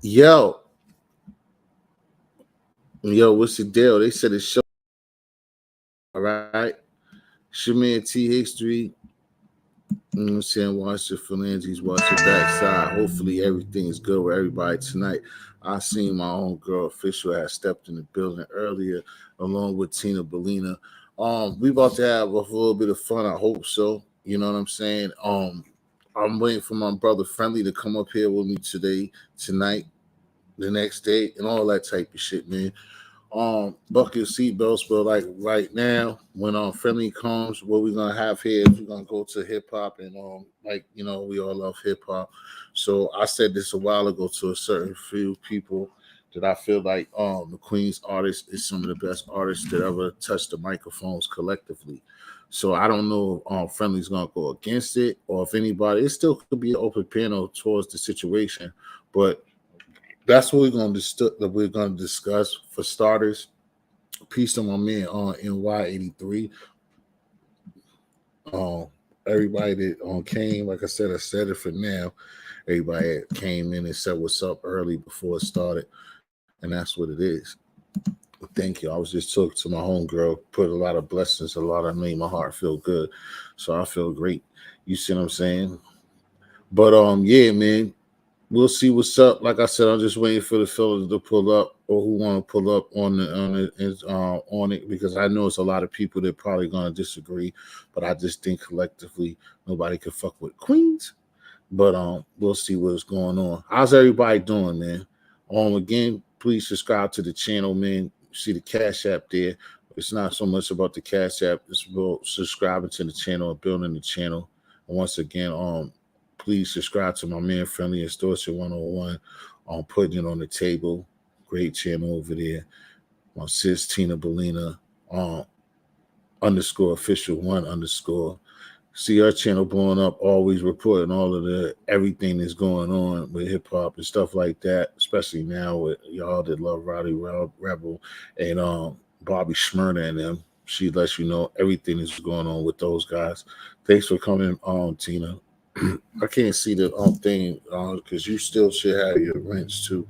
Yo, what's the deal? They said it's show. All right. Shaman T History. You know what I'm saying? Watch the phalanges, watch the backside. Hopefully everything is good with everybody tonight. I seen my own girl official had stepped in the building earlier along with Tina Bellina. We about to have a little bit of fun. I hope so. You know what I'm saying? I'm waiting for my brother Friendly to come up here with me tonight, the next day, and all that type of shit, man. Buckle your seatbelts, but like right now, when Friendly comes, what we're gonna have here is we're gonna go to hip hop and we all love hip hop. So I said this a while ago to a certain few people that I feel like the Queen's artist is some of the best artists that ever touched the microphones collectively. So I don't know if Friendly's gonna go against it or if anybody. It still could be an open panel towards the situation, but that's what we're gonna discuss for starters. Peace to my man on NY83. Everybody that came, like I said it for now. Everybody that came in and said what's up early before it started, and that's what it is. Thank you. I was just talking to my homegirl, put a lot of blessings, made my heart feel good. So I feel great. You see what I'm saying? But yeah, man, we'll see what's up. Like I said, I'm just waiting for the fellas to pull up or who want to pull up on it because I know it's a lot of people that probably gonna disagree, but I just think collectively nobody can fuck with Queens. But we'll see what's going on. How's everybody doing, man? Again, please subscribe to the channel, man. See the Cash App there. It's not so much about the Cash App, it's about subscribing to the channel and building the channel. And once again, please subscribe to my man Friendly Extortion 101 on Putting It on the Table. Great channel over there. My sis Tina Bellina _ official 1 _ see our channel blowing up, always reporting all of the everything that's going on with hip hop and stuff like that, especially now with y'all that love Roddy Rebel and Bobby Shmurda and them. She lets you know everything that's going on with those guys. Thanks for coming on, Tina. I can't see the thing because you still should have your rents too.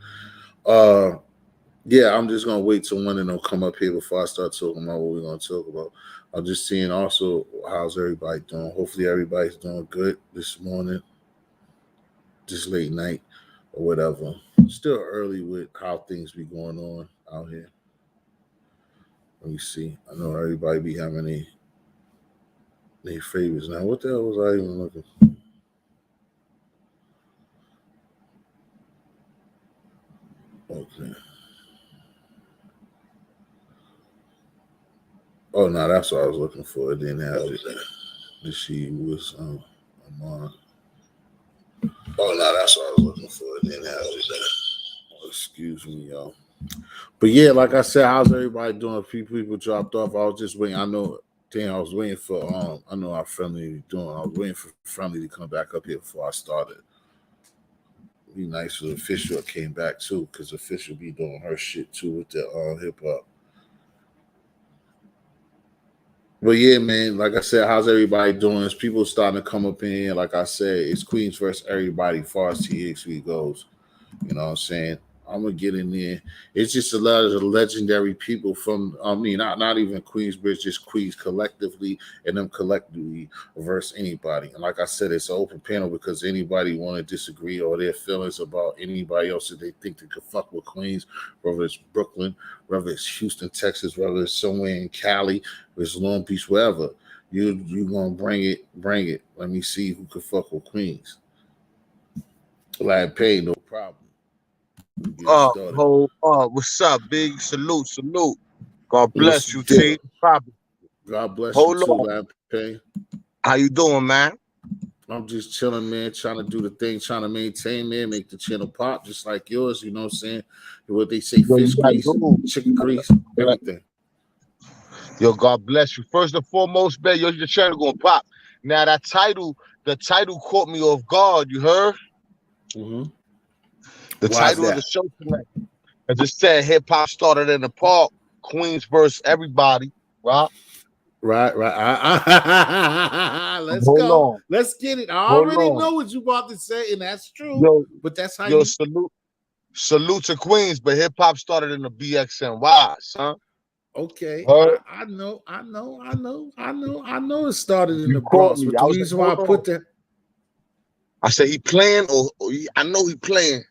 Yeah, I'm just gonna wait till one of them come up here before I start talking about what we're gonna talk about. I'm just seeing also how's everybody doing. Hopefully everybody's doing good this morning, this late night or whatever. Still early with how things be going on out here. Let me see. I know everybody be having their favorites now. What the hell was I even looking for? Okay. Oh no, that's what I was looking for. It didn't have it. That she was on. Oh no, that's what I was looking for. It didn't have it. Excuse me, y'all. But yeah, like I said, how's everybody doing? A few people dropped off. I was just waiting. I know. Damn, I was waiting for. I know how Friendly doing. I was waiting for Friendly to come back up here before I started. It'd be nice if Official came back too, because Official be doing her shit too with the hip hop. But yeah, man, like I said, how's everybody doing? Is people starting to come up in here? Like I said, it's Queens versus everybody, as far as TXV goes. You know what I'm saying? I'm gonna get in there. It's just a lot of the legendary people from not even Queensbridge, just Queens collectively and them collectively versus anybody. And like I said, it's an open panel because anybody want to disagree or their feelings about anybody else that they think they could fuck with Queens, whether it's Brooklyn, whether it's Houston, Texas, whether it's somewhere in Cali, whether it's Long Beach, wherever. You gonna bring it. Let me see who could fuck with Queens. Like pay, no problem. What's up, big? Salute. God bless you, T. T. Probably. God bless Hold you too, on. Pay. How you doing, man? I'm just chilling, man, trying to do the thing, trying to maintain, man, make the channel pop just like yours, you know what I'm saying? What they say, fish grease, chicken grease, everything. Yo, God bless you. First and foremost, man, your channel gonna pop. Now the title caught me off guard, you heard? Mm-hmm. The title of the show tonight. I just said hip hop started in the park, Queens versus everybody, right? Right. Let's Hold go. on. Let's get it. I Hold already on. know what you about to say, and that's true. But that's how you salute salute to Queens, but hip hop started in the BXNY, son. Okay, Heard? I know it started in You the caught Bronx, me. but I the was like, reason why I hold on. put that I said he playing, I know he playing.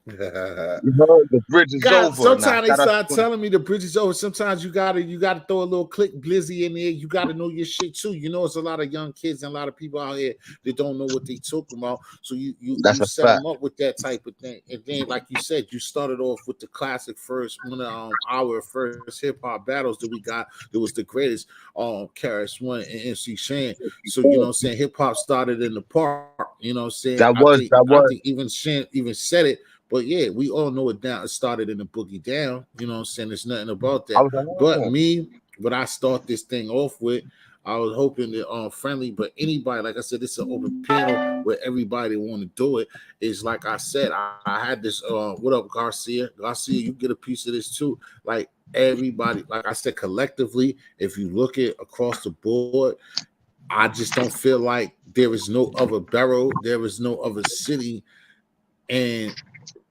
You heard? The bridge is God, over. Now sometimes they shout out to start Queens. telling me the bridge is over. Sometimes you gotta throw a little click blizzy in there. You gotta know your shit too. You know, it's a lot of young kids and a lot of people out here that don't know what they talking about. So That's you a set fact. them up with that type of thing. And then, like you said, you started off with the classic first one of our first hip hop battles that we got. It was the greatest Karis One and MC Shan. So you know what I'm saying, hip hop started in the park. You know what I'm saying? That I think was. even Shan even said it. But yeah, we all know it down. It started in the boogie down. You know what I'm saying? There's nothing about I that. was like, But me, what I start this thing off with, I was hoping that friendly, but anybody, like I said, it's an open panel where everybody want to do it. Is like I said, I had this what up, Garcia? Garcia, you get a piece of this too. Like everybody, like I said, collectively, if you look at across the board, I just don't feel like there is no other borough, there is no other city, and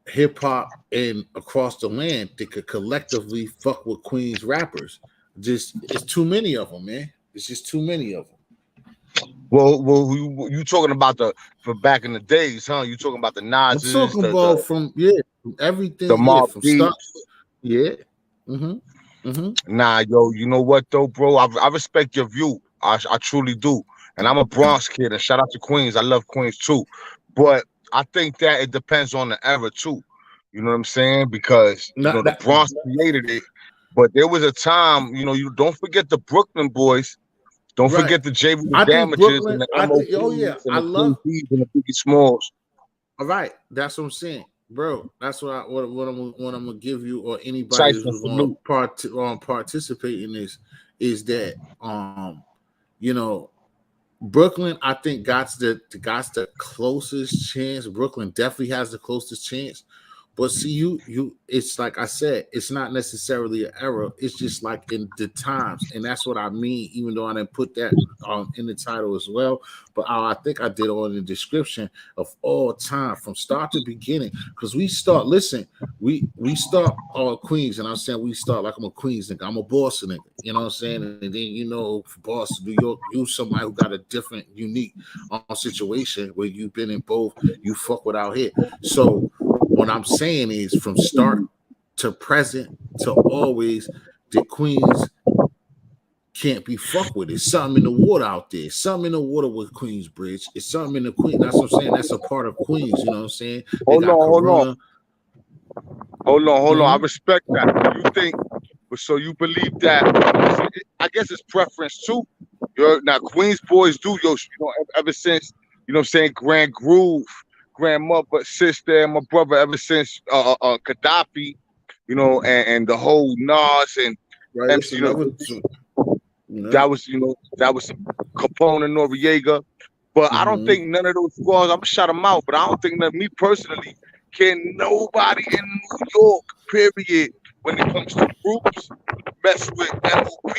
hip hop and across the land that could collectively fuck with Queens rappers. Just it's too many of them, man. It's just too many of them. Well, you talking about the for back in the days, huh? You talking about the I'm Nas's, talking about from from the everything, yeah, Mob from Deep. start, yeah. Mm-hmm. Nah, yo, you know what though, bro? I respect your view. I truly do. And I'm a Bronx kid, and shout out to Queens. I love Queens too. But I think that it depends on the era too. You know what I'm saying? Because Not the that, Bronx created it, but there was a time, you don't forget the Brooklyn boys. Don't right. forget the JV the I think Damages and Brooklyn. the I think. Oh yeah, MOPs and I the King love. P's and the Biggie Smalls. All right, that's what I'm saying, bro. That's what I'm gonna give you or anybody Tyson who's gonna salute. participate in this is that you know Brooklyn, I think got the closest chance. Brooklyn definitely has the closest chance. But see, it's like I said, it's not necessarily an error. It's just like in the times, and that's what I mean. Even though I didn't put that in the title as well, but I think I did all in the description of all time from start to beginning. Because we start, listen, we start all Queens, and I'm saying we start like I'm a Queens nigga, I'm a Boston nigga. You know what I'm saying? And then Boston, New York, you somebody who got a different, unique situation where you've been in both. You fuck with out here, so what I'm saying is from start to present to always, the Queens can't be fucked with. It's something in the water out there. Something in the water with Queensbridge. It's something in the Queen. That's what I'm saying. That's a part of Queens. You know what I'm saying? They Hold on, got hold on. Corona. Hold on. I Mm-hmm. respect that. You think, so you believe that? I guess it's preference too. Now Queens boys do ever since what I'm saying, Grand Groove, grandmother, sister, and my brother ever since Gaddafi, and the whole Nas and Right. It's MC, another. You know. that was Capone and Noriega. But I don't Mm-hmm. think none of those squads, I'm gonna shout them out, but I don't think that me personally can nobody in New York, period, when it comes to groups, mess with MOP.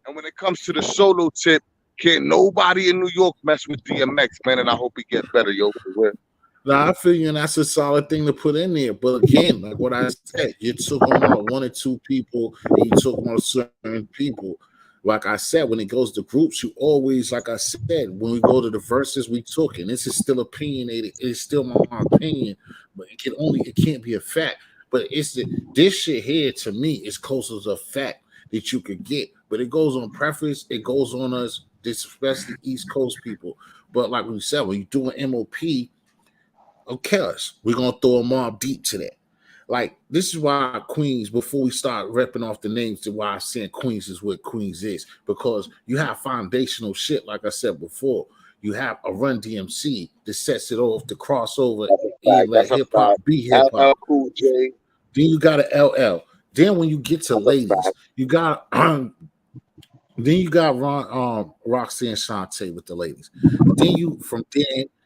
And when it comes to the solo tip, can't nobody in New York mess with DMX, man. And I hope he get better, yo, for real. Now I feel you, and that's a solid thing to put in there. But again, like what I said, you're talking about one or two people, and you talking about certain people. Like I said, when it goes to groups, you always, like I said, when we go to the verses, we took, and this is still opinionated. It's still my opinion, but it can't be a fact. But this shit here to me is close as a fact that you could get. But it goes on preference, it goes on us, especially East Coast people. But like we said, when you do an MOP, okay, we're gonna throw a mob deep to that. Like this is why Queens, before we start ripping off the names, to why I'm saying Queens is what Queens is, because you have foundational shit, like I said before. You have a Run DMC that sets it off to crossover That's a and fact. let That's a hip hop fact. be hip LL hop. Cool J. Then you got a LL. Then when you get to That's a ladies, fact. you got then you got Roxanne Shante with the ladies. Then you from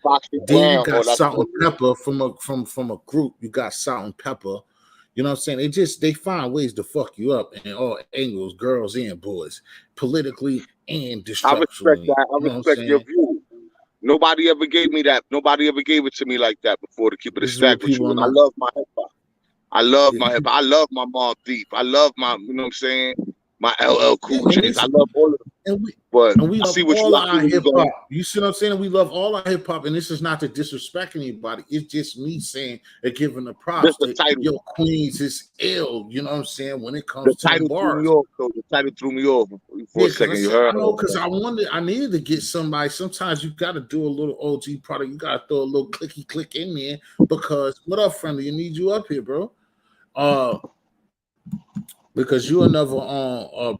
Foxy then you Brown. got Oh, that's Salt and good. Pepper from a group. You got Salt and Pepper. You know what I'm saying? They find ways to fuck you up in all angles, girls and boys, politically and I respect destructionally. that. I You know what I'm respect your saying? view. Nobody ever gave me that. Nobody ever gave it to me like that before, to keep it a This is what stack with people you. are And I not. love my hip hop. I love Yeah, my hip hop. I love my Mobb Deep. I love my, you know what I'm saying, my LL yeah, Cool J's. I love all of them. and we But and we I love see what all I see our where you hip going. hop. You see what I'm saying? We love all our hip hop, and this is not to disrespect anybody. It's just me saying and giving the props Just the that title. yo Queens is ill. You know what I'm saying? When it The comes to them title threw me bars. off, though. The title threw me off for Yeah, a because I second. You said heard? I know because I needed to get somebody. Sometimes you got to do a little OG product. You got to throw a little clicky click in there because what up, friendly? I need you up here, bro. Uh, because you another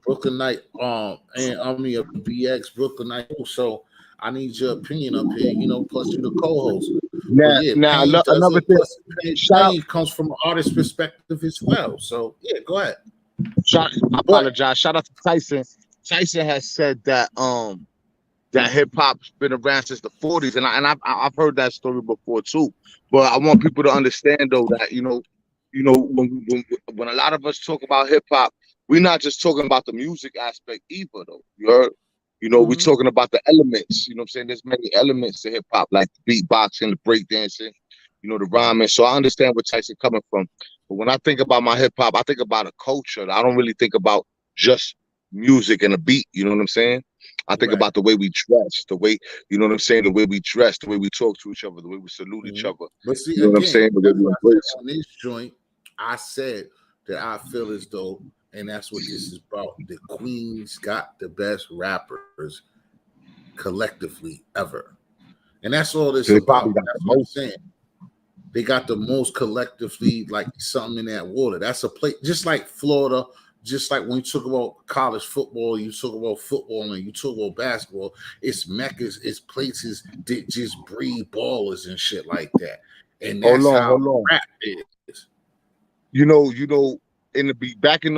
Brooklyn Night and I mean a BX Brooklyn Night. So I need your opinion up here. You know, plus you the co-host. But yeah, Now Pain does another it. thing. Plus Shout out. Pain comes from an artist's perspective as well. So yeah, go ahead. I But apologize. Shout out to Tyson. Tyson has said that that hip hop's been around since the 40s, and I've heard that story before too. But I want people to understand though that when a lot of us talk about hip hop, we're not just talking about the music aspect either though. You heard? We're mhm, talking about the elements. You know what I'm saying? There's many elements to hip hop, like the beatboxing, the breakdancing, the rhyming. So I understand where Tyson coming from. But when I think about my hip hop, I think about a culture. I don't really think about just music and a beat. You know what I'm saying? I think right. about the way we dress, the way, you know what I'm saying, the way we dress, the way we talk to each other, the way we salute each Mhm. other. But see You know what I'm again, saying? The way that's we what I said embrace. on this joint. I said that I feel as though, and that's what this is about. The Queens got the best rappers collectively ever. And that's all this They probably about. got the That's what I'm most. saying. They got the most collectively, like something in that water. That's a place, just like Florida, just like when you talk about college football, you talk about football and you talk about basketball, it's meccas, it's places that just breed ballers and shit like that. And Hold that's on, how hold on. rap is. In the back in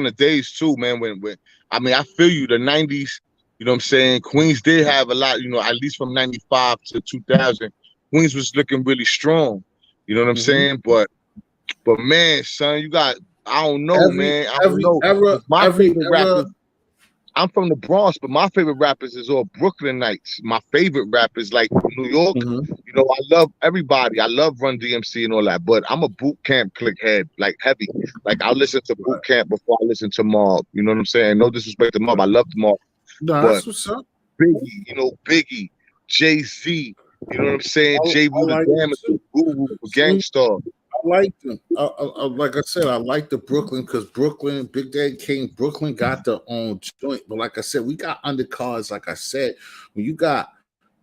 the days too, man, when I mean I feel you, the 90s, you know what I'm saying? Queens did have a lot, at least from 95 to 2000. Queens was looking really strong. You know what I'm Mhm. saying? But man, son, I don't know, Every man. I don't every know. era, 'Cause my every favorite era. rappers, I'm from the Bronx, but my favorite rappers is all Brooklynites. My favorite rappers, like from New York, Mhm. I love everybody. I love Run DMC and all that, but I'm a boot camp click head, like heavy. Like I listen to boot Right, camp before I listen to Mob. You know what I'm saying? No disrespect to Mob. right. I love Mob. No, But that's what's up. Biggie, Jay-Z, you know what I'm saying? J. I Rue the like it Damager, too. Guru, See, Gangstar. I like them. Like I said, I like the Brooklyn because Brooklyn, Big Daddy King, Brooklyn got their own joint. But like I said, we got undercards. Like I said, when you got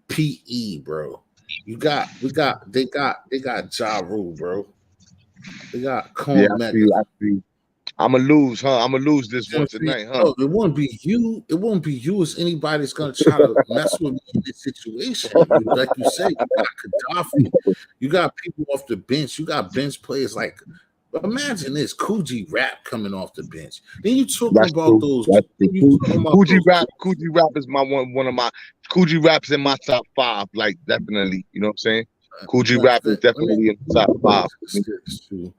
PE, bro, they got Ja Rule, bro. They got Yeah, Corn I Mega. see, I see. I'ma lose, huh? I'ma lose You this see what one I'm saying? tonight, huh? No, it won't be you. It won't be you as anybody that's gonna try to mess with me in this situation. You like you said, you got Gaddafi, you got people off the bench, you got bench players like imagine this Coogee Rap coming off the bench. Then you talking That's about true. those That's true. you talking about Coogee those rap, Coogee rap is my one of my Coogee rap's in my top five, like definitely. You know what I'm saying? Coogee rap is definitely in the top five. too.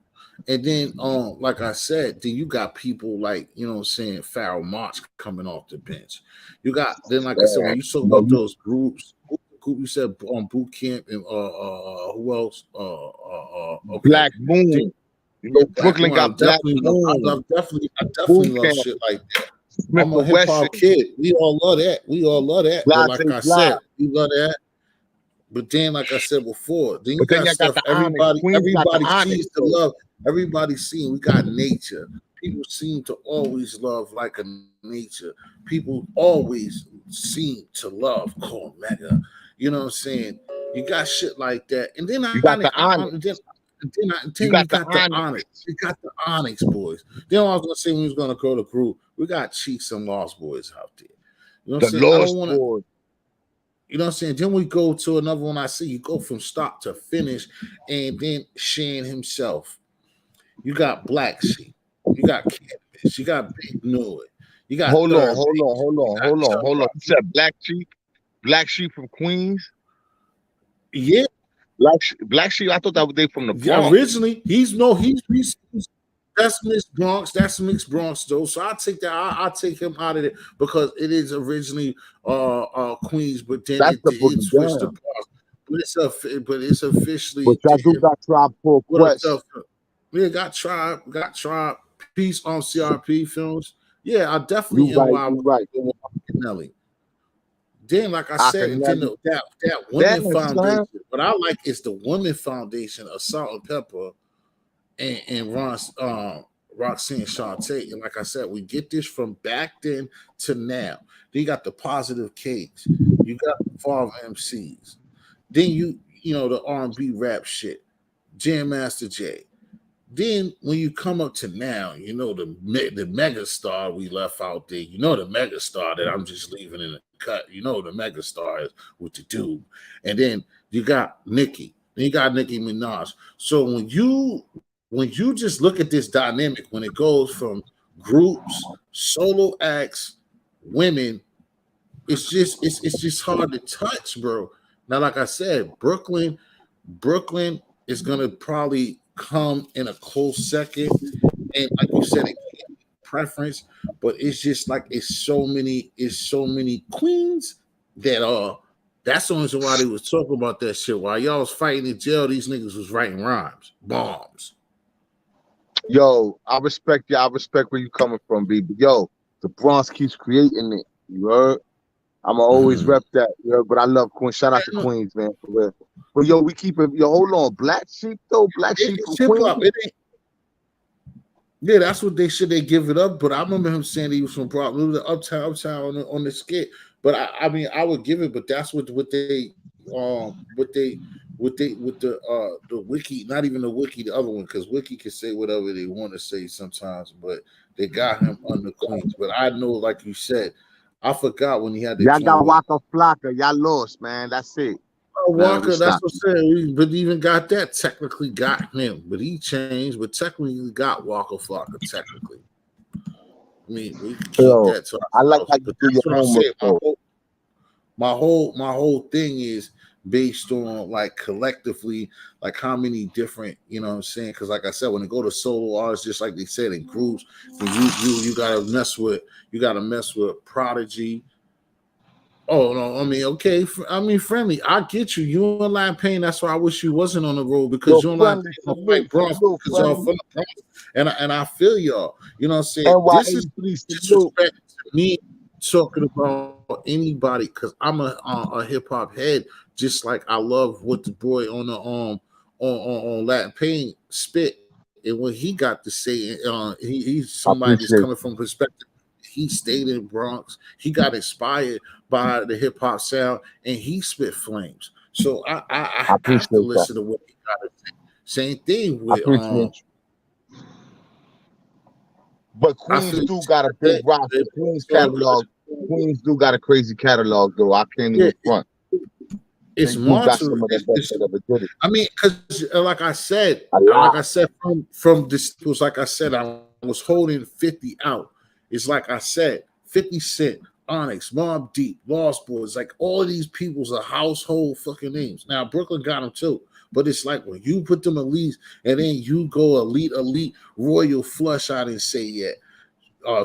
And then like I said, then you got people like, you know what I'm saying, Farrell March coming off the bench. You got then like I said, Yeah. when you talk No, about those groups, you said on boot camp and who else? Okay. Black Moon. Yeah, Black Brooklyn Moon. got Black Moon, I Boom definitely love Camp, shit like that. Smith I'm a and hip Wesson, hop kid. We all love that. We all love that. But like Blase I Blah. said, we love that. But then, like I said before, then you But then got y'all got stuff the Onyx. everybody, Queens got the everybody Onyx seems to though. love. Everybody seen we got nature. People seem to always love like a nature. People always seem to love Core Mega. You know what I'm saying? You got shit like that. And then You got the Onyx. You then we got the got the Onyx. Onyx. We got the Onyx boys. Then I was gonna say we was gonna go to crew. We got Cheeks and Lost Boys out there. You know what I'm The saying? I don't Lost want to. Boys. You know what I'm saying? Then we go to another one. I see you go from start to finish, and then Shane himself. You got Black Sheep. You got Cannabis. You got Big Noid. You got Hold on, Third hold on, Base. hold You on, got hold on, Chuck hold on. You Rock. said Black Sheep? Black Sheep from Queens? Yeah, Black Sheep, I thought that was they from the yeah. Bronx. Originally, he's that's mixed Bronx. That's mixed Bronx though. So I take that. I take him out of it because it is originally Queens, but then That's the it boogie switched to down. Bronx. But it's officially But y'all do got Tribe Called what a Quest. tough. Yeah, got Tribe. Peace on CRP films. Yeah, I definitely You right, NY you right. with Nelly. Then, like I I can said, then never that women damn son. foundation. What I like is the women foundation of Salt and Pepper and Roxanne Shantae. And like I said, we get this from back then to now. Then you got the positive cakes. You got Father MCs. Then you know the R&B rap shit. Jam Master Jay. Then when you come up to now, you know the mega star we left out there. You know the mega star that I'm just leaving in the cut. You know the mega star is with the dude. And then you got Nicki. Then you got Nicki Minaj. So when you just look at this dynamic, when it goes from groups, solo acts, women, it's just hard to touch, bro. Now, like I said, Brooklyn is gonna probably come in a close second, and like you said, it can't be preference, but it's just like it's so many queens that that's the reason why they was talking about that shit. While y'all was fighting in jail, these niggas was writing rhymes, bombs. Yo, I respect you. I respect where you coming from, B. But yo, the Bronx keeps creating it. You heard? I'ma always Mm-hmm. rep that. You heard? But I love Queens. Shout out to Queens, man, for real. But yo, we keep it. Yo, hold on. Black Sheep though. Black Sheep from It's hip Queens. hop. It ain't. Yeah, that's what they should. They give it up, but I remember him saying he was from Brooklyn. It was the uptown on the skit. But I mean, I would give it. But that's what they with the wiki. Not even the wiki, the other one, because wiki can say whatever they want to say sometimes. But they got him under Queens. But I know, like you said, I forgot when he had the Y'all joint got with Waka Flocka. Y'all lost, man. That's it. Now let me Walker. That's stop. what I'm saying. But even got that technically got him, but he changed. But technically got Walker Flocka technically. I mean, we can keep Yo, that to I like ourselves. how you But do that's your what I'm homework saying. though. My whole thing is based on like collectively, like how many different, you know what I'm saying? Because like I said, when they go to solo artists, just like they said in groups, then you gotta mess with Prodigy. Oh no, I mean, okay, I mean, friendly. I get you. You and Lion Pain. That's why I wish you wasn't on the road because Yo, you and Lion friendly, Pain don't salute, fight Bronx salute, because y'all friendly. from the Bronx, and I feel y'all. You know what I'm saying? This is NY83 salute. disrespect to me talking about anybody because I'm a hip hop head, just like I love what the boy on the on Latin Pain spit, and what he got to say. He's I somebody that's appreciate coming from perspective. He stayed in Bronx. He got inspired by the hip hop sound, and he spit flames. So I I have to appreciate that. listen to what he got to say. Same thing I with appreciate you. But I Queens feel do got a big roster. Queens catalog. Queens do got a crazy catalog though. I can't yeah, even front. it's They do got monster. some of the best that ever did it. I mean, because A lot. like I said, from the staples, like I said, I was holding 50 out. It's like I said, 50 Cent, Onyx, Mobb Deep, Lost Boys, like all of these people's are household fucking names. Now Brooklyn got them too, but it's like when you put them elites and then you go elite, royal flush. I didn't say yet.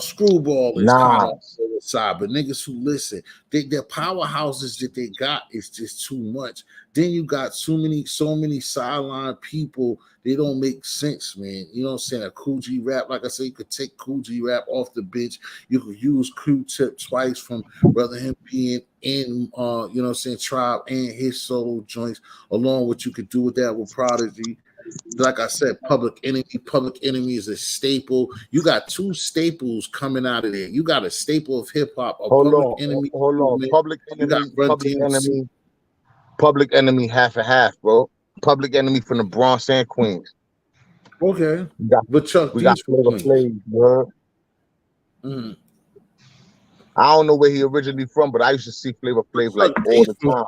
Screwball is kind of on Nas. the side, but niggas who listen, their powerhouses that they got is just too much. Then you got so many sideline people. They don't make sense, man. You know what I'm saying? A Coogee rap, like I said, you could take Coogee rap off the bench. You could use Q-Tip twice from rather him being in, you know what I'm saying, Tribe and his solo joints, along what you could do with that with Prodigy. Like I said, Public Enemy is a staple. You got two staples coming out of there. You got a staple of hip hop, a Public Enemy Hold on. movement. You got Run DMC. Public Enemy, half and half, bro. Public Enemy from the Bronx and Queens. Okay, We got but Chuck we got D's from Flavor Queens. Flav, you heard? Mm. I don't know where he originally from, but I used to see Flavor But Flav like Chuck all D's the from, time.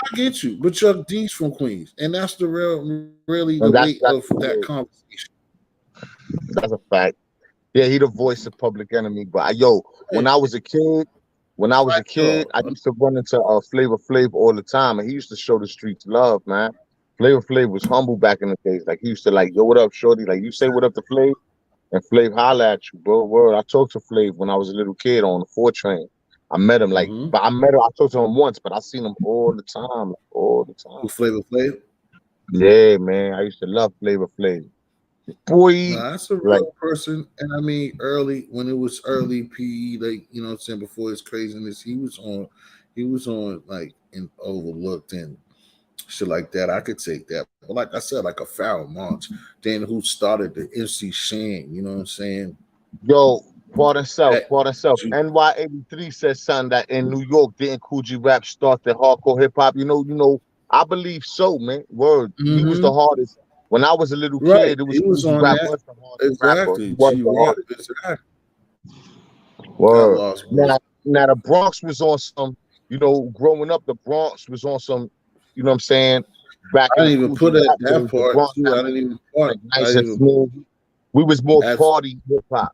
I get you, but Chuck D's from Queens, and that's really the And weight of that conversation. that's a fact. Yeah, he the voice of Public Enemy. But yo, Hey, when I was a fight kid, dog, I bro. used to run into Flavor Flav all the time, and he used to show the streets love, man. Flavor Flav was humble back in the days. Like he used to like, yo, what up, shorty? Like you say what up to Flav, and Flav holla at you, bro. Word. I talked to Flav when I was a little kid on the 4 train. I met him like, Mm-hmm. but I met him. I talked to him once, but I seen him all the time, like, all the time. With Flavor Flav. Yeah, man. I used to love Flavor Flav. boy. No, that's a Like, real person. And I mean, early when it was early PE, like you know what I'm saying, before his craziness, he was on like in overlooked and shit like that. I could take that. But like I said, like a foul march. Then who started the MC Shan, you know what I'm saying? yo, That Pardon self. NY83 says something that in New York didn't Coogee Rap start the hardcore hip hop. I believe so, man. Word. He was the mm-hmm. hardest. When I was a little Right. kid, it was He was Coogee on Rap that. was the hardest rapper. He Exactly. was G the Rap. hardest. Exactly. Got Word. lost words. Now the Bronx was on some, growing up, the Bronx was on some, you know what I'm saying, back I in the didn't even Coogee put it Rap that days, the part Bronx too. had I didn't even part. like I nice didn't and even smooth. We was more abs- party hip hop.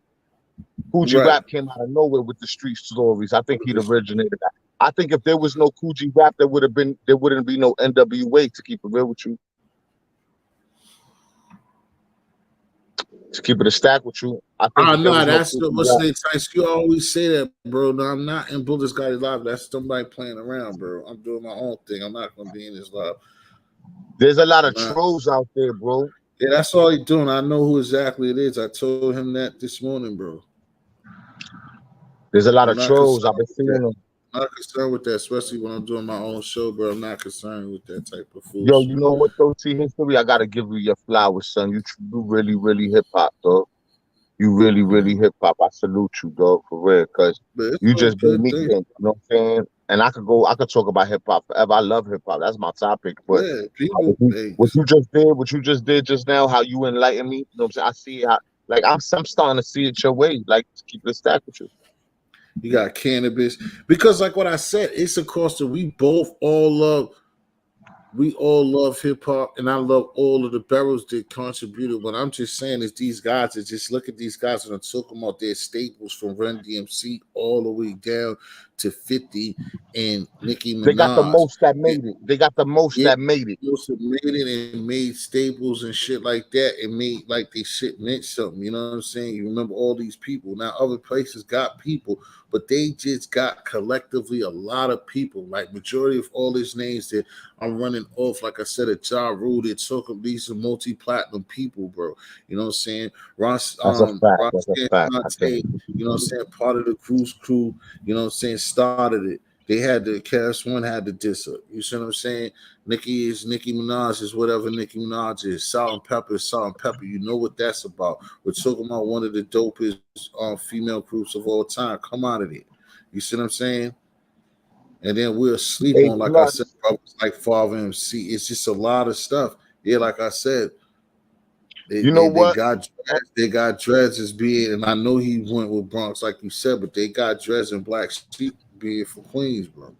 Coogee right. Rap came out of nowhere with the street stories. I think he'd originated that. I think if there was no Coogee Rap, there wouldn't be no NWA, to keep it real with you. To keep it a stack with you. I think Ah, if there nah, was no that's the Coogee what's Rap. the times you always say that, bro. No, I'm not in Bullets Got It Live. That's somebody playing around, bro. I'm doing my own thing. I'm not gonna be in this live. There's a lot I'm of not. trolls out there, bro. Yeah, that's all he doing. I know who exactly it is. I told him that this morning, bro. There's a lot I'm of not trolls. I've concerned been with seeing that. them. I'm not concerned with that, especially when I'm doing my own show, bro. I'm not concerned with that type of Yo, foolishness. you know what though, T History? I gotta give you your flowers, son. You really, really hip hop, dog. You really, really hip hop. I salute you, dog, for real. Cause But it's you all just made good me things. think. You know what I'm saying? And I could talk about hip hop forever. I love hip hop. That's my topic. But Yeah, people, hey, what you just did just now, how you enlightened me. You know what I'm saying? I see how, like, I'm starting to see it your way. Like, to keep it a stack with you. you got cannabis. Because like what I said, it's across the we all love hip hop, and I love all of the barrels that contributed. What I'm just saying is these guys is just look at these guys and I took them out their staples from Run DMC all the way down to 50 and Nicki They got the Minaj. most that made it. They got the most Yeah, that made it. those that made it and made staples and shit like that and made like they shit meant something. You know what I'm saying? You remember all these people. Now other places got people, but they just got collectively a lot of people. Like majority of all these names that I'm running off, like I said, a Ja Rule, they took them. These are multi-platinum people, bro. You know what I'm saying? That's a fact. Ross That's a fact. I think. you know what I'm saying, part of the cruise crew, you know what I'm saying, started it. They had the cast one had the diss up. You see what I'm saying? Nicki Minaj is whatever Nicki Minaj is. Salt and Pepper is Salt and Pepper. You know what that's about. We're talking about one of the dopest female groups of all time. Come out of it. You see what I'm saying? And then we'll sleep A on, like I said, plus. brothers like Father MC. It's just a lot of stuff. Yeah, like I said, You know they what? got dreads as being, and I know he went with Bronx, like you said, but they got dreads and Black Sheep being for Queens, bro.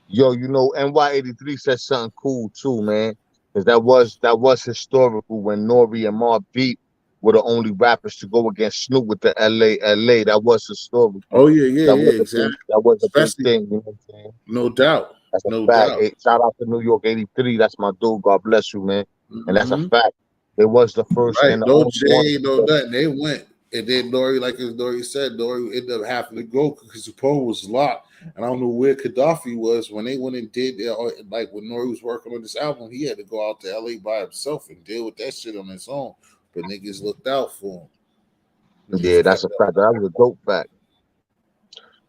Yo, NY83 said something cool too, man. Cause that was historical when Nori and Mobb Deep were the only rappers to go against Snoop with the LA. That was historical. Oh yeah, exactly. That was a big Especially, thing, you know what I'm saying? no doubt, That's a no fact. doubt. Hey, shout out to New York 83. That's my dude. God bless you, man. And that's a Mm-hmm. fact. It was the first Right, and the no only one. Jay, no nothing. They went, and then Nori, like as Nori said, Nori ended up having to go because the phone was locked. And I don't know where Gaddafi was when they went and did like when Nori was working on this album. He had to go out to LA by himself and deal with that shit on his own. But niggas looked out for him. Yeah, Niggas that's kept a up. fact. That was a dope fact.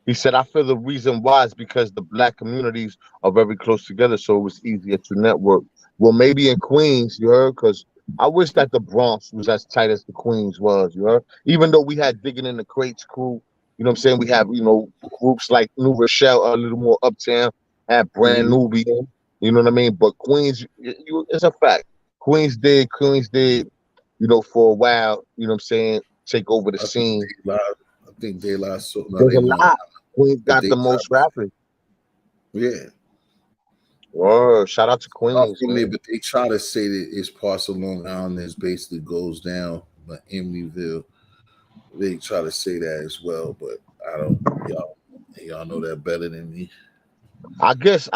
He said, I feel the reason why is because the black communities are very close together, so it was easier to network. Well, maybe in Queens, you heard, because I wish that the Bronx was as tight as the Queens was, you heard? Even though we had Digging in the Crates crew, you know what I'm saying? We have, groups like New Rochelle, a little more uptown, had Brand Mm-hmm. Nubian, you know what I mean? But Queens, it's a fact. Queens did, for a while, you know what I'm saying, take over the I think scene. I think they lost so no, There's they a won. lot. Queens But got they the most rappers. yeah. Word. Shout out to Off Queens, from there, man. but they try to say that it's parts of Long Island that basically goes down, but Amityville. They try to say that as well, but I don't. Y'all know that better than me. I guess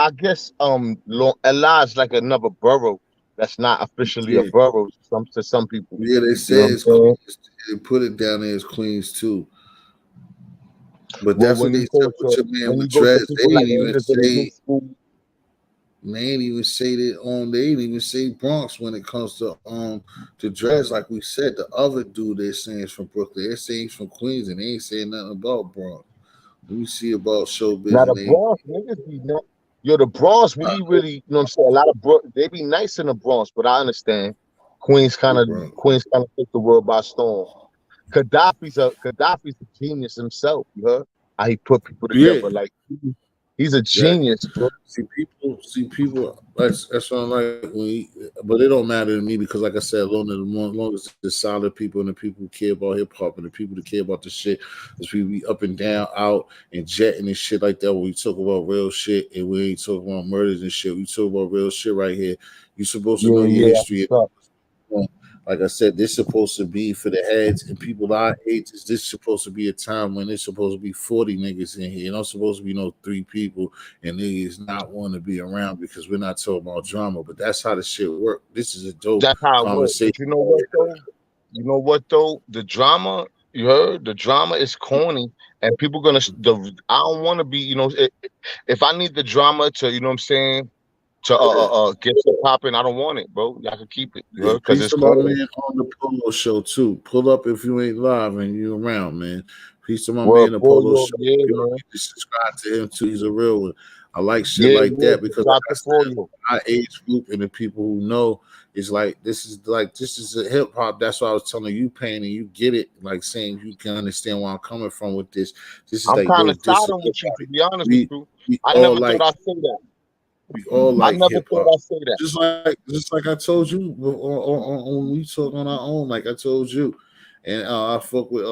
Eli's like another borough that's not officially a Yeah, borough to some people. yeah. They You know say what I'm it's saying? Queens. They put it down there as Queens too, but Well, that's what they said with your man when with you go to dreads. They people like didn't even Inda in the new say. school, And they ain't even say that they ain't even say Bronx when it comes to dreads. Like we said, the other dude they're saying is from Brooklyn. They're saying he's from Queens, and they ain't saying nothing about Bronx. Let me see about showbiz Now and the they. Bronx niggas be nice. Yo, the Bronx really, you know what I'm saying? A lot of they be nice in the Bronx, but I understand. Bronx. Queens kind of took the world by storm. Gaddafi's a genius himself, you heard? How he put people Yeah, together. Like he's a exactly. genius, bro. See people. That's what I'm like. But it don't matter to me because, like I said, long as there's solid people and the people who care about hip hop and the people that care about the shit, as we be up and down, out and jetting and shit like that. When we talk about real shit and we ain't talking about murders and shit, we talk about real shit right here. You supposed to know Yeah, your yeah, that's history. what's up. Like I said, this supposed to be for the heads and people our ages. This supposed to be a time when it's supposed to be 40 niggas in here. Not supposed to be no 3 people and niggas not want to be around because we're not talking about drama. But that's how the shit work. This is a dope That's how it works. conversation. But you know what though? You know what though? The drama, you heard? The drama is corny, and people gonna. I don't want to be. If I need the drama to, you know what I'm saying, to Yeah. get shit popping, I don't want it, bro. Y'all can keep it. You Yeah, heard? Because peace it's to my corny. man on the Polo Show too. Pull up if you ain't live and you around, man. Peace to my Word man the Polo polio, Show. yeah, You don't man. need to subscribe to him too. He's a real one. I like shit Yeah, like yeah. that because, like Subscribe I to said, polio. our age group and the people who know is this is a hip hop. That's why I was telling you, Pain, and you get it. Like saying you can understand where I'm coming from with this. This is I'm like, kind yo, of this is siding with you, to be honest with we you. we I all never thought like I'd say that. I never hip thought hop. I'd say that. Just like I told you when we talk on our own, like I told you, and I fuck with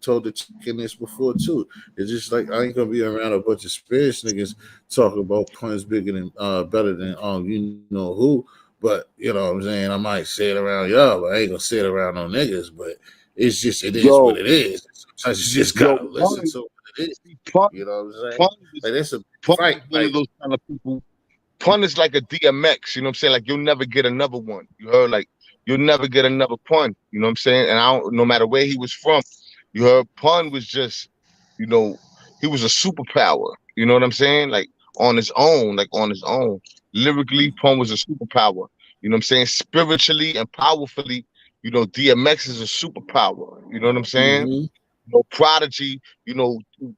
told the chicken this before too. It's just like I ain't gonna be around a bunch of spirits niggas talking about puns bigger than better than you know who. But you know what I'm saying, I might say it around y'all, but I ain't gonna say it around no niggas. But it is what Yo, it is. Sometimes you just yo, gotta listen to what it is. see, pun, You know what I'm saying? pun is, Like that's a pun fight. is one of Like those kind of people. Pun is like a DMX, you know what I'm saying? Like you'll never get another one. You heard? Like you'll never get another pun. You know what I'm saying? And I don't, no matter where he was from, you heard pun was just, you know, he was a superpower. You know what I'm saying? Like on his own. Lyrically, pun was a superpower. You know what I'm saying? Spiritually and powerfully, DMX is a superpower. You know what I'm saying? mm-hmm. Prodigy,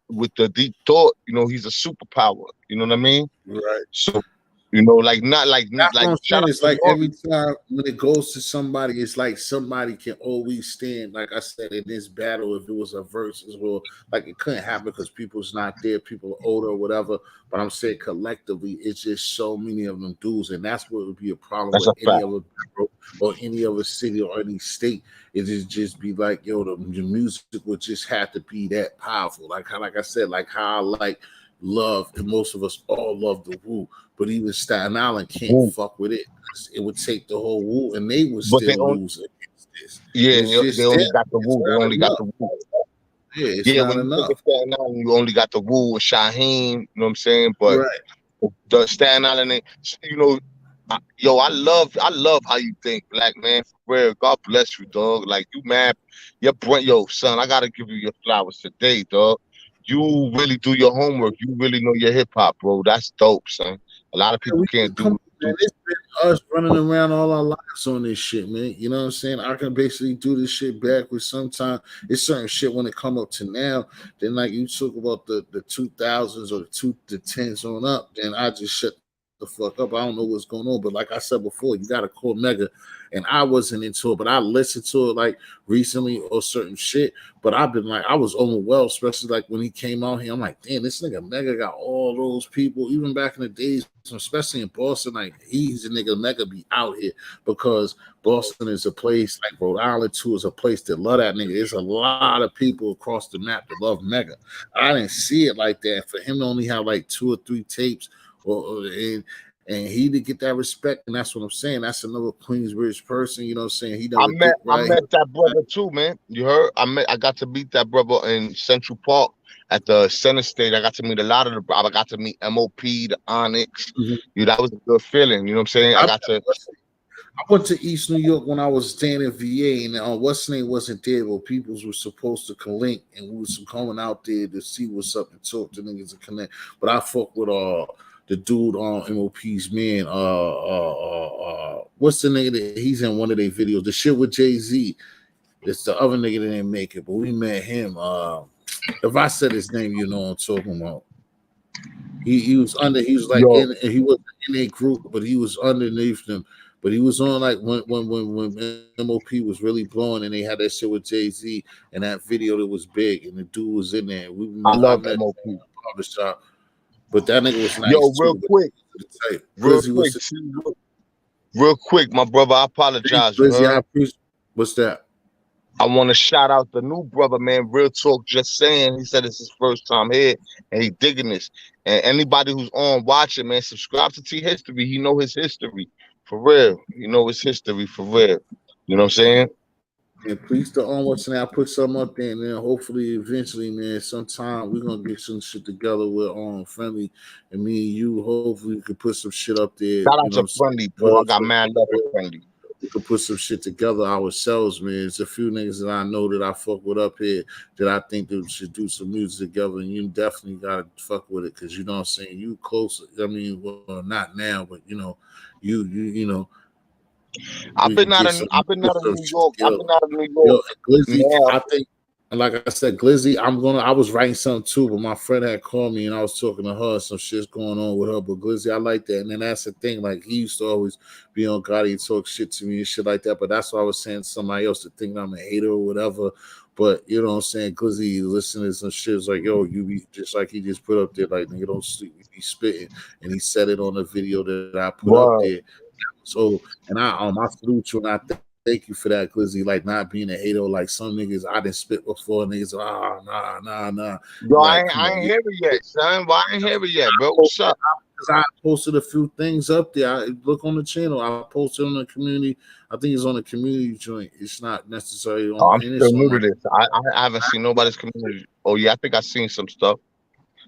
with the deep thought, he's a superpower. You know what I mean? Right. So, like not That's what like I'm shout saying. out It's to like every Nori. time when it goes to somebody, it's like somebody can always stand. Like I said in this battle, if it was a versus, well, like it couldn't happen because people's not there, people are older or whatever. But I'm saying collectively, it's just so many of them dudes, and that's what would be a problem That's with a any fact. other battle or any other city or any state. It just be like, yo, the music would just have to be that powerful. Like I said, like how I like love, and most of us all love the Woo. But even Staten Island can't Woo. fuck with it. It would take the whole Woo, and they would But they still only lose against this. yeah, It's they just them. only got the It's woo. They not only got enough. the woo. Yeah, it's Yeah, not when you look at enough. Staten Island, you only got the woo and Shaheem, you know what I'm saying? But Right. the Staten Island, I love how you think, black man. For real, God bless you, dog. Like you, man, your brain, yo, son, I gotta give you your flowers today, dog. You really do your homework. You really know your hip hop, bro. That's dope, son. A lot of Yeah, people we can't come do on, man. It's been us running around all our lives on this shit, man. You know what I'm saying? I can basically do this shit backwards. Sometimes it's certain shit when it come up to now. Then like you talk about the 2000s or the tens on up. Then I just shut the fuck up. I don't know what's going on. But like I said before, you got to call Mega, and I wasn't into it, but I listened to it like recently or certain shit. But I've been like, I was overwhelmed, especially like when he came out here. I'm like, damn, this nigga Mega got all those people, even back in the days, especially in Boston. Like, he's a nigga Mega be out here because Boston is a place, like Rhode Island too, is a place that love that nigga. There's a lot of people across the map that love Mega. I didn't see it like that. For him to only have like 2 or 3 tapes, and he to get that respect, and that's what I'm saying. That's another Queensbridge person, you know what I'm saying? He I never met dick I right. met that brother too, man. You heard? I got to meet that brother in Central Park at the Center State. I got to meet a lot of the. I got to meet MOP, the Onyx. That was a good feeling. You know what I'm saying? I I, got to. I went to East New York when I was staying in VA, and what's name wasn't there, but peoples were supposed to collect, and we was coming out there to see what's up and talk to niggas and connect. But I fuck with the dude on MOP's man. What's the nigga that he's in one of their videos? The shit with Jay-Z. It's the other nigga that didn't make it, but we met him. If I said his name, you know what I'm talking about. He was under. He was like Yo, he was in a group, but he was underneath them. But he was on like when MOP was really blowing, and they had that shit with Jay-Z and that video that was big, and the dude was in there. I I love met MOP. him in the barbershop, but that nigga was nice Yo, too. But Glizzy was real quick, my brother. I apologize. Glizzy, what's that? I want to shout out the new brother, man. Real talk, just saying. He said it's his first time here, and he digging this. And anybody who's on watching, man, subscribe to T History. He know his history for real. You know his history for real. You know what I'm saying? And please to on what's now. Put something up there, and then hopefully, eventually, man, sometime we're gonna get some shit together with Friendly and me and you. Hopefully, we could put some shit up there. Shout out to Friendly, bro. I got mad love for Friendly. We could put some shit together ourselves, man. It's a few niggas that I know that I fuck with up here that I think that we should do some music together, and you definitely gotta fuck with it because you know what I'm saying. You close. I mean, well, not now, but you know, you know. I've been out of New York. Yo, Glizzy, now. I think, like I said, Glizzy, I was writing something too, but my friend had called me and I was talking to her. Some shit's going on with her. But Glizzy, I like that. And then that's the thing. Like, he used to always be on Gotti and talk shit to me and shit like that. But that's why I was saying to somebody else to think I'm a hater or whatever. But you know what I'm saying? Glizzy, listening to some shit, it's like, yo, you be just like he just put up there, like, nigga, don't sleep, you be spitting. And he said it on the video that I put up there. So, and I salute you and I thank you for that, Glizzy. Like, not being a hater, like some niggas I didn't spit before, niggas, nah. Yo, like, I ain't hear it yet, son. Why I ain't hear it yet, bro? What's up? Because I posted a few things up there. I look on the channel. I posted on the community. I think it's on the community joint. It's not necessarily on. I'm still new to this. I haven't seen nobody's community. Oh yeah, I think I seen some stuff.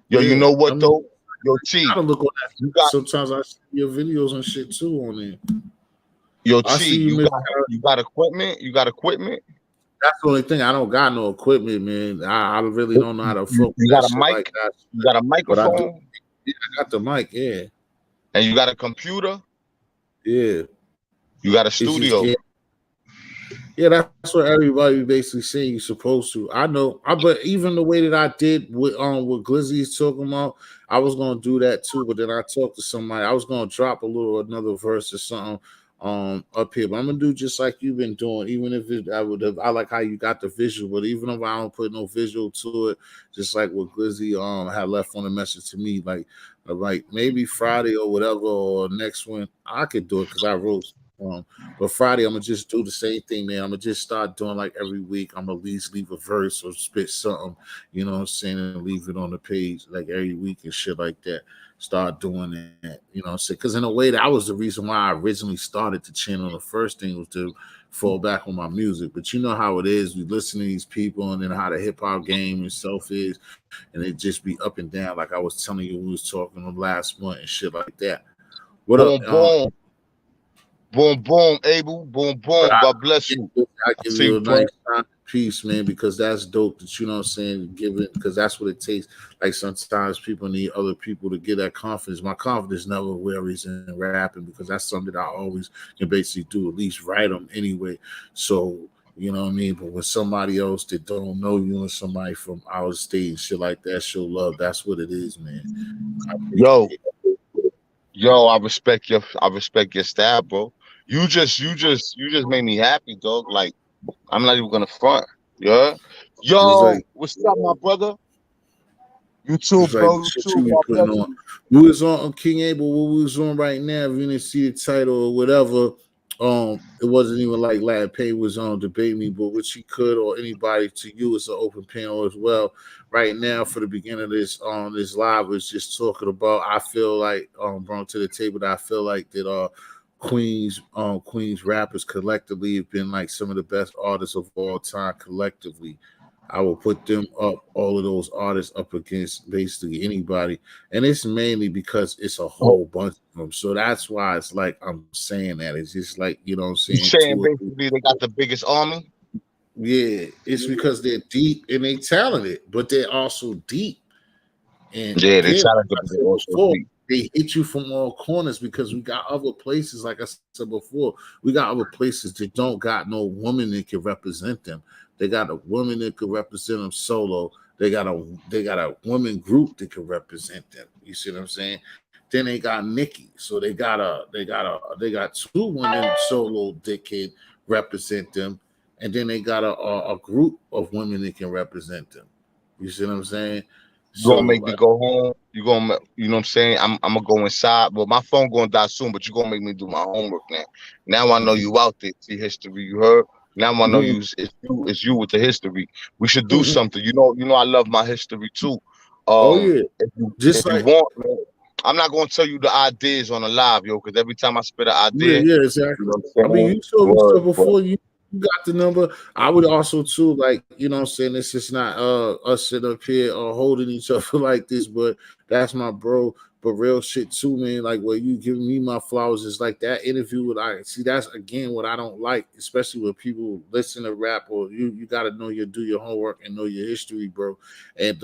Yo, you know what though? Yo, T. I look on that. Sometimes I see your videos and shit too on there. Yo, T, you got equipment? You got equipment? That's the only thing. I don't got no equipment, man. I really don't know how to focus. You got a mic? Like that. You got a microphone? I got the mic, yeah. And you got a computer? Yeah. You got a studio? Yeah, that's what everybody basically saying you're supposed to. I know, but even the way that I did with what Glizzy's talking about, I was gonna do that too. But then I talked to somebody. I was gonna drop another verse or something up here. But I'm gonna do just like you've been doing. Even if I like how you got the visual, but even if I don't put no visual to it, just like what Glizzy had left on the message to me, like maybe Friday or whatever or next one, I could do it because I wrote. But Friday, I'm gonna just do the same thing, man. I'm gonna just start doing like every week. I'm gonna at least leave a verse or spit something, you know what I'm saying, and leave it on the page like every week and shit like that. Start doing that, you know what I'm saying? Because in a way, that was the reason why I originally started the channel. The first thing was to fall back on my music, but you know how it is. We listen to these people and then how the hip hop game itself is, and it just be up and down. Like I was telling you, we was talking on last month and shit like that. What up? Boom, boom, Abel. Boom, boom. God bless you. I give you a nice piece, man, because that's dope. That you know what I'm saying. Give it because that's what it takes. Like sometimes people need other people to get that confidence. My confidence never varies in rapping because that's something that I always can basically do. At least write them anyway. So you know what I mean. But when somebody else that don't know you and somebody from out of state and shit like that show love, that's what it is, man. Yo, I respect your style, bro. You just made me happy, dog. Like, I'm not even gonna front. Yeah. Yo, what's up, my brother? You too, bro. We was on King Abel. What we was on right now, if you didn't see the title or whatever, it wasn't even like Lad Pay was on Debate Me, but which he could or anybody to you is an open panel as well. Right now, for the beginning of this this live was just talking about. I feel like brought to the table that I feel like that Queens rappers collectively have been like some of the best artists of all time collectively. I will put them up, all of those artists up against basically anybody. And it's mainly because it's a whole bunch of them. So that's why it's like I'm saying that. It's just like, you know what I'm saying? You're saying basically they got the biggest army? Yeah, it's because they're deep and they talented, but they're also deep. And yeah, they talented, but they're also deep. they hit you from all corners because we got other places, like I said before, we got other places that don't got no woman that can represent them. They got a woman that could represent them solo. They got a woman group that can represent them. You see what I'm saying? Then they got Nikki, so they got two women solo that can represent them, and then they got a group of women that can represent them. You see what I'm saying? You gonna So make me like, go home. You know what I'm saying? I'm gonna go inside. Well, my phone gonna die soon, but you gonna make me do my homework now. Now I know you out there. See history. You heard. Now I know mm, you. It's you with the history. We should do mm, something. You know I love my history too. oh yeah, If just you like want, man, I'm not gonna tell you the ideas on the live, yo, because every time I spit an yeah, idea, yeah, you exactly. know what I I'm mean, saying? you told me Word, stuff but before. You got the number. I would also too, like, you know what I'm saying. This is not us sitting up here or holding each other like this, but that's my bro. But real shit too, man. Like where you giving me my flowers is like that interview with I see. That's again what I don't like, especially when people listen to rap or you got to know your do your homework and know your history, bro. And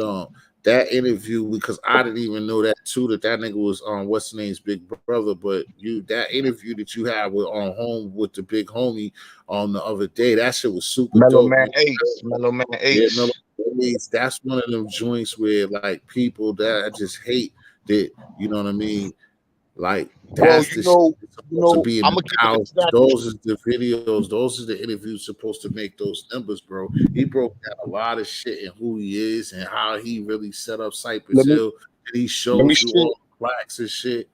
that interview because I didn't even know that too that nigga was on what's his name's big brother, but you that interview that you had with on home with the big homie on the other day, that shit was super Mellow dope, Man man. Ace, Mellow Man Yeah, Melo, Ace. that's one of them joints where like people that I just hate that, you know what I mean? Like Well, that's the shit that's supposed to be in I'm the gonna keep it a thousands. stack with Those you. is the videos. Those are the interviews supposed to make those numbers, bro. He broke down a lot of shit and who he is and how he really set up Cypress Let me Hill. And he let me shows you share. all the plaques and shit.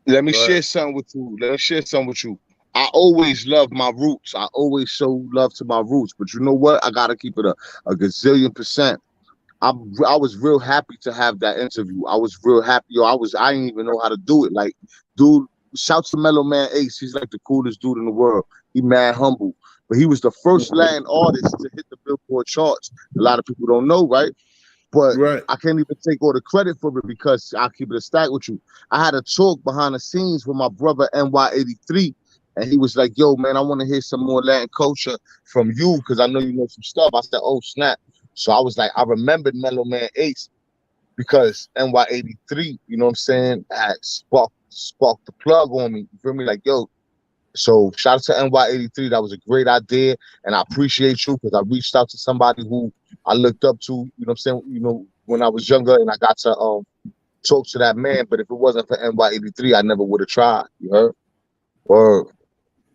Let me But share something with you. Let me share something with you. I always love my roots. I always show love to my roots. But you know what? I gotta keep it a gazillion percent. I was real happy to have that interview. I was real happy. Yo, I didn't even know how to do it. Like, dude, shout to Mellow Man Ace. He's like the coolest dude in the world. He mad humble. But he was the first Latin artist to hit the Billboard charts. A lot of people don't know, right? But right, I can't even take all the credit for it because I'll keep it a stack with you. I had a talk behind the scenes with my brother NY83, and he was like, "Yo, man, I want to hear some more Latin culture from you because I know you know some stuff." I said, "Oh snap!" So I was like, I remembered Mellow Man Ace because NY83, you know what I'm saying, had sparked the plug on me. You feel me? Like, yo, so shout out to NY83. That was a great idea. And I appreciate you because I reached out to somebody who I looked up to, you know what I'm saying, when I was younger and I got to talk to that man. But if it wasn't for NY83, I never would have tried. You heard? Word.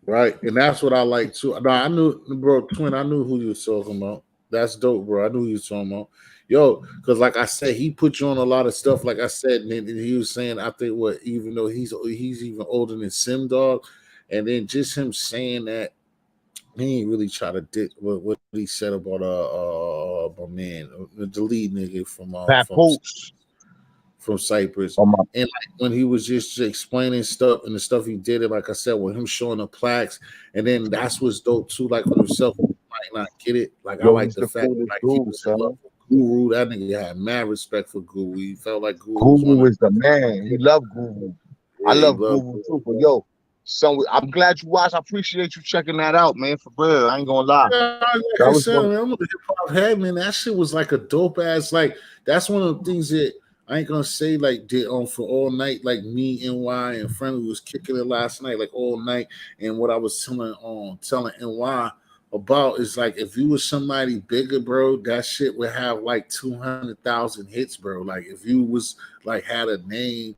right. And that's what I like too. No, I knew, bro, twin. I knew who you was talking about. That's dope, bro. I knew who you was talking about. Yo, because like I said, he put you on a lot of stuff. Like I said, and he was saying, I think what, even though he's even older than Sim Dog, and then just him saying that he ain't really try to dick what he said about my man, the lead nigga Papoose from Cyprus. on my And like when he was just explaining stuff and the stuff he did, it like I said, with him showing the plaques, and then that's what's dope too. Like with himself, he might not get it. Like I yo, like he's the the fact coolest like he dude, was in love son. with Guru. That nigga had mad respect for Guru. He felt like Guru was one Guru of is the man. He loved Guru. I yeah, he love loved Guru Guru. too. But yo, son, I'm glad you watched. I appreciate you checking that out, man. For real, I ain't gonna lie. Yeah, like That I was said, one. man, I'm a hip hop head, man. That shit was like a dope ass. Like that's one of the things that I ain't gonna say like did on for all night. Like me, NY, and friendly was kicking it last night, like all night. And what I was telling NY about is like if you was somebody bigger, bro, that shit would have like 200,000 hits, bro. Like if you was like had a name,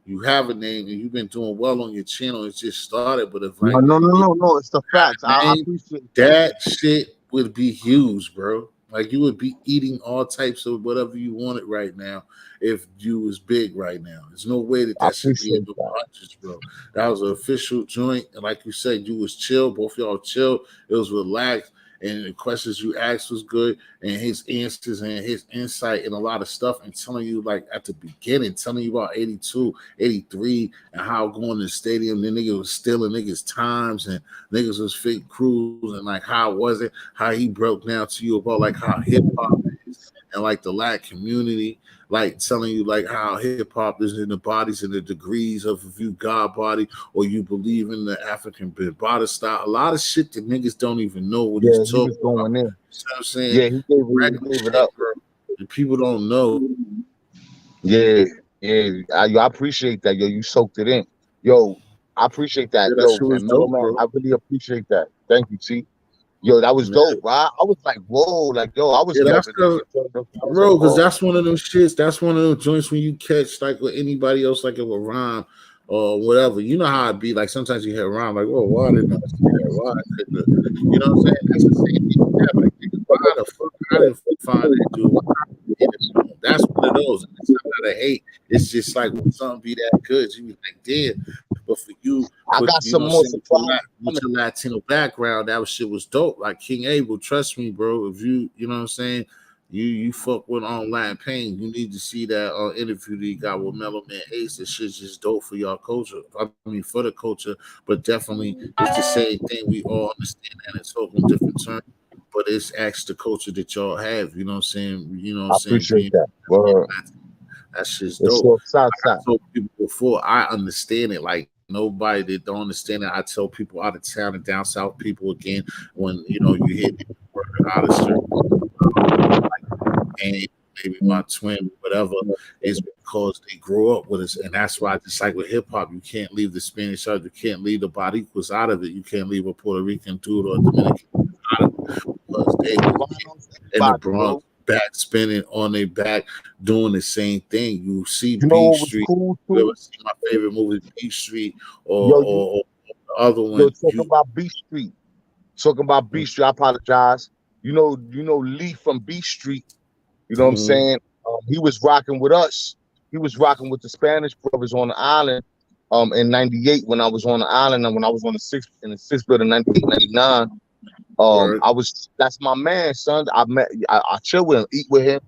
you have a name, and you've been doing well on your channel. It's just started, but if No, like no, no, if no, no. It's the facts. I name, appreciate that. that shit would be huge, bro. Like you would be eating all types of whatever you wanted right now if you was big right now. There's no way that I that should be in appreciate the that. hundreds, bro. That was an official joint, and like you said, you was chill. Both y'all chill. It was relaxed, and the questions you asked was good, and his answers and his insight and a lot of stuff, and telling you like at the beginning, telling you about 82, 83, and how going to the stadium, the nigga was stealing niggas' times and niggas was fake crews and like how was it, how he broke down to you about like how hip hop is and like the Latin community, like telling you like how hip hop is in the bodies and the degrees of if you God body or you believe in the African body style. A lot of shit that niggas don't even know what he's Yeah, he talking was about. going in. You know what I'm saying? Yeah, he gave it. Regular He gave it shit, up. bro. That people don't know. Yeah. Yeah, I appreciate that, yo. You soaked it in, yo. I appreciate that, Yeah, that yo. shit was And Mellow dope, Man, bro. I really appreciate that. Thank you, T. Yo, that was Yeah, dope. I was like, whoa, like, yo, I was yeah, that's loving it. cause I was like, bro, because oh, that's one of them shits. That's one of them joints when you catch like with anybody else, like it will rhyme or whatever. You know how it be. Like sometimes you hear a rhyme, like, "Oh, why didn't I say that? Why I couldn't?" You know what I'm saying? That's the same thing with that. Like, nigga, why the fuck I didn't find that dude? Why I didn't get it? That's one of those. And it's not out of hate. It's just like when something be that good, you be like, damn. But for you, I with got you know, what some I'm more saying surprises with coming. your Latino background, that shit was dope. Like King Abel, trust me, bro. If you know what I'm saying, you fuck with Latin Pain. You need to see that interview that he got with Mellow Man Ace. That shit's just dope for y'all culture. I mean, for the culture, but definitely it's the same thing. We all understand that and talk on different terms. But it's actually the culture that y'all have. You know what I'm saying? You know what I'm I saying? appreciate Being that. Word. that shit's It's dope. so sad, I sad. told people before, I understand it. Like nobody that don't understand it. I tell people out of town and down south people again when you hear people word out of certain and maybe my twin, whatever, is because they grew up with us. And that's why, just like with hip hop, you can't leave the Spanish out, you can't leave the Boricuas out of it, you can't leave a Puerto Rican dude or a Dominican out of it because they was in the Everybody, Bronx bro. back spinning on their back doing the same thing. You see You know B what was Street, cool you ever too? see my favorite movie, B Street, Yo, you or the other yo one, talking about B Street. Talking about B Street. I apologize. You know Lee from B Street. You know what I'm Mhm. saying? He was rocking with us. He was rocking with the Spanish brothers on the island. In '98 when I was on the island and when I was on the sixth grade in '98, '99. Word. I was that's my man, son. I chill with him, eat with him,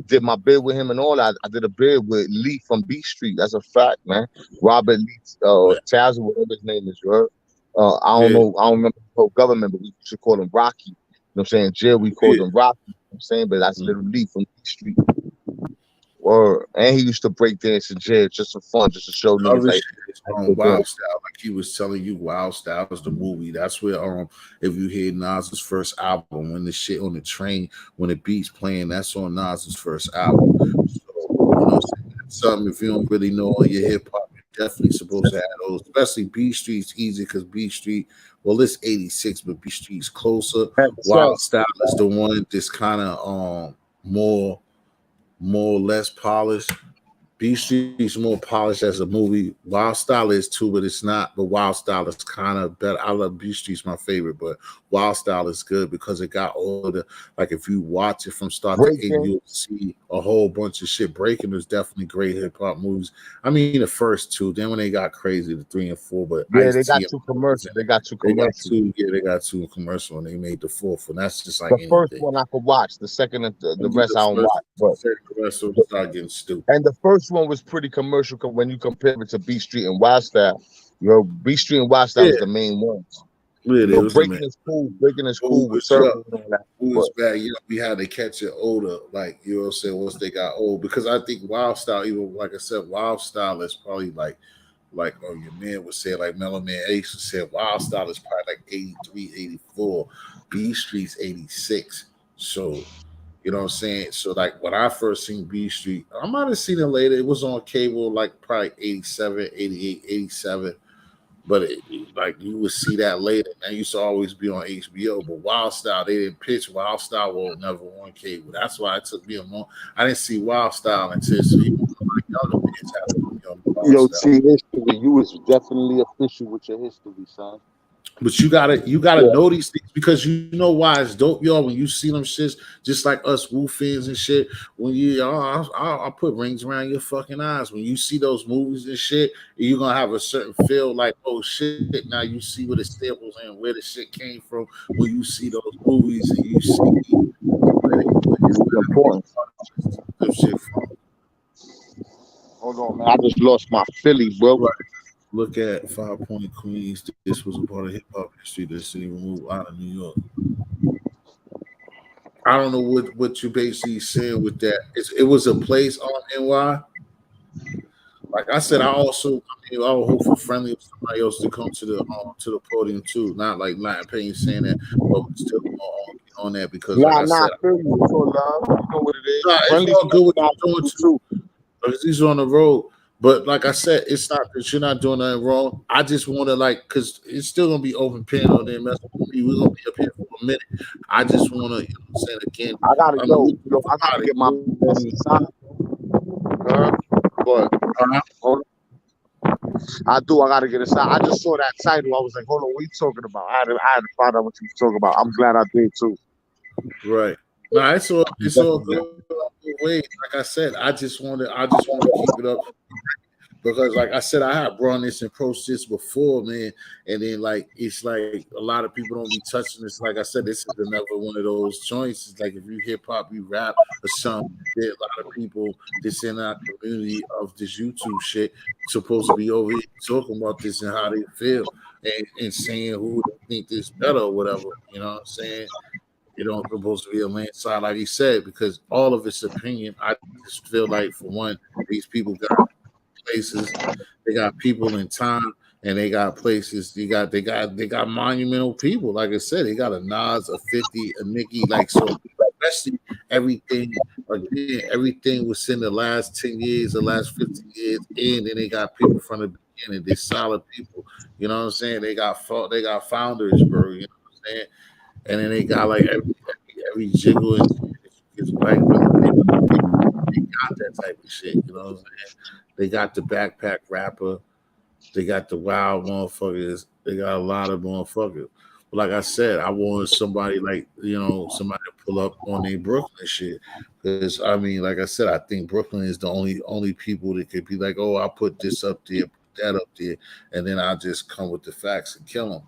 did my bid with him and all that. I did a bid with Lee from B Street. That's a fact, man. Robert Lee Taz, whatever his name is, right? I don't Yeah, know, I don't remember the whole government, but we should call him Rocky. You know what I'm saying? Jail, we called yeah. him Rocky. You know what I'm saying? But that's little Lee from B Street. Word. And he used to break dance in jail just for fun, just to show Other niggas shit is how on to do Wild Style, like he was telling you, Wild Style is the movie. That's where if you hear Nas's first album, when the shit on the train, when the beats playing, that's on Nas's first album. So something if you don't really know all your hip hop, you're definitely supposed to have those. Especially B Street's easy because B Street, well, it's '86, but B Street's closer. Wild it. Style is the one that's kind of more more or less polished. B Street's more polished as a movie. Wild Style is too, but it's not. But Wild Style is kind of better. I love B Street's my favorite, but Wild Style is good because it got all the like. If you watch it from start to end, Breaking. you'll see a whole bunch of shit. Breaking is definitely great hip hop movies. I mean, the first two. Then when they got crazy, the 3 and 4. But Yeah, Ice they T got and too Mike was in commercial. They it. got too They got commercial. two. Yeah, they got two commercial, and they made the fourth one. That's just like The first anything. one I could watch. The second and the They did rest the I don't first, watch. But the rest of them the, start getting stupid. and the first one was pretty commercial when you compare it to B Street and Wild Style. B Street and Wild Style Yeah, was the main ones. really, it was the man. Breaking is cool. Breaking is Who cool with was young, Turbo and all that. who But was back young, we had to catch it older, like you know what I'm saying, once they got old. Because I think Wild Style, even like I said, Wild Style is probably like your man would say, like Mellow Man Ace would say, Wild Style is probably like 83, 84. B Street's 86. So you know what I'm saying? So like when I first seen B Street, I might have seen it later. It was on cable like probably 87, 88, 87. But like you would see that later. That used to always be on HBO. But Wild Style, they didn't pitch Wild Style will never on cable. That's why it took me a moment. I didn't see Wild Style until so even my younger kids had to put me on Wild yo, Style. T history, you was definitely official with your history, son. But you gotta Yeah. know these things because you know why it's dope, y'all. When you see them shits, just like us Wu fans and shit. When I'll put rings around your fucking eyes. When you see those movies and shit, you're gonna have a certain feel like, oh shit. Now you see where the staples and where the shit came from. When you see those movies and you see where It's important. the shit from. Hold on, man. I just lost my Philly, bro. Right. Look at 5 Point Queens. This was a part of hip hop history that didn't even move out of New York. I don't know what you basically saying with that. It was a place on NY. Like I said, I would hope for friendly of somebody else to the podium too. Not like Latin Pain saying that, but we still on that because like Nah, I nah, said, I feel you. It's all love. You know what it is. nah, it's Friendly's all good what coming out you're doing you too. too. because he's on the road. But like I said, it's not that you're not doing nothing wrong. I just want to because it's still gonna be open pen on there. Mess with me. We're gonna be up here for a minute. I just want to, I'm saying again. I gotta I go. mean, Yo, I gotta get my son. But hold on. I do. I gotta get inside. I just saw that title. I was like, hold on, what are you talking about? I had to find out what you was talking about. I'm glad I did too. Right. No, it's all good way. Like I said, I just want to keep it up because, like I said, I had brought this and approached this before, man, and then it's like a lot of people don't be touching this. Like I said, this is another one of those joints. It's like if you hip hop, you rap or something. There are a lot of people that's in our community of this YouTube shit supposed to be over here talking about this and how they feel and saying who they think is better or whatever. You know what I'm saying? It don't supposed to be a landslide, like he said, because all of it's opinion. I just feel like, for one, these people got places, they got people in time, and they got places. They got monumental people. Like I said, they got a Nas, a 50, a Nicki, so. Especially everything was in the last 10 years, the last 15 years, and then they got people from the beginning. They're solid people. You know what I'm saying? They got founders, bro. You know what I'm saying? And then they got every jiggle and it's like they got that type of shit. You know what I'm saying? They got the backpack rapper. They got the wild motherfuckers. They got a lot of motherfuckers. But like I said, I wanted somebody somebody to pull up on their Brooklyn shit. Because I mean, like I said, I think Brooklyn is the only people that could be like, oh, I'll put this up there, put that up there, and then I'll just come with the facts and kill them.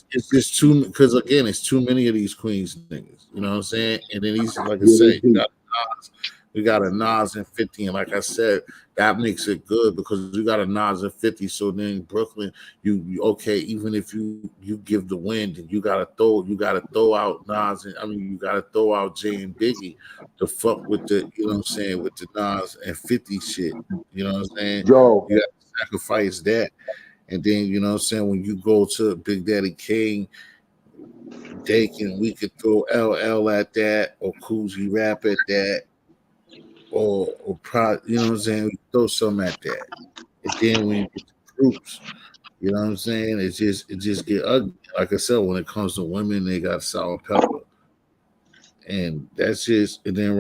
It's just too, because again, it's too many of these Queens niggas. You know what I'm saying? And then he's like I said, we got a Nas and 50, and like I said, that makes it good because you got a Nas and 50. So then Brooklyn, you okay, even if you give the win, then you gotta throw out Nas, and I mean you gotta throw out Jay and Biggie to fuck with the, you know what I'm saying, with the Nas and 50 shit. You know what I'm saying? Yo, you gotta sacrifice that. And then, you know what I'm saying, when you go to Big Daddy Kane, we could throw LL at that, or Coogee Rap at that, or you know what I'm saying, we throw some at that. And then when you get to groups, you know what I'm saying, it just get ugly. Like I said, when it comes to women, they got Sour Pepper. And that's just, and then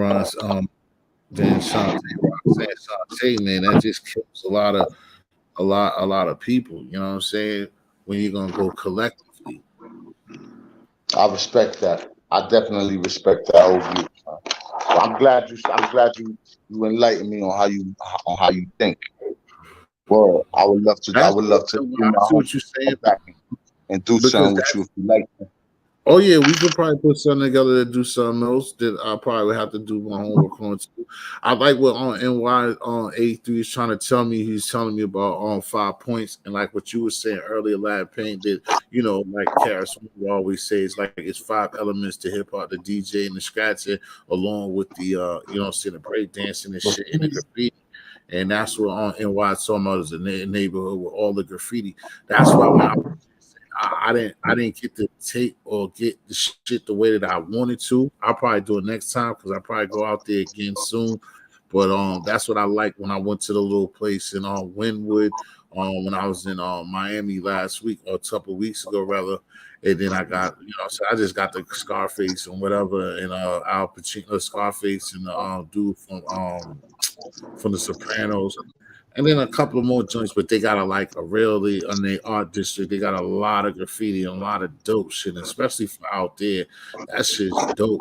then Shantae, man, that just kills a lot of people, you know what I'm saying, when you're gonna go collectively. I respect that. I definitely respect that overview. I'm glad you enlightened me on how you think. Well, I would love to do I my see homework, what you're come saying, back and do because something with you if you like. oh yeah, we could probably put something together to do something else that I probably would have to do my homework on too. I like what on NY on A3 is trying to tell me. He's telling me about on 5 points, and like what you were saying earlier, Lad Payne, that like Karis always says, like it's 5 elements to hip hop: the DJ and the scratching, along with the the break dancing and shit and the graffiti. And that's what on NY is talking about, is the neighborhood with all the graffiti. That's why when I didn't get to take or get the shit the way that I wanted to. I'll probably do it next time because I'll probably go out there again soon. But that's what I like when I went to the little place in Wynwood when I was in Miami last week, or a couple of weeks ago rather. And then I got, so I just got the Scarface and whatever, and Al Pacino, Scarface, and the dude from the Sopranos, and then a couple of more joints. But they got a really on their art district. They got a lot of graffiti and a lot of dope shit, especially for out there. That shit's dope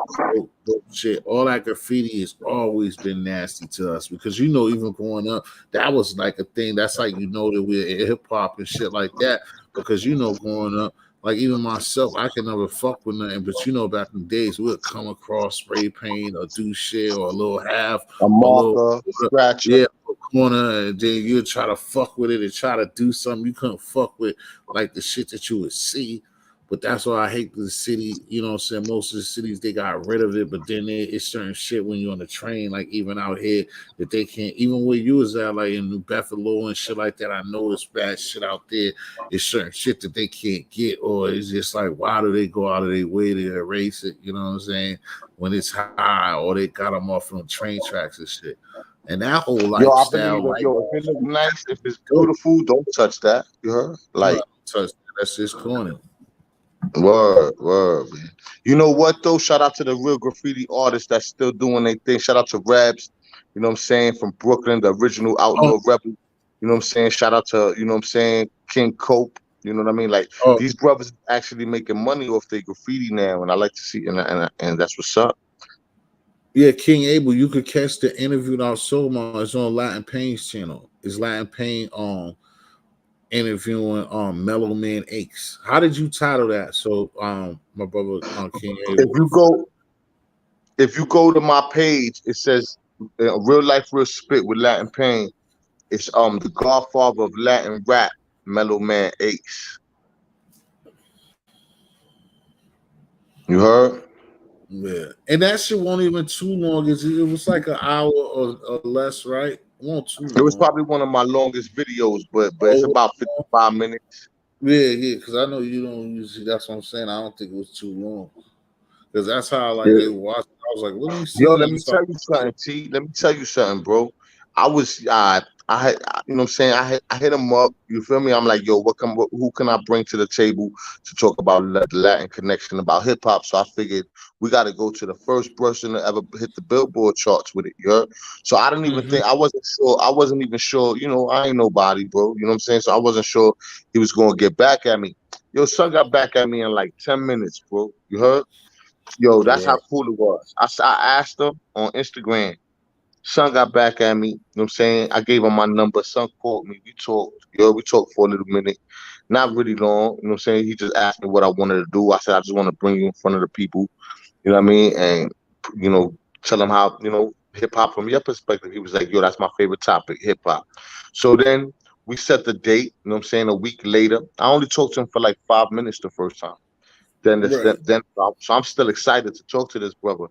shit. All that graffiti has always been nasty to us because even growing up, that was like a thing. That's like that we're in hip hop and shit like that because growing up. Like even myself, I can never fuck with nothing. But back in the days, we'd come across spray paint or do shit or a little half, A a little marker, scratcher. yeah, corner, and then you'd try to fuck with it and try to do something you couldn't fuck with, like the shit that you would see. But that's why I hate the city. You know what I'm saying? Most of the cities they got rid of it, but then it's certain shit when you're on the train, like even out here, that they can't. Even where you was at, like in New Buffalo and shit like that, I know it's bad shit out there. It's certain shit that they can't get, or it's just like, why do they go out of their way to erase it? You know what I'm saying? When it's high, or they got them off on train tracks and shit. And that whole Yo, I believe lifestyle, that. like, Yo, if it look nice, if it's dope. beautiful, don't touch that. You heard? No, Like, touch that. That's just corny. word, man. You know what though? Shout out to the real graffiti artists that's still doing their thing. Shout out to Rabs, you know what I'm saying, from Brooklyn, the original Oh, outlaw rebel. You know what I'm saying? Shout out to, you know what I'm saying, King Cope. You know what I mean? Like oh, these brothers actually making money off their graffiti now, and I like to see, and that's what's up. yeah, King Abel. You could catch the interview on Soma. It's on Latin Pain's channel. It's Latin Pain interviewing Mellow Man Aches. How did you title that? So my brother King If Abel. you go, if you go to my page, it says real life, real spit with Latin Pain. It's the Godfather of Latin rap, Mellow Man Ace. You heard? Yeah, and that shit wasn't even too long. It was like an hour or less, right? It wasn't too It was long. probably one of my longest videos, but it's Oh, about 55 minutes. yeah, because I know you don't usually. That's what I'm saying. I don't think it was too long because that's how like Yeah. they watched. I was like, let me Yo, see. let And me so, tell you something, T. Let me tell you something, bro. I was, you know what I'm saying? I hit him up. You feel me? I'm like, yo, who can I bring to the table to talk about the Latin connection, about hip hop? So I figured we got to go to the first person to ever hit the Billboard charts with it. You heard? So I didn't even mhm. think, I wasn't sure. I wasn't even sure. You know, I ain't nobody, bro. You know what I'm saying? So I wasn't sure he was going to get back at me. Yo, son got back at me in like 10 minutes, bro. You heard? Yo, that's how Right. cool it was. I asked him on Instagram. Son got back at me. You know what I'm saying? I gave him my number. Son called me. We talked. Yo, we talked for a little minute. Not really long. You know what I'm saying? He just asked me what I wanted to do. I said, I just want to bring you in front of the people. You know what I mean? And, you know, tell him how, you know, hip hop from your perspective. He was like, yo, that's my favorite topic, hip hop. So then we set the date. You know what I'm saying? A week later. I only talked to him for like 5 minutes the first time. Right. So I'm still excited to talk to this brother.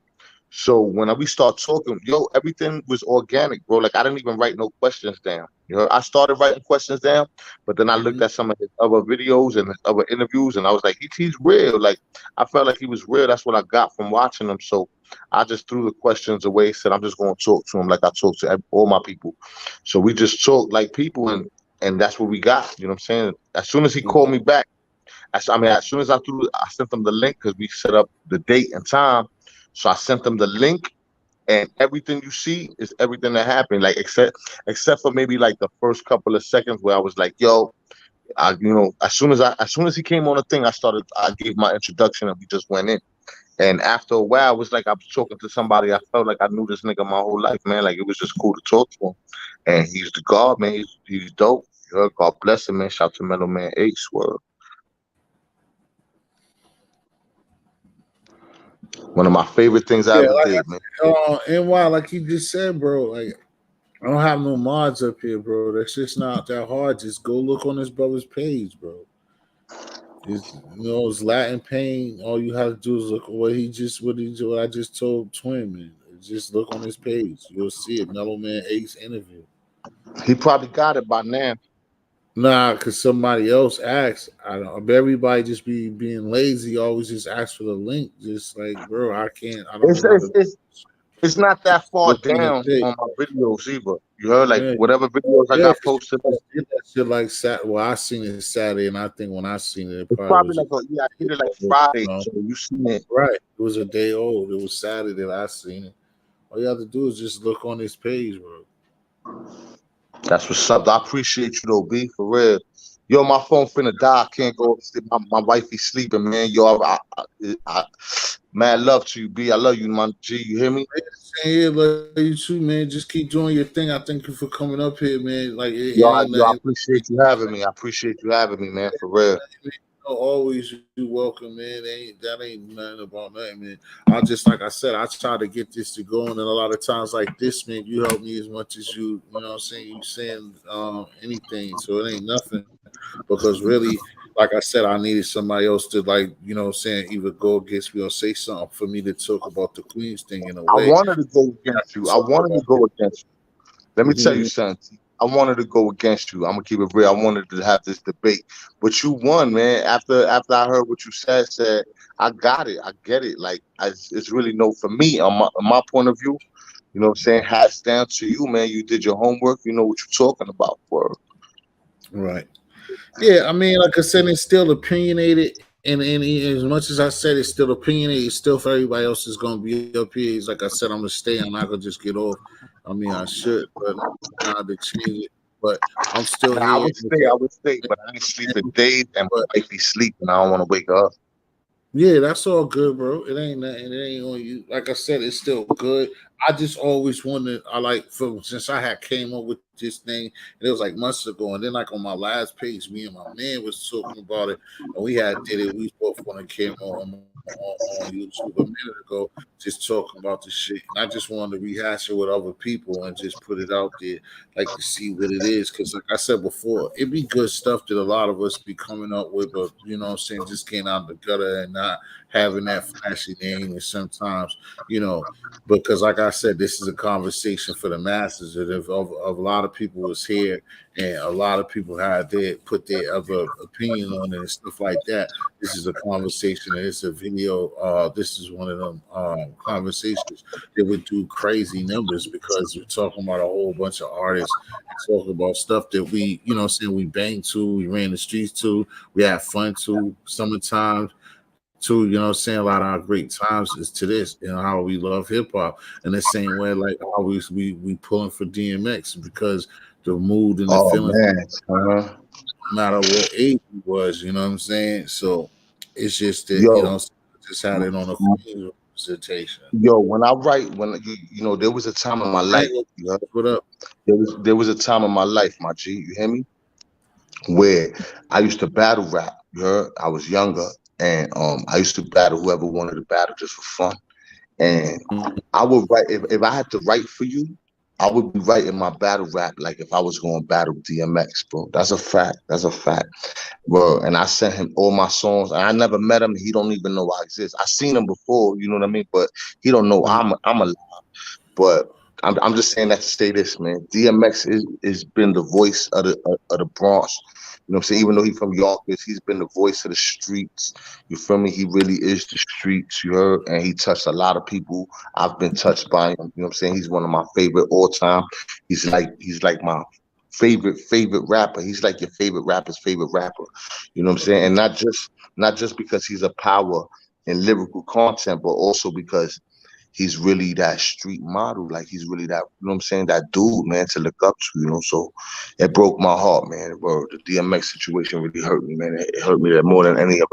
So when we start talking, yo, everything was organic, bro. Like I didn't even write no questions down. You know, I started writing questions down, but then I looked Mhm. at some of his other videos and his other interviews, and I was like, he's real. Like I felt like he was real. That's what I got from watching him. So I just threw the questions away. Said I'm just going to talk to him like I talk to all my people. So we just talked like people, and that's what we got. You know what I'm saying? As soon as he called me back. As soon as I sent them the link because we set up the date and time. So I sent them the link, and everything you see is everything that happened. Like except for maybe like the first couple of seconds where I was like, "Yo," you know, as soon as he came on the thing, I gave my introduction, and we just went in. And after a while, it was like I was talking to somebody. I felt like I knew this nigga my whole life, man. Like it was just cool to talk to him. And he's the God, man. He's dope. You know, God bless him, man. Shout to Mellow Man Ace World. One of my favorite things I Yeah, ever like did, man. and why, like you just said, bro. Like I don't have no mods up here, bro. That's just not that hard. Just go look on this brother's page, bro. It's Latin Pain. All you have to do is look at what I just told Twin, man. Just look on his page. You'll see it. Mellow Man Ace interview. He probably got it by now. Nah, cause somebody else asked. I don't. Everybody just be being lazy. Always just ask for the link. Just like, bro, I can't. I don't It's know how it's to it's, it's not that far look on his down page. on my videos either. You heard like Yeah, whatever videos I yeah. got 'Cause posted you up. just did that shit like Sat. Well, I seen it Saturday, and I think when I seen it, it It's probably probably was. like I did it like You Friday, know, so you seen it. right. It was a day old. It was Saturday that I seen it. All you have to do is just look on his page, bro. That's what's up. I appreciate you though, B, for real. Yo, my phone finna die. I can't go upstairs. My wifey sleeping, man. Yo, mad love to you, B. I love you, man. G, you hear me? Same here, love you too, man. Just keep doing your thing. I thank you for coming up here, man. Like it ain't I nothing. appreciate you having me. I appreciate you having me, man, for real. Always you welcome, man. That ain't nothing about nothing, man. I just like I said, I try to get this to go, and a lot of times like this, man, you help me as much as you know what I'm saying. You saying anything, so it ain't nothing because really, like like I said, I needed somebody else to, like, you know what I'm saying, either go against me or say something for me to talk about the Queens thing in a I way. wanted to go against you. I Talk wanted to about go against you. Let me tell you it. something. I wanted to go against you. I'm gonna keep it real. I wanted to have this debate, but you won, man. After I heard what you said, I got it. I get it. Like it's really no for me on my point of view. You know what I'm saying? Hats down to you, man. You did your homework. You know what you're talking about, bro. Right. Yeah, I mean, like I said, it's still opinionated, and as much as I said it's still opinionated, it's still for everybody else is gonna be up here. It's like I said, I'm gonna stay. I'm not gonna just get off. I mean, I should, but not to change it. But I'm still Nah, here. I would stay, but I ain't sleeping days and But my wife be sleeping. I don't want to wake her up. yeah, that's all good, bro. It ain't nothing. It ain't on you. Like I said, it's still good. I just always wanted. I like for since I had came up with this thing, and it was like months ago, and then like on my last page, me and my man was talking about it, and we had did it. We both on the camera on YouTube a minute ago, just talking about the shit, and I just wanted to rehash it with other people and just put it out there, like to see what it is, because like I said before, it be good stuff that a lot of us be coming up with, but you know what I'm saying, just getting out the gutter and not having that flashy name, and sometimes, you know, because like I said, this is a conversation for the masses. And if of a lot of people was here, and a lot of people had their put their other opinion on it and stuff like that, this is a conversation and it's a video. This is one of them conversations that would do crazy numbers because we're talking about a whole bunch of artists, talking about stuff that we, you know what I'm saying, we banged to, we ran the streets to, we had fun to, summertime too, you know what I'm saying? A lot of our great times is to this, you know, how we love hip hop. In the same way, like always we pulling for DMX because the mood and the Oh feeling, man, no matter what age he was, you know what I'm saying? So it's just that, you yo, know, just had it on a Queen representation. yo. When I write, when you know, there was a time in my Right? life. You know, What up? there was a time in my life, my G. You hear me? Where I used to battle rap. You heard? I was younger, and I used to battle whoever wanted to battle just for fun. And I would write if I had to write for you, I would be writing my battle rap like if I was going to battle DMX, bro. That's a fact. That's a fact, bro. And I sent him all my songs. I never met him. He don't even know I exist. I seen him before, you know what I mean? But he don't know Mhm. I'm a. But I'm just saying that to say this, man. DMX is been the voice of the Bronx. You know what I'm saying? Even though he's from Yonkers, he's been the voice of the streets. You feel me? He really is the streets, you heard? And he touched a lot of people. I've been touched by him. You know what I'm saying? He's one of my favorite all time. He's like my favorite rapper. He's like your favorite rapper's favorite rapper. You know what I'm saying? And not just because he's a power in lyrical content, but also because he's really that street model. Like he's really that, you know what I'm saying, that dude, man, to look up to, you know. So it broke my heart, man. Bro, the DMX situation really hurt me, man. It hurt me that more than any of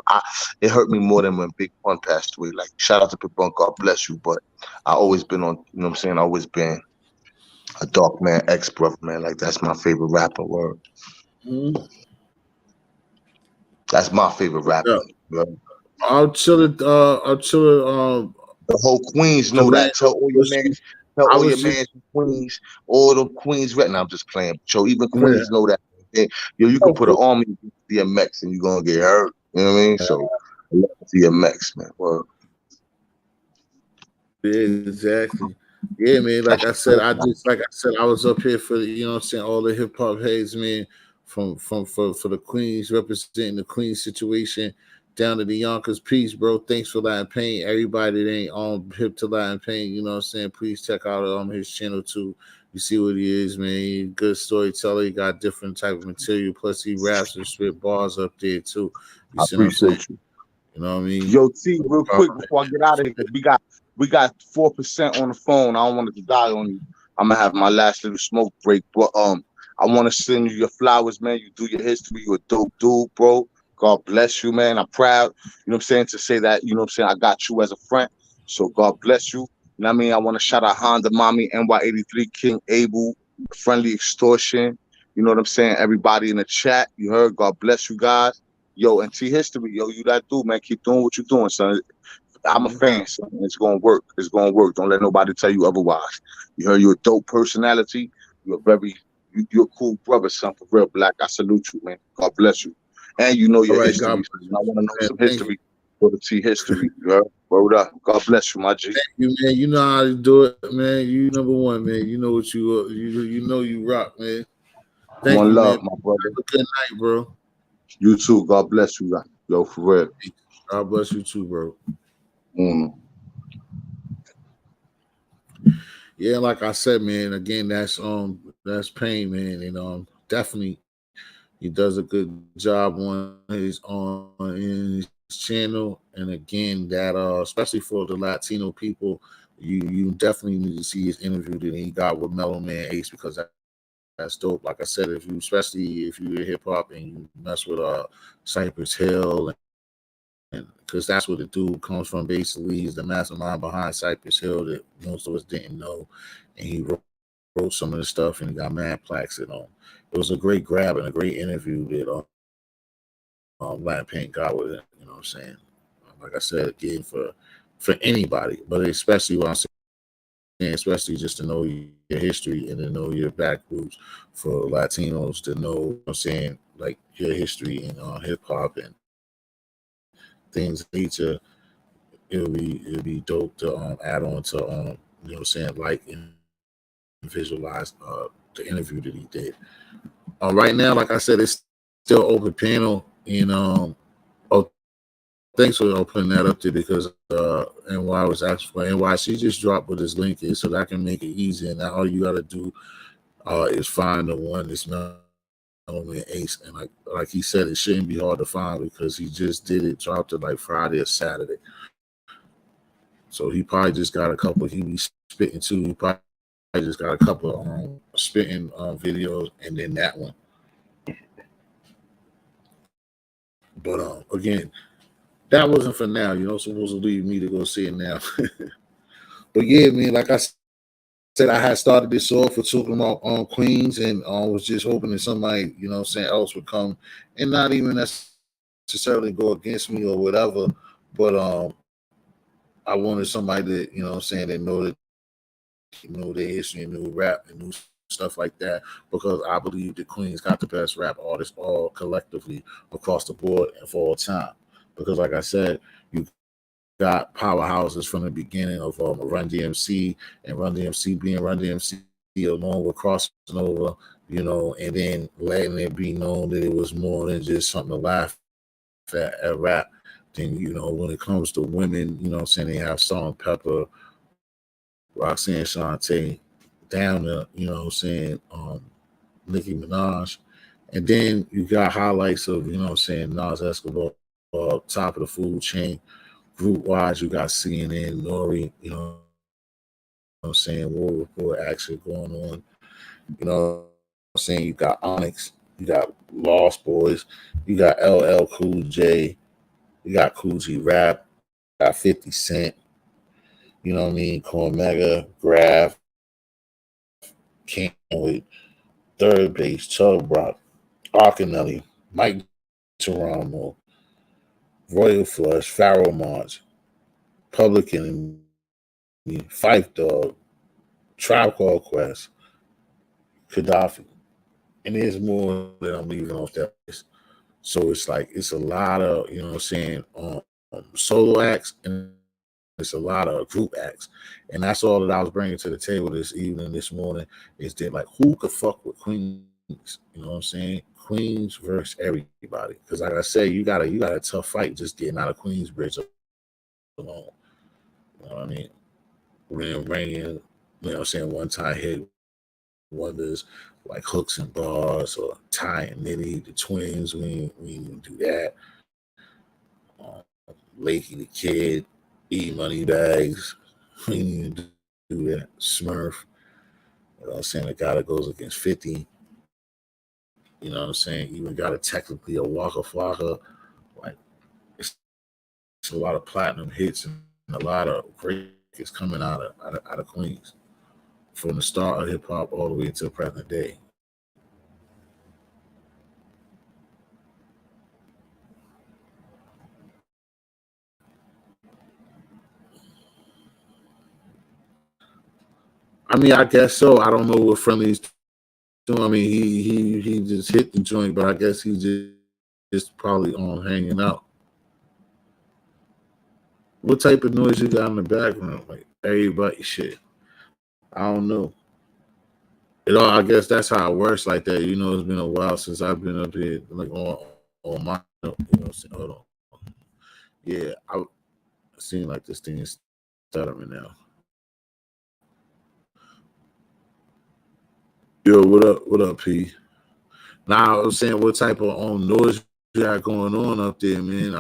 it hurt me more than when Big Pun passed away. Like shout out to Big Pun, God bless you. But I always been on, you know what I'm saying, I always been a dark man, ex brother, man. Like that's my favorite rapper, word. Mhm. That's my favorite rapper. Yeah. You know? I'll chill it, The whole Queens know Jermaine, that. Tell all your listen, mans, tell I all your was just, mans in Queens, all the Queens right now. I'm just playing. So even yeah. Queens know that. Hey, yo, you could Oh, put an cool. army against DMX and you're gonna get hurt. You know what I mean? So I love DMX, man. Well, Yeah, exactly. Yeah, man. Like I said, like I said, I was up here for you know what I'm saying, all the hip hop heads, man, from for the Queens representing the Queens situation down to the Yonkers piece, bro. Thanks for Latin Pain. Everybody that ain't on hip to Latin Pain, you know what I'm saying? Please check out his channel too. You see what he is, man. He good storyteller. He got different type of material. Plus he raps and spit bars up there too. You I see what I'm saying? appreciate you. You know what I mean? Yo, T, real quick before I get out of here, because we got 4% on the phone. I don't want it to die on you. I'm gonna have my last little smoke break, but I want to send you your flowers, man. You do your history. You a dope dude, bro. God bless you, man. I'm proud. You know what I'm saying, to say that. You know what I'm saying. I got you as a friend. So God bless you. You know what I mean? I want to shout out Honda Mommy, NY83, King Abel, Friendly Extortion. You know what I'm saying? Everybody in the chat. You heard. God bless you guys. Yo, and T History, yo, you that dude, man. Keep doing what you're doing, son. I'm a Mhm. fan, son. It's gonna work. It's gonna work. Don't let nobody tell you otherwise. You heard, you're a dope personality. You're a cool brother, son. For real, Black. I salute you, man. God bless you. and you know All your right, God history. bless And I want to know you, man. some Thank you. history for the T history. You heard? Word up. God bless you, my G. Thank you, man. You know how to do it, man. You number one, man. You know what you are. You know you rock, man. Thank One you, man. love, my brother. Have a good night, bro. You too. God bless you, yo, for real. God bless you too, bro. Mm. Yeah, like I said, man. Again, that's pain, man, and definitely he does a good job on his channel, and again, that especially for the Latino people, you definitely need to see his interview that he got with Mellow Man Ace because that's dope. Like I said, especially if you're hip hop and you mess with Cypress Hill, and because that's what the dude comes from. Basically, he's the mastermind behind Cypress Hill that most of us didn't know, and he wrote some of the stuff and he got mad plaques and it was a great grab and a great interview that Latin Paint got with it. You know what I'm saying? Like I said, again for anybody, but especially what I'm saying, especially just to know your history and to know your back roots for Latinos to know. What I'm saying, like your history in hip hop and things of nature. It'll be dope to add on to you know what I'm saying, like and visualize the interview that he did. Right now, like I said, it's still open panel, and oh, thanks for putting that up there because NY was asking for NY. She just dropped what his link is so that I can make it easy. And now all you got to do is find the one that's not only Ace. And like he said, it shouldn't be hard to find because he just did it, dropped it like Friday or Saturday. So he probably just got a couple. He be spitting too. He probably just got a couple of spitting videos, and then that one. But again, that wasn't for now. You know, supposed to leave me to go see it now. But yeah, man, like I said, I had started this off for talking about Queens, and was just hoping that somebody, you know, what I'm saying, else would come and not even necessarily go against me or whatever. But I wanted somebody that, you know, what I'm saying, that know their history and new rap and new stuff like that, because I believe that Queens got the best rap artists all collectively across the board and for all time. Because like I said, you got powerhouses from the beginning of Run DMC, and Run DMC being Run DMC along with crossing over, you know, and then letting it be known that it was more than just something to laugh at rap. Then, you know, when it comes to women, you know what I'm saying, they have Salt Pepper, Roxanne Shante, down to, you know what I'm saying, Nicki Minaj. And then you got highlights of, you know what I'm saying, Nas Escobar, top of the food chain. Group wise, you got CNN, Nori, you know what I'm saying, War Report action going on. You know what I'm saying? You got Onyx, you got Lost Boys, you got LL Cool J, you got Cool G Rap, got 50 Cent, you know what I mean, Cormega, Graf, Canway, Third Base, Chubb Rock, Arcanelli, Mike Toronto, Royal Flush, Pharaoh March, Publican, Fife Dog, Tribe Called Quest, Gaddafi. And there's more that I'm leaving off that list. So it's like, it's a lot of, you know what I'm saying, solo acts, and it's a lot of group acts. And that's all that I was bringing to the table this evening, this morning, is that, like, who could fuck with Queens? You know what I'm saying? Queens versus everybody. Because like I said, you got a tough fight just getting out of Queensbridge alone. You know what I mean? Ringing, you know what I'm saying, one time hit wonders like Hooks and Bars or Ty and Nitty, the twins. We didn't do that. Lakey the Kid, E Money Bags. We didn't do that. Smurf. You know what I'm saying? The guy that goes against 50. You know what I'm saying? Even got a technically a Waka Flocka. Like, it's a lot of platinum hits and a lot of great hits coming out of Queens from the start of hip hop all the way to present day. I mean, I guess so. I don't know what Friendly's doing. I mean, he just hit the joint, but I guess he just just probably on hanging out. What type of noise you got in the background? Like everybody shit. I don't know. It all. I guess that's how it works like that. You know, it's been a while since I've been up here, like on my. You know, what I'm saying? Hold on. Yeah, I seem like this thing is stuttering now. Yo, what up? What up, P? Now I was saying, what type of noise you got going on up there, man?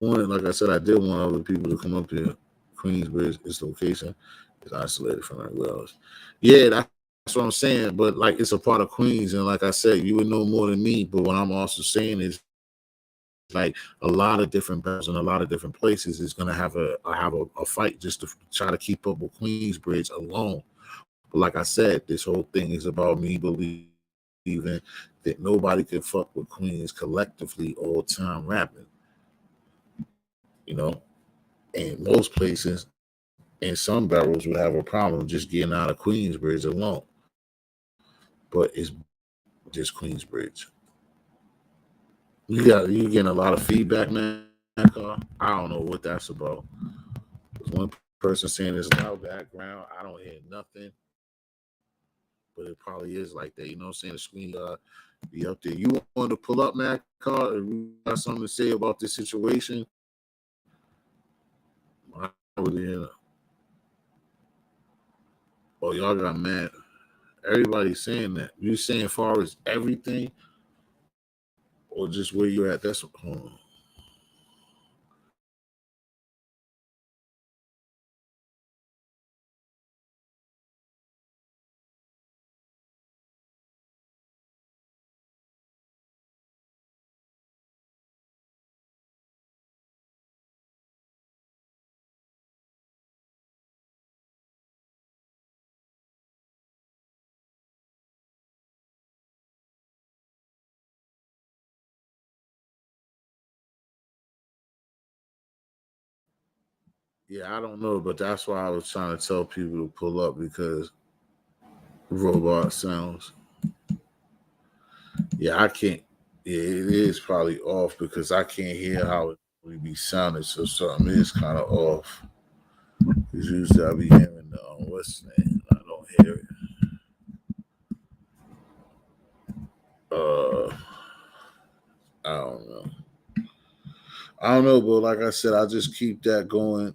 Like I said, I did want other people to come up here. Queensbridge, its location is isolated from everywhere else. Yeah, that's what I'm saying. But like, it's a part of Queens, and like I said, you would know more than me. But what I'm also saying is like a lot of different battles in a lot of different places is gonna have a fight just to try to keep up with Queensbridge alone. But like I said, this whole thing is about me believing that nobody can fuck with Queens collectively all time rapping. You know, and most places and some barrels would have a problem just getting out of Queensbridge alone. But it's just Queensbridge. You getting a lot of feedback, man. Carl? I don't know what that's about. There's one person saying it's loud background. I don't hear nothing, but it probably is like that. You know what I'm saying? The screen be up there. You want to pull up, man, Carl? If you got something to say about this situation, I would hear. Oh, y'all got mad. Everybody's saying that. You saying far as everything, or just where you at? That's yeah. I don't know, but that's why I was trying to tell people to pull up because robot sounds. Yeah, I can't. Yeah, it is probably off because I can't hear how it would be sounding. So something is kind of off. Because usually I be hearing the what's the name? I don't hear it. Uh, I don't know. I don't know, but like I said, I just keep that going.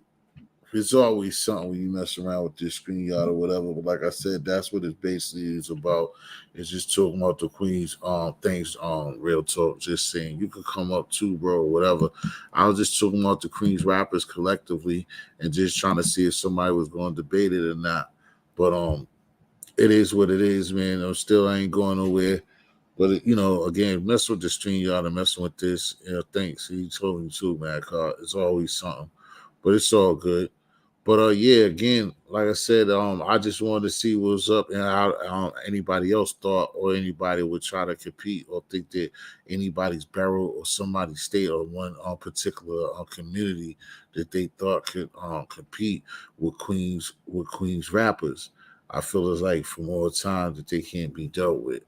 It's always something when you mess around with this screen yard or whatever. But like I said, that's what it basically is about. It's just talking about the Queens things real talk. Just saying you could come up too, bro, or whatever. I was just talking about the Queens rappers collectively and just trying to see if somebody was going to debate it or not. But it is what it is, man. I'm still ain't going nowhere. But again, mess with the stream yard and messing with this, thanks. He told me too, man. It's always something, but it's all good. But yeah, again, like I said, I just wanted to see what's up and how anybody else thought or anybody would try to compete or think that anybody's barrel or somebody's state or one particular community that they thought could compete with Queens rappers. I feel it's like for more time that they can't be dealt with.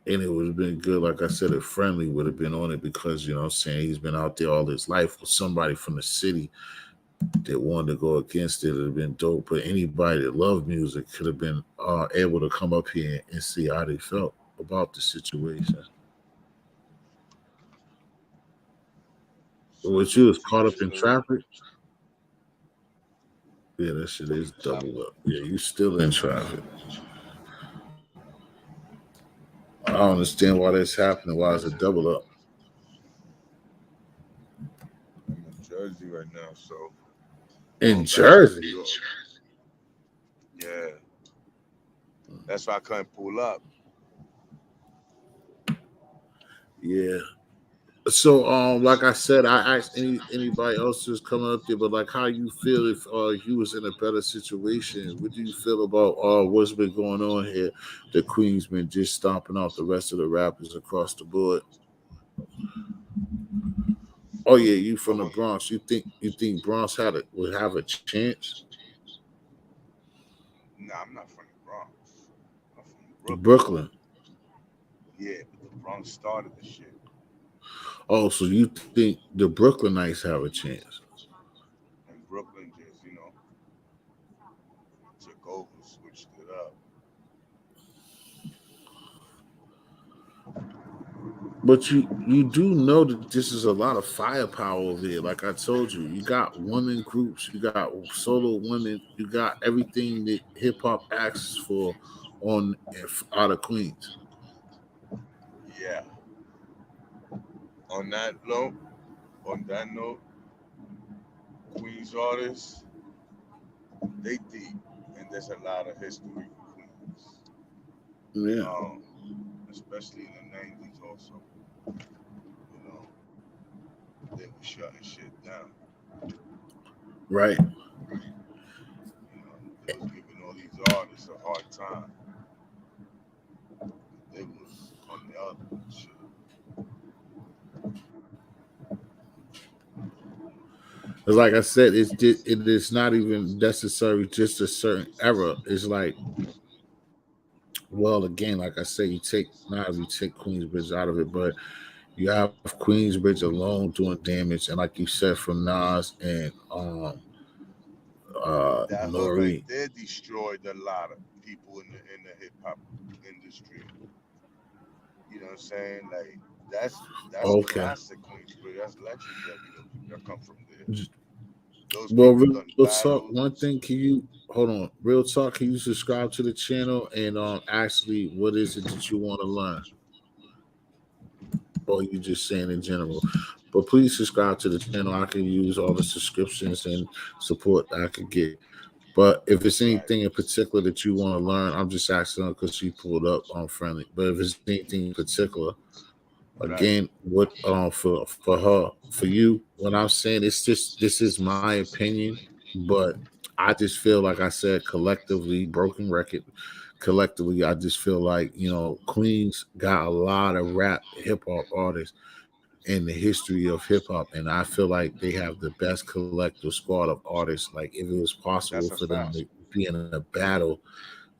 And it would have been good, like I said, if Friendly would have been on it because, I'm saying, he's been out there all his life with somebody from the city that wanted to go against it. It would have been dope. But anybody that loved music could have been able to come up here and see how they felt about the situation. But So what you you was so caught you up in still traffic? Yeah, that shit is so double up. Yeah, you still in traffic. I don't understand why that's happening. Why is it double up? I'm in Jersey right now, so In going back to New Jersey? York. Yeah, that's why I couldn't pull up. Yeah. So, like I said, I asked anybody else who's coming up there, but like, how you feel if you was in a better situation? What do you feel about what's been going on here? The Queen's been just stomping out the rest of the rappers across the board. Oh yeah, you from the Going, Bronx? You think Bronx would have a chance? I'm not from the Bronx. I'm from Brooklyn. Brooklyn. Yeah, but the Bronx started the shit. Oh, so you think the Brooklynites have a chance? And Brooklyn just, took over, switched it up. But you do know that this is a lot of firepower over there. Like I told you, you got women groups, you got solo women, you got everything that hip hop asks for on out of Queens. Yeah. On that note, on that note, Queens artists, they deep, and there's a lot of history for Queens. Yeah, Um, Especially in the '90s, also. You know, they were shutting shit down. right. They was giving all these artists a hard time. They was on the other shit. It's like I said, it is not even necessary just a certain era. It's like, well, again, like I said, you take now if you take Queensbridge out of it, but you have Queensbridge alone doing damage, and like you said, from Nas and That hood right Nori. there destroyed a lot of people in the hip hop industry. You know what I'm saying? Like that's Okay. classic Queensbridge. That's legendary. Those people that come from there. Those Well, people real done talk. One battles. thing, can you hold on? Real talk. Can you subscribe to the channel and actually, what is it that you want to learn, or you just saying in general? But please subscribe to the channel. I can use all the subscriptions and support that I could get. But if it's Right, anything in particular that you want to learn, I'm just asking because she pulled up on friendly. But if it's anything in particular, right. again, what for her, for you, what I'm saying, it's just this is my opinion, but I just feel like I said collectively, broken record, collectively, I just feel like Queens got a lot of rap hip hop artists in the history of hip hop, and I feel like they have the best collective squad of artists. Like if it was possible That's a for them fact. to be in a battle,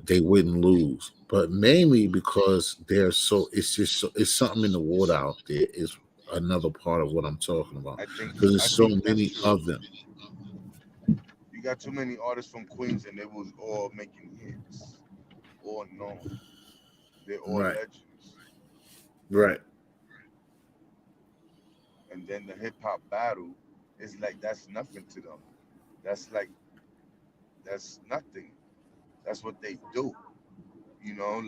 they wouldn't lose. But mainly because they're so it's just it's something in the water out there is another part of what I'm talking about. Because I there's so think that's many true. of them. You got too many artists from Queens, and they was all making hits, all known. They're all Right. legends. Right. And then the hip hop battle is like that's nothing to them. That's like that's nothing. That's what they do.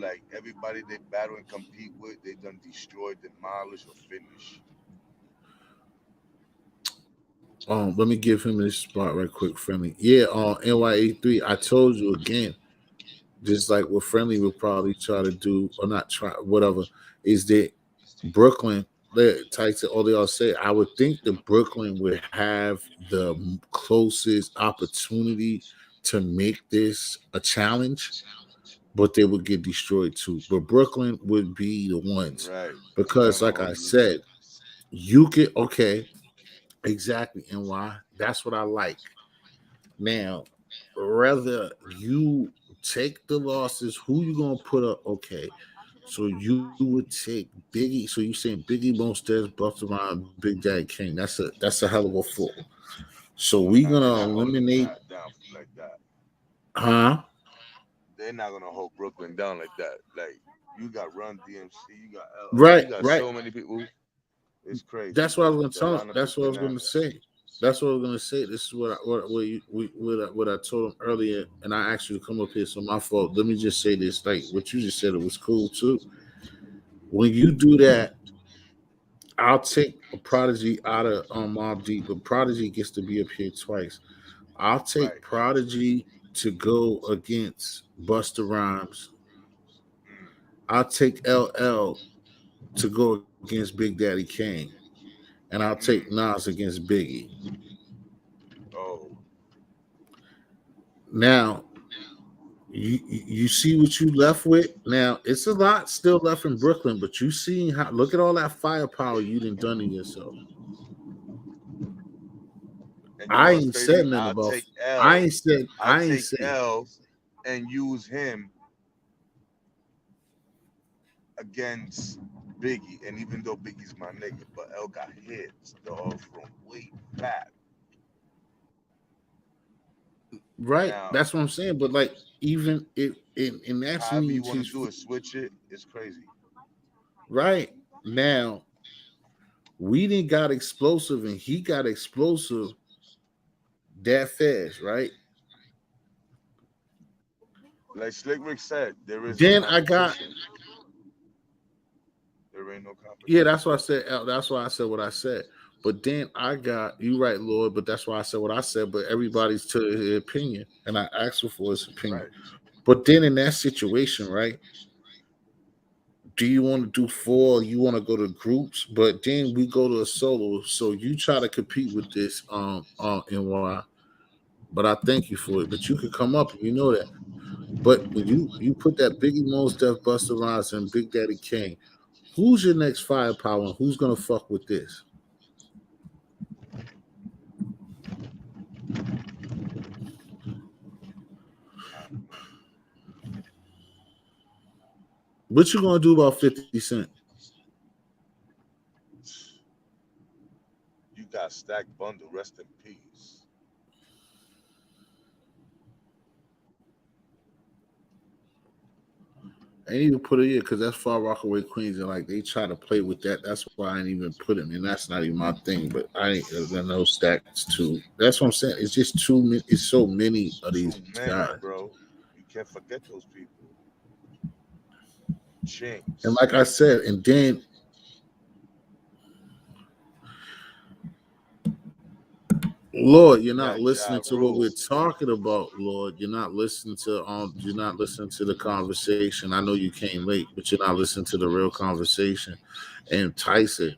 Like everybody they battle and compete with, they done destroy, demolish, or finish. Let me give him this spot right quick, friendly. Yeah, on NYA3, I told you again, just like what friendly will probably try to do, or not try, whatever, is that Brooklyn, they types it, all they all say, I would think that Brooklyn would have the closest opportunity to make this a challenge, but they would get destroyed too. But Brooklyn would be the ones Right. I'm not because, gonna like hold I you. said, you get okay, exactly, and why? That's what I like. Now, rather you take the losses, who you gonna put up? Okay, so you would take Biggie. So you saying Biggie, Most Busta Rhymes, Big Daddy King? That's a hell of a four. So we They're gonna not holding them eliminate, down like that. huh? They're not gonna hold Brooklyn down like that. Like you got Run DMC, you got LL, Right, you got right. so many people. It's crazy, That's what I was bro. gonna The tell him. lineup is That's what I was gonna bananas. say. That's what I was gonna say. This is what I told him earlier, and I asked you to come up here. So my fault. Let me just say this: like what you just said, it was cool too. When you do that, I'll take a Prodigy out of Mob Deep, but Prodigy gets to be up here twice. I'll take Right. Prodigy to go against Buster Rhymes. Mm, I'll take LL to go against Big Daddy Kane, and I'll take mm. Nas against Biggie. Oh, Now, you see what you left with. Now it's a lot still left in Brooklyn, but you see how look at all that firepower you done to yourself. and you know I what's ain't crazy? said nothing I'll about. take L. I'll I ain't take said L and use him against Biggie. And even though Biggie's my nigga, but L got hits though from way back. Right. Now, That's what I'm saying. But like, even if and that's however you means want to he's do it, switch it. It's crazy. right now. We didn't got explosive, and he got explosive that fast, right? Like Slick Rick said, there is no Then I got competition. There ain't no yeah. competition. That's why I said. That's why I said what I said. But then I got you right, Lord. But that's why I said what I said. But everybody's to his opinion, and I asked him for his opinion. Right. But then in that situation, right? Do you want to do four? You want to go to groups? But then we go to a solo. So you try to compete with this NY. But I thank you for it. But you could come up, and you know that. But when you put that Biggie Mos Def Busta Rhymes and Big Daddy Kane, who's your next firepower and who's gonna fuck with this? What you gonna do about 50 Cent? You got Stack Bundle. Rest in peace. I ain't even put it here because that's Far Rockaway Queens and like they try to play with that. That's why I ain't even put him, and that's not even my thing. But I know Stacks too. That's what I'm saying. It's just too many. It's so many of these Too guys. many, bro. You can't forget those people. And Chinks. like I said, and then Lord, you're You not got listening Ja to what we're Rule. talking about, Lord. You're not listening to the conversation. I know you came late, but you're not listening to the real conversation. And Tyson,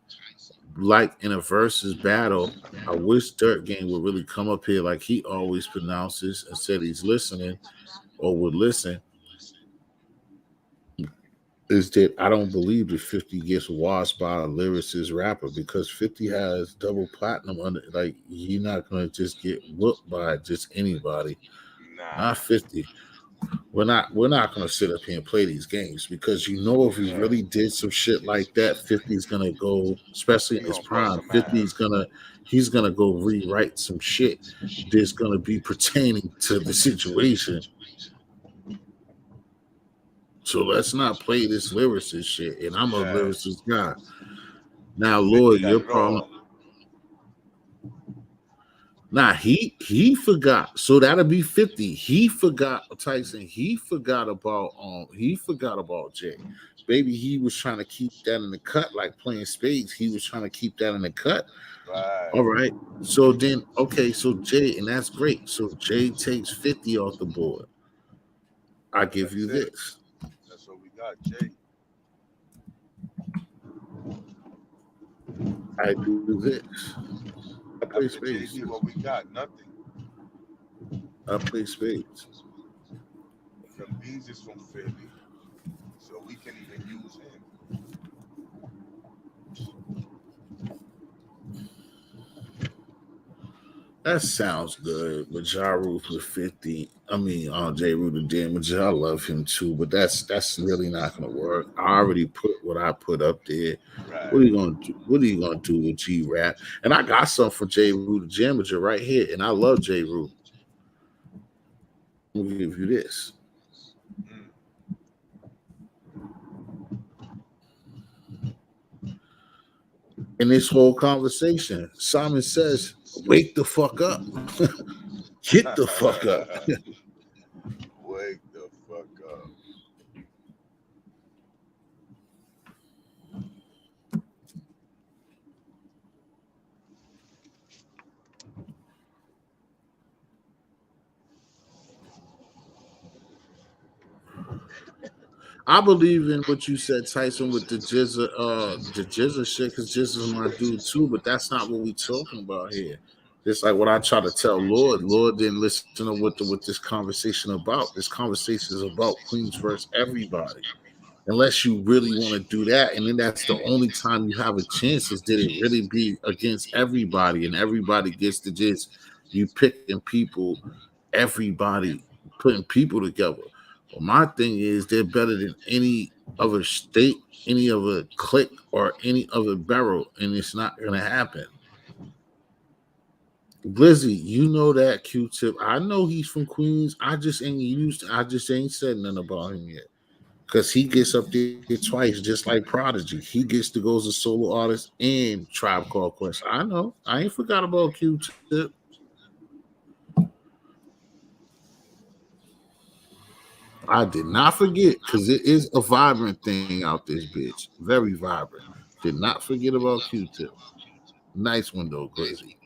like in a versus battle, I wish Dirt Game would really come up here like he always pronounces and said he's listening or would listen. Is that I don't believe that 50 gets washed by a lyricist rapper because 50 has double platinum under like you're not gonna just get whooped by just anybody. Nah. Not 50. We're not gonna sit up here and play these games because you know if he Yeah. really did some shit like that, 50 is gonna go, especially in He his gonna bust prime, some 50 is ass. he's gonna go rewrite some shit that's gonna be pertaining to the situation. So let's not play this lyricist shit. And I'm a Yeah. lyricist guy. Now, 50 Lord, got your it problem. all. Nah, he forgot. So that'll be 50. He forgot Tyson. He forgot about Jay. Baby, he was trying to keep that in the cut, like playing spades. He was trying to keep that in the cut. All Right. right. So then, okay, so Jay, and that's great. So Jay takes 50 off the board. I give you That's it. this. That's what we got, Jay. I do this. I play After spades. JB, what we got? Nothing. I play spades. Them beans is from Philly, so we can even use him. That sounds good. But Ja Rule for 50. I mean, J. Rue Damage. I love him too, but that's really not gonna work. I already put what I put up there. What are Right. you gonna do? What are you gonna do with G Rap? And I got something for J. Rue the Damager right here, and I love J. Rue. I'm gonna give you this. Mm. In this whole conversation, Simon says, "Wake the fuck up, get the fuck up." Wake the fuck up. I believe in what you said, Tyson, with the Jizza shit, because Jizza's my dude too. But that's not what we talking about here. It's like what I try to tell Lord. Lord didn't listen to what this conversation about. This conversation is about Queens versus everybody. Unless you really want to do that, and then that's the only time you have a chance. Is did it really be against everybody, and everybody gets to just you picking people, everybody. putting people together. But my thing is, they're better than any other state, any other clique, or any other barrel, and it's not gonna happen. Glizzy, you know that Q-Tip. I know he's from Queens. I just ain't said nothing about him yet. Because he gets up there twice, just like Prodigy. He gets to go as a solo artist and Tribe Called Quest. I know. I ain't forgot about Q-Tip. I did not forget because it is a vibrant thing out this bitch. Very vibrant. Did not forget about Q-Tip. Nice window, Glizzy.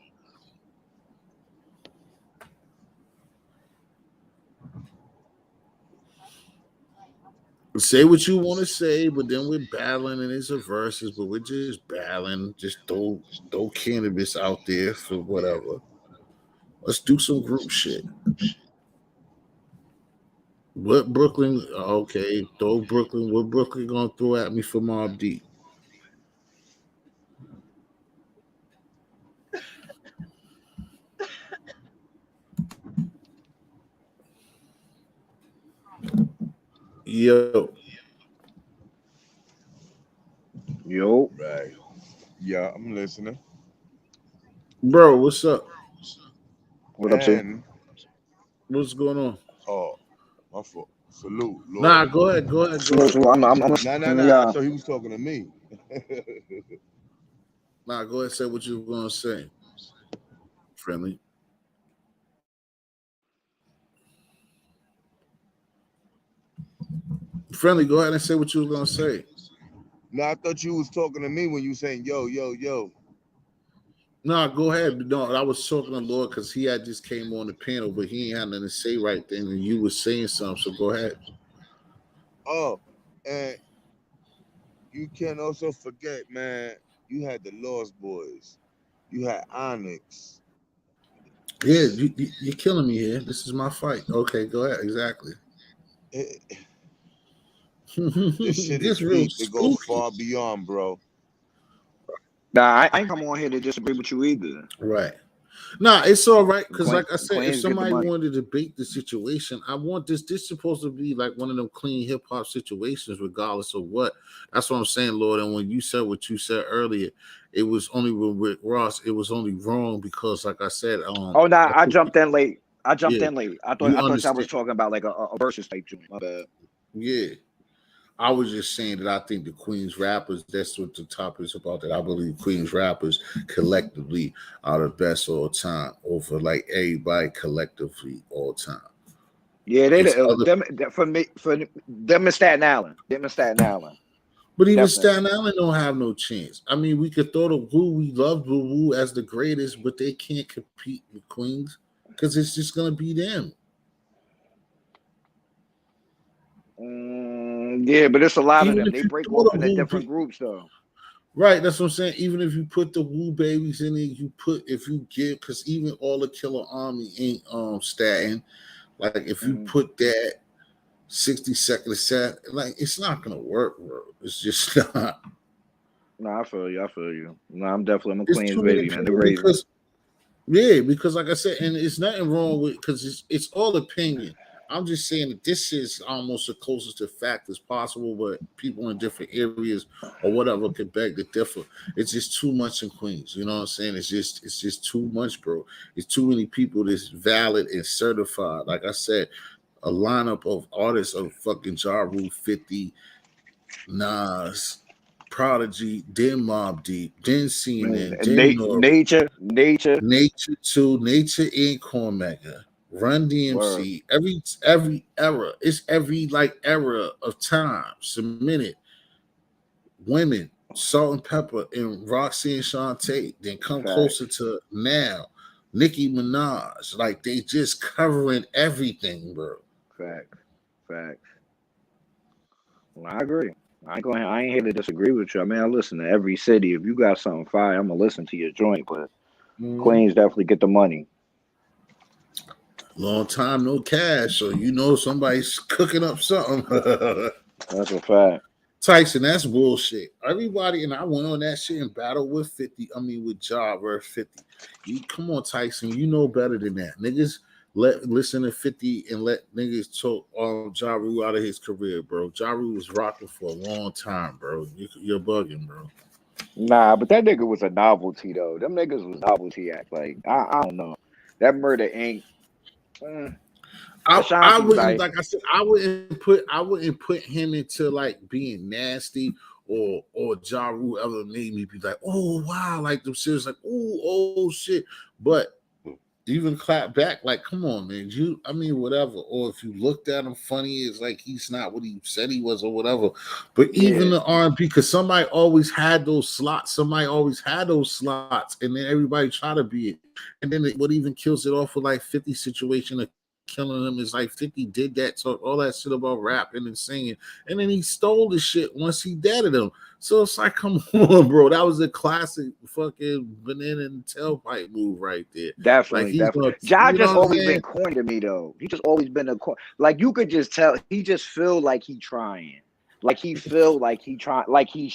Say what you want to say, but then we're battling and it's a verses, but we're just battling. Just throw cannabis out there for whatever. Let's do some group shit. What Brooklyn? Okay, throw Brooklyn. What Brooklyn gonna throw at me for Mob Deep? Yo, Yo, Right. Yeah, I'm listening. bro, what's up? what up, T? And What's going on? oh, my fault. Salute, Nah, Lord. go ahead, go ahead, go Salute, ahead. salute. I'm Nah, listening nah, to nah. I y'all. thought he was talking to me. Nah, go ahead. Say what you were gonna say. Friendly. Friendly, go ahead and say what you were gonna say. No, I thought you was talking to me when you saying yo, yo, yo. Nah, go ahead. No, I was talking to Lord because he had just came on the panel, but he ain't had nothing to say right then, and you was saying something. So go ahead. Oh, and you can also forget, man. You had the Lost Boys. You had Onyx. Yeah, you're killing me here. This is my fight. Okay, go ahead. Exactly. It, this shit is This real deep. It go spooky. far beyond, bro. Nah, I ain't come on here to disagree with you either. Right. Nah, it's all right because, Queen, like I said, if Queens get the somebody money. wanted to debate the situation, I want this. This supposed to be like one of them clean hip hop situations, regardless of what. That's what I'm saying, Lord. And when you said what you said earlier, it was only with Rick Ross. It was only wrong because, like I said, Oh, nah, I I think jumped in late. I jumped yeah, in late. you I thought y'all was understand. talking about like a versus type joint. My bad. Yeah, I was just saying that I think the Queens rappers. That's what the topic is about. That I believe Queens rappers collectively are the best all time over like everybody collectively all time. Yeah, It's other. for me for them in Staten Island. Them in Staten Island. But even Definitely. Staten Island don't have no chance. I mean, we could throw the Woo. We love the Woo as the greatest, but they can't compete with Queens because it's just gonna be them. Yeah, but it's a lot of Even them. if They you break throw off the into Woo, different groups though. right? That's what I'm saying. Even if you put the Woo babies in it, you put if you give because even all the Killer Army ain't Staten. Like if you Mm-hmm. put that 60-second set, like it's not gonna work, bro. It's just not. No, I feel you. I feel you. No, I'm a It's Queens too many baby, man. They're people crazy. because yeah, because like I said, and it's nothing wrong with because it's all opinion. I'm just saying that this is almost the closest to fact as possible, but people in different areas or whatever could beg to differ. It's just too much in Queens. You know what I'm saying? It's just too much, bro. It's too many people that's valid and certified. Like I said, a lineup of artists of fucking Ja Rule 50, Nas, Prodigy, then Mob Deep, then Man, CNN, and then Nori. nature, Nature 2, Nature and Cormega, Run word, DMC, every era. It's every like era of time submitted. Women, Salt and Pepper, and Roxy and Shantae. Then come closer facts, to now. Nicki Minaj. Like they just covering everything, bro. facts, facts. Well, I agree. I ain't here to disagree with you. I mean, I listen to every city. If you got something fire, I'm gonna listen to your joint. But Mhm. Queens definitely get the money. Long time no cash, so you know somebody's cooking up something. That's a fact. Tyson, that's bullshit. Everybody, and I went on that shit and battled with 50. I mean, with Ja versus 50. You come on, Tyson. You know better than that. Niggas listen to 50 and let niggas talk Ja Rule out of his career, bro. Ja Rule was rocking for a long time, bro. You're bugging, bro. Nah, but that nigga was a novelty though. Them niggas was novelty act. Like I don't know. That Murder Inc. I Ashanti, wouldn't, like like I said, I wouldn't put him into like being nasty or Ja Rule ever made me be like, oh wow, like them shit was like, oh shit. But even clap back, like, come on, man. I mean, whatever. Or if you looked at him funny, it's like he's not what he said he was, or whatever. But even yeah, the R&B, because somebody always had those slots. And then everybody try to be it. And then what even kills it off with like 50 situation of killing him is like 50 did that, talk all that shit about rapping and singing, and then he stole the shit once he deaded him. So it's like, come on, bro. That was a classic fucking banana and tailpipe move right there. Like definitely, he's definitely. gonna, Ja you know just what I'm always saying? been corny to me though. He just always been like you could just tell he just feel like he trying. Like he feel like he's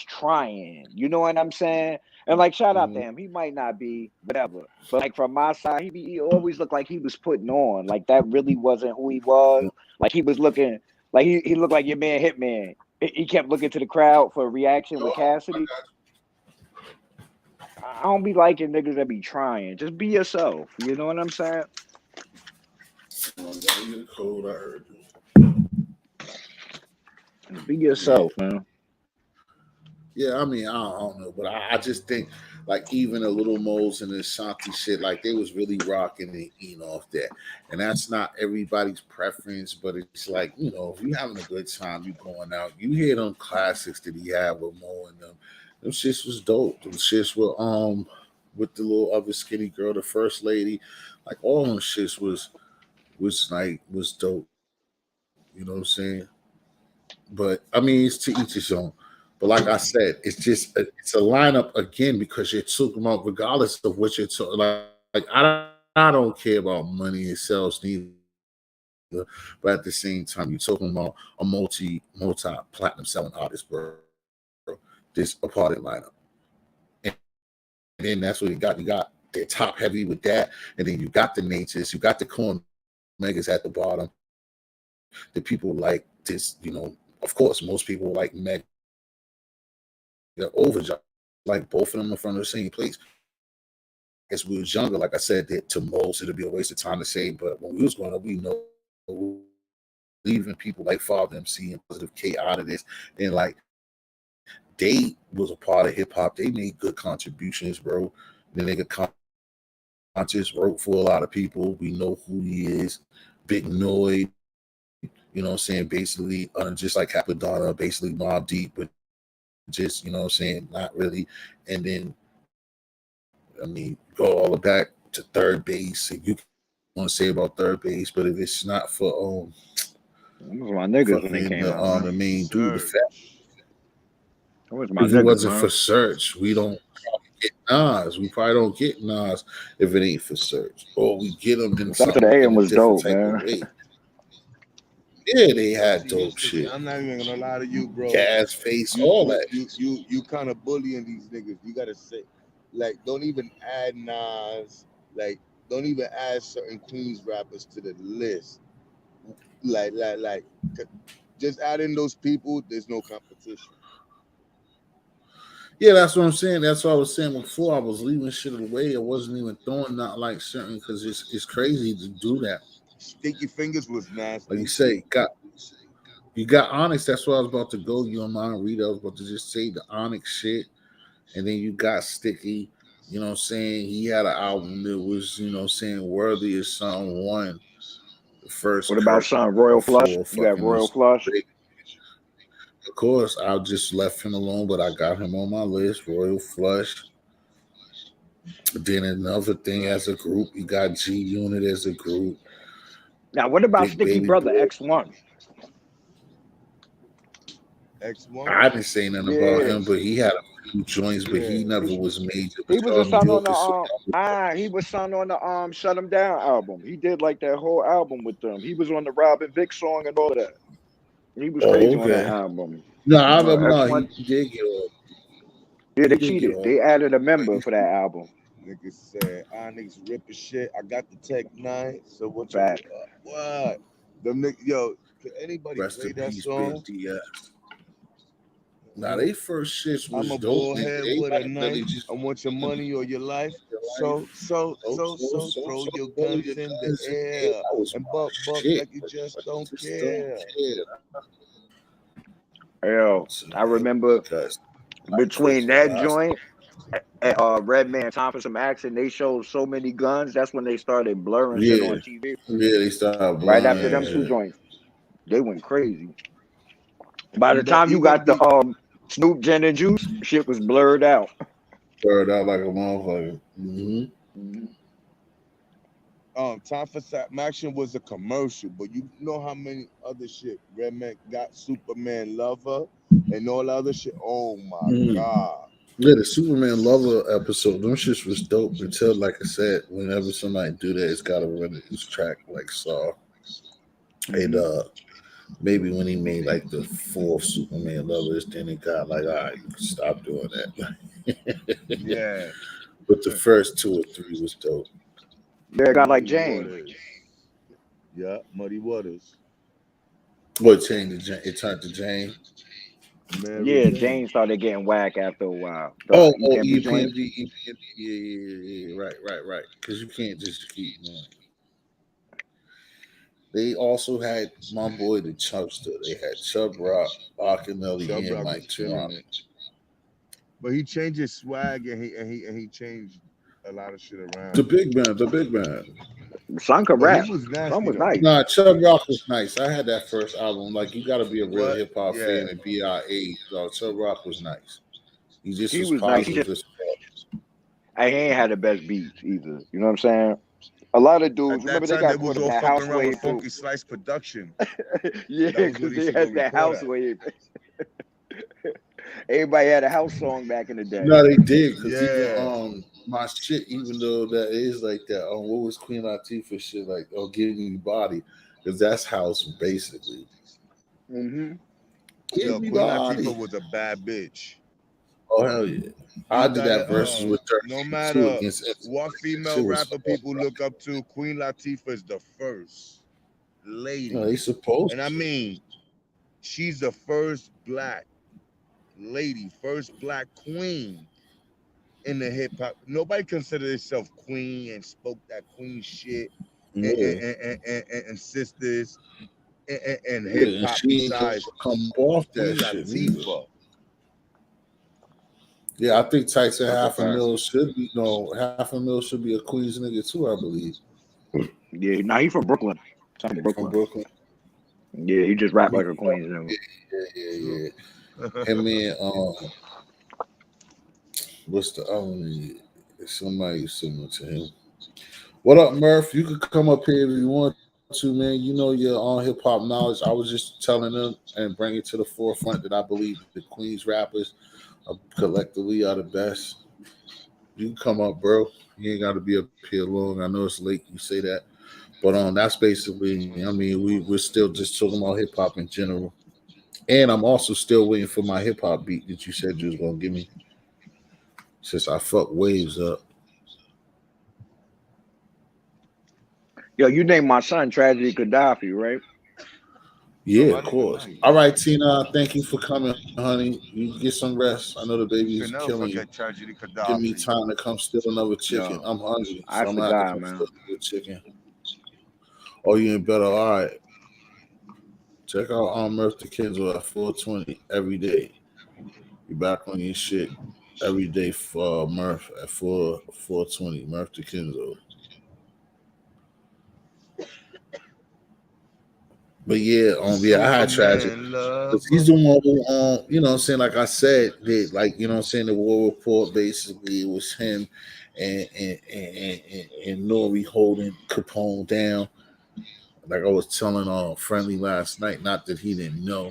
trying. You know what I'm saying? And like shout out to him. He might not be whatever. But like from my side, he always looked like he was putting on. Like that really wasn't who he was. Like he was looking like he looked like your man Hitman. He kept looking to the crowd for a reaction with Cassidy. I don't be liking niggas that be trying. Just be yourself. You know what I'm saying? Cold, I heard you. Be yourself, man. Yeah, I mean, I don't know, but I just think like even the Little Moles and the Ashanti shit, like they was really rocking and eating off that. And that's not everybody's preference, but it's like, if you having a good time, you going out, you hear them classics that he had with Mo and them shits was dope. Them shits were with the little other skinny girl, the first lady, like all them shits was dope. You know what I'm saying? But I mean, it's to each his own. But like I said, it's a lineup again because you're talking about regardless of what you're talking. Like I don't care about money and sales neither. But at the same time, you're talking about a multi platinum selling artist, bro. This a part of the lineup, and then that's what you got. You got the top heavy with that, and then you got the natures, you got the corn megas at the bottom. The people like this, of course, most people like Meg over, like both of them are from the same place. As we was younger, like I said, that to most it'd be a waste of time to say, but when we was growing up, we know leaving people like Father MC and Positive K out of this, and like they was a part of hip hop. They made good contributions, bro. The nigga conscious wrote for a lot of people. We know who he is. Big Noid, you know what I'm saying? Basically, just like Capadonna, basically Mob Deep, but just, you know what I'm saying, not really. And then, I mean, go all the back to third base. And you want to say about third base, but if it's not for Those was my niggas when they fucking came out, man. the main dude, the fact, Those was my if it niggas, wasn't man. for Search, we don't get Nas. We probably don't get Nas if it ain't for Search, or we get them in Shout out to the AM in a was different dope, type of man. way. Yeah, they had See, dope here's the thing. shit, I'm not even gonna lie to you, bro. Gas Face, all that. You kind of bullying these niggas. You gotta say, like, don't even add Nas. Like, don't even add certain Queens rappers to the list. Like, just add in those people. There's no competition. Yeah, that's what I'm saying. That's what I was saying before. I was leaving shit away. I wasn't even throwing not like certain because it's crazy to do that. Sticky Fingers was nasty. Like you say, you got Onyx. That's where I was about to go. You and mine, Rita. I was about to just say the Onyx shit, and then you got Sticky. You know what I'm saying? He had an album that was, you know what I'm saying, worthy of something. One, the first What about Kurt son Royal Flush? before You got fucking Royal this. Flush? Of course, I just left him alone, but I got him on my list. Royal Flush. Then another thing as a group, you got G Unit as a group. Now, what about Big Sticky Baby Brother Boy. X1? X1. I didn't say nothing about Yeah, him, but he had a few joints, but he never was major. he But was a New son on York the is so he was son on the Shut 'Em Down album. He did like that whole album with them. He was on the Robin Vick song and all of that. He was crazy on that okay. album. No, I no, X1. he did get off. Yeah, He they did get cheated. off. They added a Like member for that album. Niggas said, niggas ripping shit. I got the Tech 9. So what you Fact. what? Them niggas, yo, can anybody Rest play in that peace, Big song? DS. Now they first shits I'm was a dope, nigga. bullhead They with a like really knife. just I want your money or your life. your life. Throw your Throw guns your in the guns in the air. air That was and my buck shit. like you just Like, don't just don't care. care. Yo, So, I remember guys, between first that last. joint and Red Man Time for Some Action, they showed so many guns. That's when they started blurring shit Yeah, on TV. yeah, they started Right after them blind. two Yeah. joints, they went crazy. By the But time you even got the be Snoop Gin and Juice, shit was blurred out. Bird out like a motherfucker. Mhm. Time for Some Action was a commercial, but you know how many other shit Redman got Superman Lover and all other shit. Oh my Mm. god. Yeah, the Superman Lover episode, them shits was dope until, like I said, whenever somebody do that, it's gotta run its track like Saw. And Mhm. maybe when he made like the fourth Superman Lovers, then it got like, all right, you can stop doing that. Yeah. But the first two or three was dope. Yeah, it got like Muddy Jane. Waters. Yeah, Muddy Waters. What changed the Jane? It turned to Jane. Mary Yeah, Jane. Jane started getting whack after a while. The Oh, EPMD joints. EPMD, EPMD. Yeah. Right. Because you can't just keep. They also had my boy the Chubster. They had Chub Rock, Chubb Akinelli, and Rock was Mike killing Toronto. it. But he changed his swag and he changed a lot of shit The around. big band, the big band. Son could But he rap. was Son nasty was though. nice. Nah, Chub Rock was nice. I had that first album. Like, you got to be a real What? hip hop Yeah. fan and be our age. So Chub Rock was nice. He just He was was nice. He positive just as fuck. he ain't had the best beats either. You know what I'm saying? A lot of dudes, At that remember they time, they got caught was up all that fucking house around with wave too. Funky Slice Production. Yeah, That was where because they used they to go had that record house at. wave. Everybody had a house song back in the day. No, they did. Because even Yeah. my shit, even though that is like that, what was Queen Latifah shit like? Oh, give me body. Because that's house basically. Mm-hmm. Give Yo, me Queen Latifah body. was a bad bitch. Oh, hell yeah. I You did gotta that versus with no 32 matter against MC what Lyte. That female shit was rapper hard, people bro. look up to, Queen Latifah is the first No, lady. they supposed And I to. mean, she's the first black lady, first black queen in the hip hop. Nobody considered herself queen and spoke that queen shit Yeah. and sisters and hip Yeah, and hop she ain't besides come off that Queen shit neither. Latifah. Yeah, I think Tyson That's a half a fact. mil should be half a mil should be a Queens nigga too, I believe. Yeah, now he from Brooklyn. Son from From Brooklyn. Brooklyn. Yeah, he just I rap mean, like a Queens nigga. True. yeah. Him and what's the other nigga? Somebody similar to him. What up, Murph? You could come up here if you want to, man. You know your on hip hop knowledge. I was just telling them and bringing to the forefront that I believe the Queens rappers collectively are the best. You can come up, bro. You ain't got to be up here long. I know it's late. You say that, but that's basically. I mean, we're still just talking about hip hop in general, and I'm also still waiting for my hip hop beat that you said you was gonna give me. Since I fuck waves up. Yo, you named my son Tragedy Gaddafi, right? Oh, Yeah, my of nigga, course. nice. All right, Tina. Thank you for coming, honey. You get some rest. I know the You baby can is never killing you. forget Tragedy Give me Gaddafi. time to come steal another chicken. Yo, I'm hungry, I so I'm gonna have to forgot, come steal man. another chicken. Oh, you ain't better. All right. Check out Murph the Kenzo at 420 every day. You back on your shit every day for Murph at 420. Murph the Kenzo. But yeah, I had tragic. Superman Because lover. he's the one who, you know what I'm saying, like I said, that, like, you know what I'm saying, the war report, basically, it was him and Nori holding Capone down. Like I was telling Friendly last night, not that he didn't know,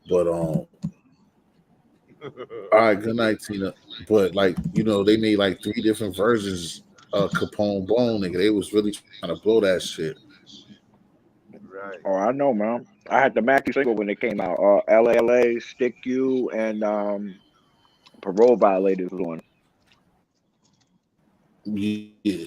but all right, good night, Tina. But like, you know, they made like three different versions of Capone Bone, nigga. They was really trying to blow that shit. Right. Oh, I know, man. I had the Mackie single when it came out. LALA, Stick You, and Parole Violators was on. Yeah.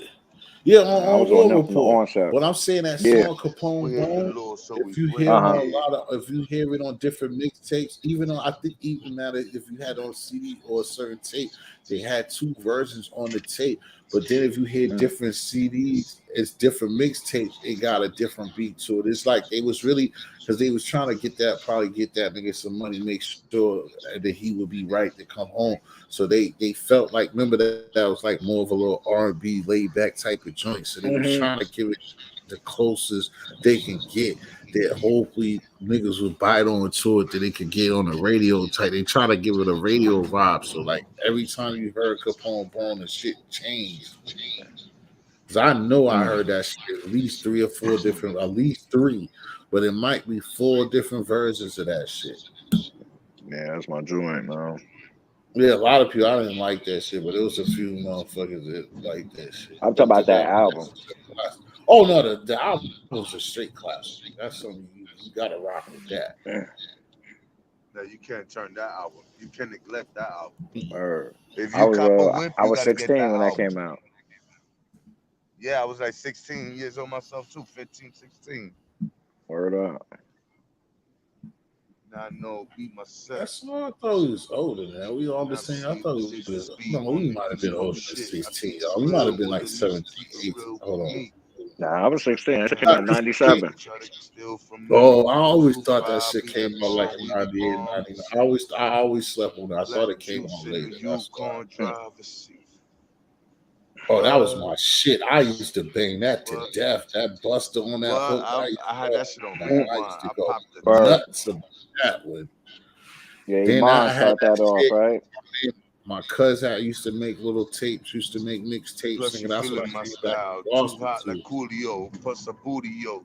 Yeah, I on was on War them from the Report. onset. But I'm saying that Yeah. song Capone Where's the Bone, law? So we if you break hear it on Uh-huh. a it. lot of, if you hear it on different mixtapes, even on, I think even matter if you had on CD or a certain tape, they had two versions on the tape. But then if you hear Mm. different CDs, it's different mixtapes. It got a different beat to it. It's like they was really because they was trying to get that, probably get that nigga some money, make sure that he would be right to come home. So they felt like, remember that was like more of a little R&B laid back type of joint. So they was trying to give it the closest they can get, that hopefully niggas would bite on to it, that they could get on the radio type. They try to give it a radio vibe. So like every time you heard Capone Bone, the shit changed. Cause I know I Mm. heard that shit at least three or four different, at least three, but it might be four different versions of that shit. Yeah, that's my joint, man. Yeah, a lot of people, I didn't like that shit, but there was a few motherfuckers that liked that shit. I'm talking That, about that, that that album. that's, oh no, the album was a straight classic. That's something you gotta rock with that. Yeah. No, you can't turn that album. You can't neglect that album. Word. If I you was cop a whip, I you was gotta get 16 that when that album. came out. Yeah, I was like 16 years old myself too, 15, 16. Word up. Now I know beat myself. That's why I thought he was older than we all the Not same. I see thought he six was, speed no, we on might have niggas been smoke older than shit. I 16. keep it We might have real, been or like at least 17, keep it 18. real Hold for on. me. Nah, I was 16. That shit came I out in just 97. Try to steal from me. Oh, I always Two thought that five, shit we came be out like on, in we be 98, on. 99. I always slept on it. I Black thought it came juice on in later. the That's why. Yukon Mm. driver's seat. Oh, that was What? my shit. I used to bang that to What? death. That buster on that What? hook. I had that shit on I rewind. used to I go popped the Word. nuts about that one. Yeah, Then Iman I had start that that off, shit. right? My cousin used to make little tapes, used to make mixtapes, plus nigga. you That's what I feeling my came back style. to Too Boston hot like to. Coolio. Plus a booty yo.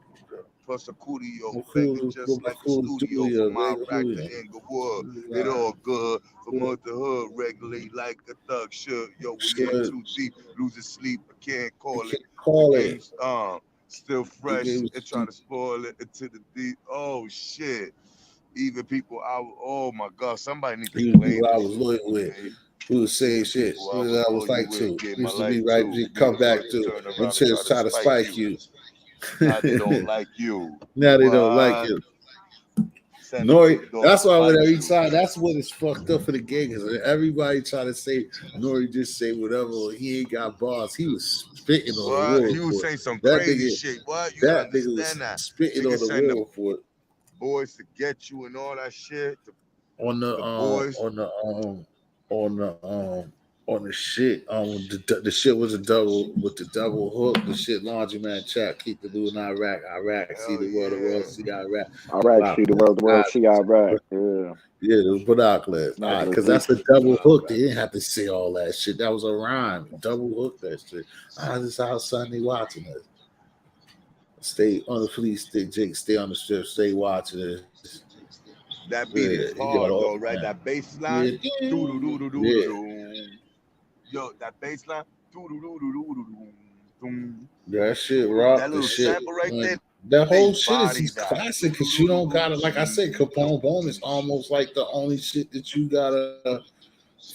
Plus a Coolio. Well, Banging cool, just cool, like a cool studio. studio, From my baby. rack to Inglewood. It all good. From hood to hood. Regulate like a thug should. Yo, we in Should too deep. Losing sleep. I can't you call it. can't The call it. game's still The fresh game and trying to spoil it into the deep. Oh shit. Even people oh my god, somebody need to he was play people I this was shit loyal for with. me. Who was saying Even shit. people I Who was I was loyal like with to. gave my Used to be life right. to. You Be come the back first to to turn around and until try it's to try to spike spike you. you. Now they don't like you. Now they don't like What? it. Send it to Nori, the door that's to why with bite every you. time, that's what is fucked up for the gang. Cause everybody try to say Nori just say whatever. He ain't got bars. He was spitting on the What? war He was report. saying some That crazy nigga, shit. What? You gotta that nigga was understand that. spitting on Niggas the send the war report boys to get you and all that shit. on the The boys. on the shit. The shit was a double with the double hook. The shit laundromat chat. Keep the blue in Iraq. Iraq. See Hell the world. yeah. See Iraq. All right, see the world, see Iraq. Yeah. Yeah, the binoculars. All right, Binoculars because deep. that's a double hook. They didn't have to say all that shit. That was a rhyme. Double hook that shit. This is how Sunday watching us. Stay on the police stick, Jake. Stay on the strip. Stay watching this. That beat Yeah, is he got hard all though, right? that. That bass Yeah, line. Doo doo doo doo doo doo yeah. doo. Yo, that bass line. Doo doo doo doo doo doo doo. That shit That rock. The little shit. sample right there. That They whole shit is body just that. classic because you don't gotta, like I said, Capone Bone is almost like the only shit that you gotta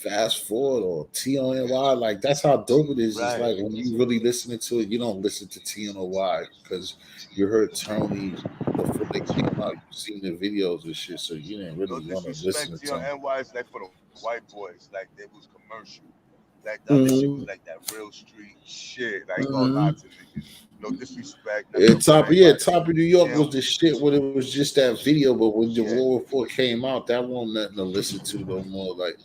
fast forward or TONY. Like that's how dope it is. It's Right. like when you really listening to it, you don't listen to TONY because you heard Tony before they came out. You seen the videos and shit, so you didn't No really want to listen disrespect to to your them. NY is like for the white boys. Like they was commercial. Like the other shit was Mm-hmm. like that real street shit. I ain't gonna lie Mm-hmm. to niggas. No disrespect, Yeah, nothing about anybody. Top of New York was Damn, the shit when it was just that video, but when the yeah. War Report came out, that wasn't nothing to listen to no more. Like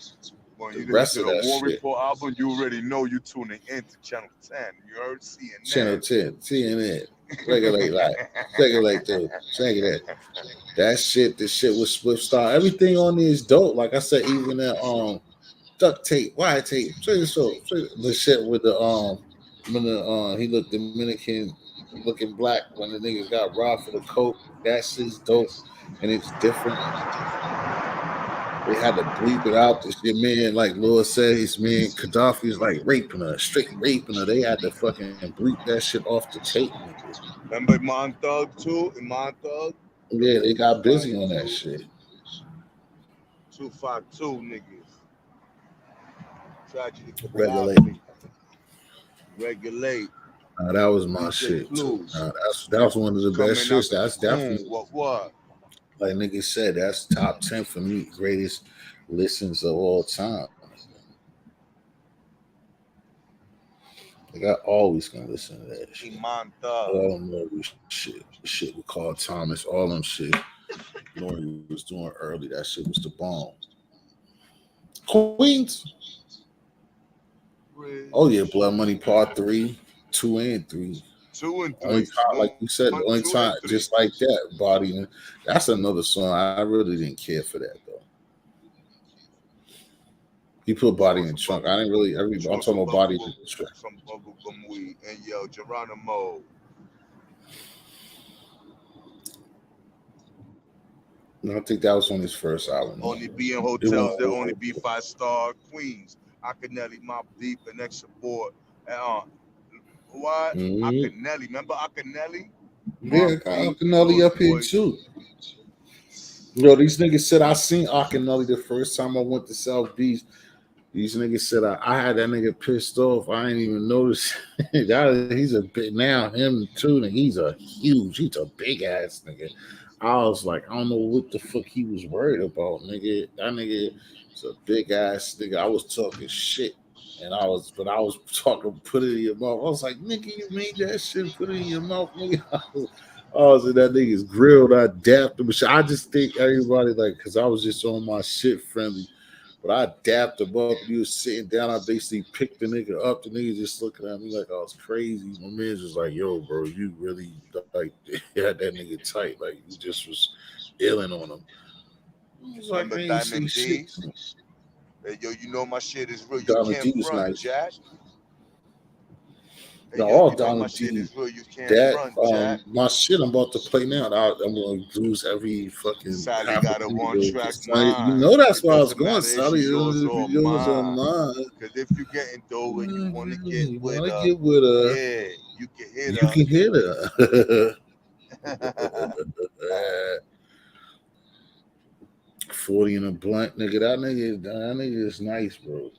When the you listen rest to of the that War shit. Report album, you already know you tuning into Channel 10. You heard Channel CNN. 10, CNN, regulate like, regulate through, check it out. That shit, the shit with Swift Star, everything on there is dope. Like I said, even that duct tape, wire tape, the shit with the when the he looked Dominican looking black when the niggas got robbed for the coke. That shit's dope and it's different. They had to bleep it out. This your man, like Lord said, his man Gaddafi is like raping her, straight raping her. They had to fucking bleep that shit off the tape, nigga. Remember Iman Thug too? Iman Thug? Yeah, they got busy on that 252. shit. 252 niggas. Tragedy Regulate. Gaddafi. Regulate. That was my DJ shit too. Clues. That was one of the best Coming out shits. the That's cocoon. definitely, What? like nigga said, that's top 10 for me, greatest listens of all time. Like I always gonna listen to that shit. Imanta. All them little shit with Carl Thomas, all them shit. Nori was doing early. That shit was the bomb. Queens. Oh yeah, Blood Money Part 3, 2 and 3. 2 and Only 3. time, like you said, the 1, only 2, time, and 3. just like that, Body. That's another song. I really didn't care for that though. He put Body in the trunk. I didn't really. I'm talking about Body in the trunk. Some bubblegum weed. And yo, Geronimo. No, I think that was on his first album. Only be in hotels that only be 5-star Queens. Akinelli, Mob Deep, and extra board. What? Mm-hmm. Akinelli. Remember Akinelli? Yeah, Akinelli up here too. Yo, these niggas said I seen Akinelli the first time I went to South Beach. These niggas said I had that nigga pissed off. I ain't even notice. He's a bit now him too. And he's a big ass nigga. I was like, I don't know what the fuck he was worried about, nigga. That nigga is a big ass nigga. I was talking shit. And I was talking, put it in your mouth. I was like, nigga, you made that shit, put it in your mouth, nigga. I was in that nigga's grill. I dapped him. I just think everybody because I was just on my shit friendly. But I dapped him up. He was sitting down. I basically picked the nigga up. The nigga just looking at me like I was crazy. My man's just like, yo, bro, you really had that nigga tight. Like you just was illing on him. I was like, remember Diamond D? Hey, yo, you know my shit is real. You Diamond can't D was front, nice. Jack. Hey, no, yo, all you know my Diamond shit D. is real. You can't That front, Jack. my shit I'm about to play now. I'm gonna lose every fucking. Sally got a one-track mind. mind. You know that's why I was Doesn't going. matter if Sally, she yours or yours or mine. mine. Cause if you getting dough and you wanna get You with wanna her, get with her. yeah, you can hit You her. can hit her. 40 in a blunt, nigga. That nigga is nice, bro.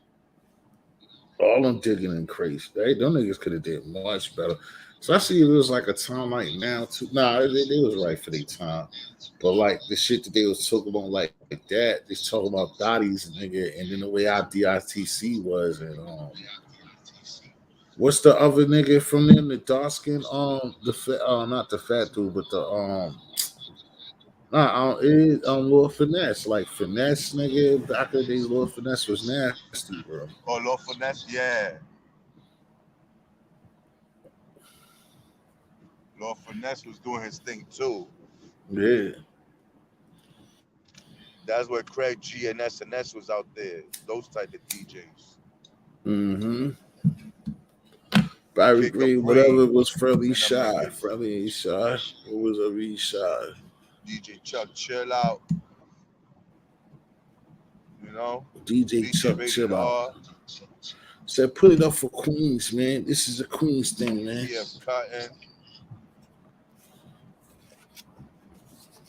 All them digging and crazy. Them niggas could have did much better. So I see it was like a time like now too. Nah, they was right for their time. But like the shit that they was talking about like that, they talking about bodies, nigga, and then the way our DITC was, and what's the other nigga from them, the dark skin, not the fat dude, but the Lord Finesse, like Finesse, nigga. Back in the days, Lord Finesse was nasty, bro. Oh, Lord Finesse, yeah. Lord Finesse was doing his thing too. Yeah. That's where Craig G and SNS was out there. Those type of DJs. Mm-hmm. Barry Green, whatever was Freddie Shy. Freddie Shy. What was a Reed Shy? DJ Chuck, chill out. You know? DJ Chuck, chill out. Said, put it up for Queens, man. This is a Queens thing, man. Cotton.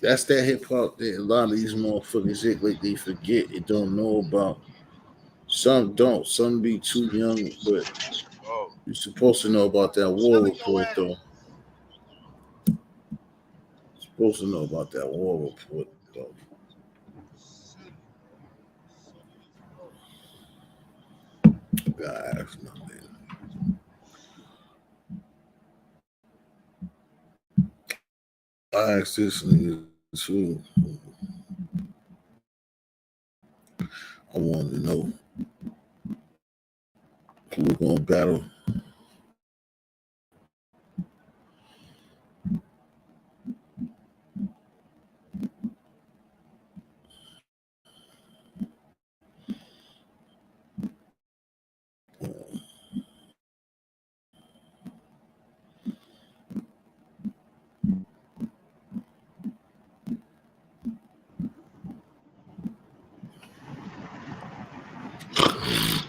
That's that hip hop that a lot of these motherfuckers act like they forget and don't know about. Some don't. Some be too young, but you're supposed to know about that war report, though. Supposed to know about that war report, though. God, that's not it. I asked this nigga too. I wanted to know who we're gonna battle.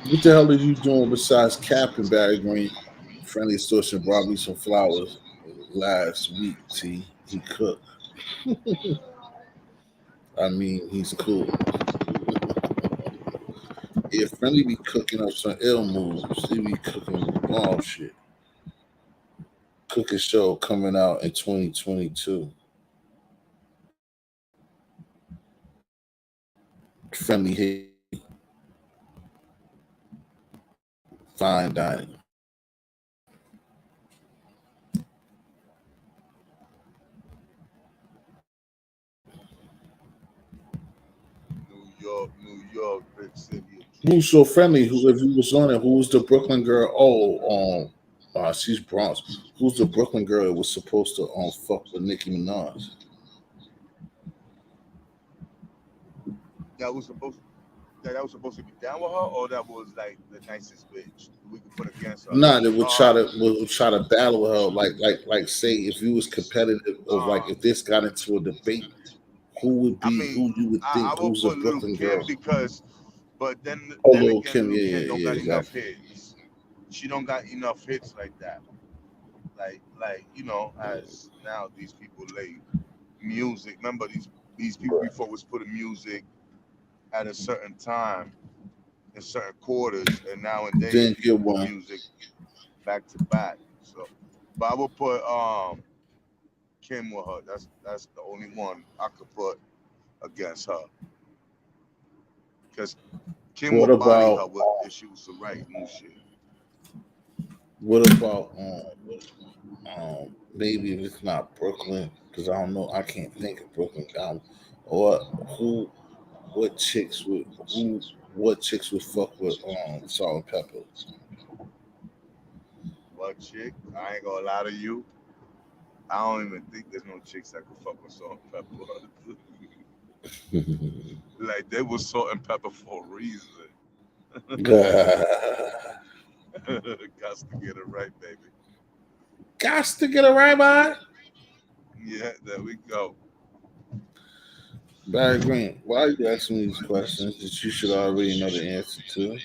What the hell are you doing besides capping, Barry Green? Friendly Extortion brought me some flowers last week, T. He cooked. I mean, he's cool. Yeah, Friendly be cooking up some ill moves. He be cooking bomb shit. Cooking show coming out in 2022. Friendly hate, fine dining. New York, big city of Who's dreams. so friendly? Who, if you was on it, who was the Brooklyn girl? She's Bronx. Who's the Brooklyn girl that was supposed to fuck with Nicki Minaj? That was supposed that was supposed to be down with her, or that was like the nicest bitch we could put against her. Nah, they would try to battle with her. Like say if you was competitive of like Uh, if this got into a debate, who would I be mean, who you would think I will who's a put Lil Brooklyn Kim girl? because, but Oh, then Lil again, Kim, Lil yeah, Kim don't got yeah, yeah. enough hits. She don't got enough hits like that. Like as now these people lay music. Remember these people Right. before was putting music at a certain time in certain quarters, and nowadays Didn't people get put one. music back to back. So, but I will put Kim with her. That's the only one I could put against her because Kim What would body about her with if she was to write new shit. what about maybe if it's not Brooklyn because I don't know I can't think of Brooklyn or who what chicks would fuck with Salt and Pepper. What chick? I ain't gonna lie to you. I don't even think there's no chicks that could fuck with salt and pepper. Like they was salt and pepper for a reason. Got to get it right, baby. Gots to get it right, man. Yeah, there we go. Barry Green, why are you asking me these questions that you should already know the answer to?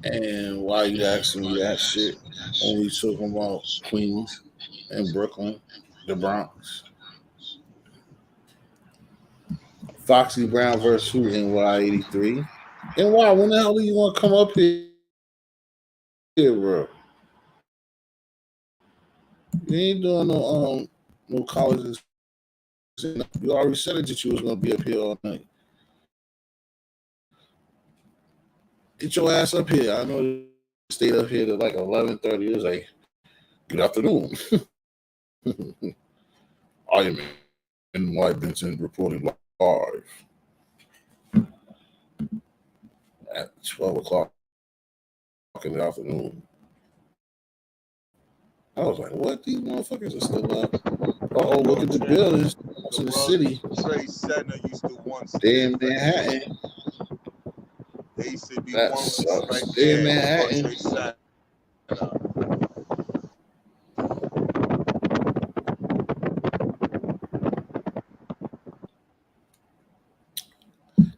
And why are you asking me that shit when we talking about Queens and Brooklyn, the Bronx? Foxy Brown versus who? NY83. NY, when the hell are you gonna come up here, bro? You ain't doing no colleges. You already said it that you was gonna be up here all night. Get your ass up here. I know you stayed up here to like 11:30. It was like, good afternoon. I am in White Benson reporting live at 12 o'clock in the afternoon. I was like, what? These motherfuckers are still up. Oh, look at the buildings. The To the World city. Trade Center used to once They're in live right there. Manhattan. They used to be That one right sucks. They're in there in the World Manhattan. Trade Center.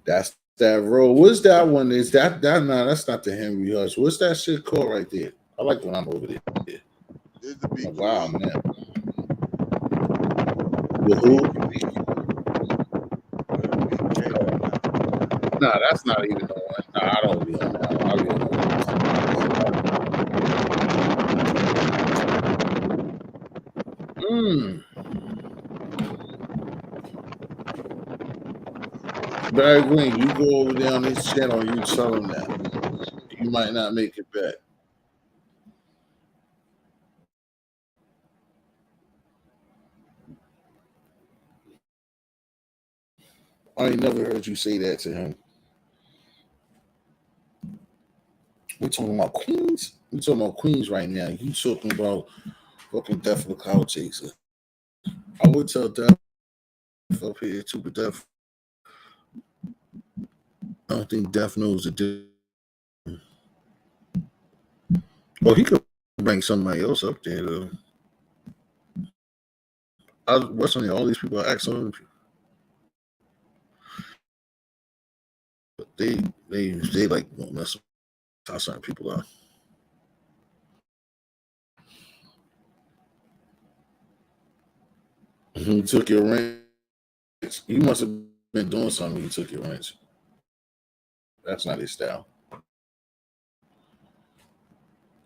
That's that road. What's that one? Is that no, that's not the Henry Hush. What's that shit called right there? I like when I'm over there. This the Oh, big wow, three. man. The who? No, that's not even the one. No, I don't be on that one. I be on Barry Green, you go over there on his channel and you tell him that. You might not make it back. I ain't never heard you say that to him. We're talking about Queens. We're talking about Queens right now. You talking about fucking Death of the Cloud Chaser. I would tell Death up here too, but Death, I don't think Death knows the difference. Well, he could bring somebody else up there though. What's on there? All these people are excellent. They like won't mess with how certain people are. You took your rent. You must have been doing something. You took your rent. That's not his style.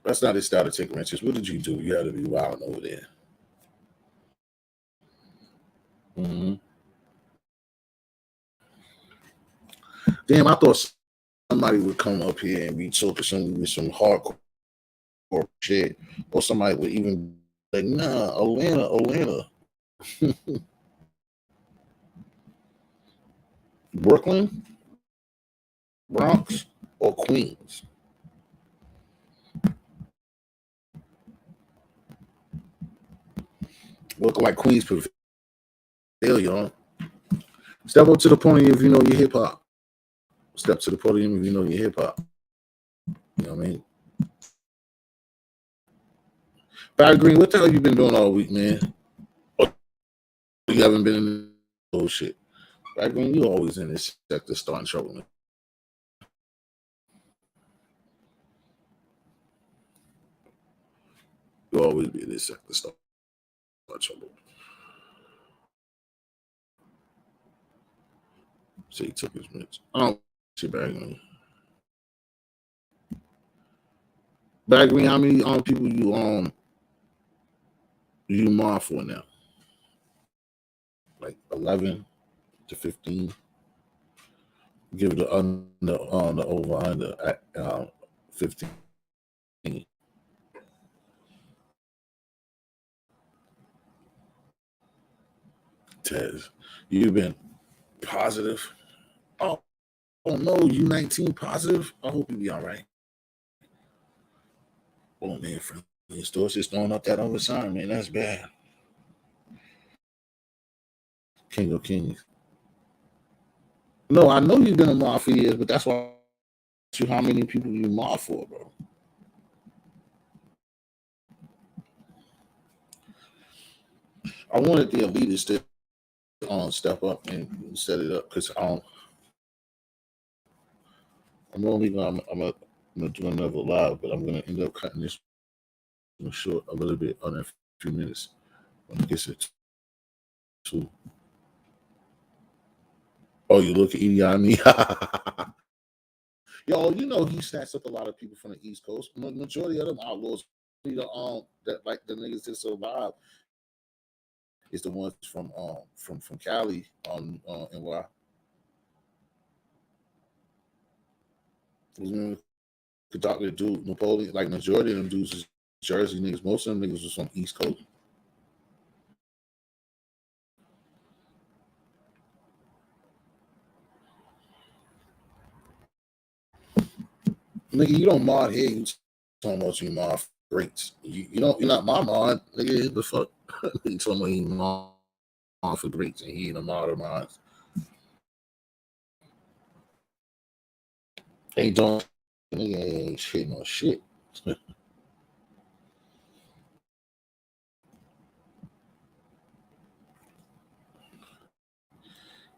That's not his style to take wrenches. What did you do? You had to be wilding over there. Mm-hmm. Damn, I thought somebody would come up here and be talking some hardcore shit, or somebody would even be like, nah, Atlanta, Brooklyn, Bronx, or Queens. Look like Queens Pavilion. Step up to the podium if you know your hip hop. Step to the podium if you know your hip hop. You know what I mean? Barry Green, what the hell you been doing all week, man? Oh, you haven't been in bullshit. Barry Green, you always in this sector starting trouble, man. You always be in this sector starting trouble. So he took his minutes. I don't see Barry Green. Barry Green, how many people you mob for now? Like 11 to 15. Give the under the over under at 15. Tez, you've been positive. Oh no, you 19 positive. I hope you be all right. Oh man, friendly stores just throwing up that other sign, man. That's bad. King of Kings. No, I know you've been a mob for years, but that's why I asked you how many people you mob for, bro. I wanted the elitists to step up and set it up because I'm gonna do another live, but I'm gonna end up cutting this short a little bit under a few minutes when it gets it to. Oh, you look at Edie on me. Yo, you know he snatched up a lot of people from the East Coast. Majority of them outlaws, that like the niggas that survive is the ones from Cali NY. Could talk to dude Napoleon, like majority of them dudes is Jersey niggas. Most of them niggas was from East Coast. Nigga, you don't mod here. You talking about you mod greats. You don't. You're not my mod, nigga. The fuck? You talking about he mod for greats and he ain't a mod of mine. Ain't doing. Nigga ain't shit no shit.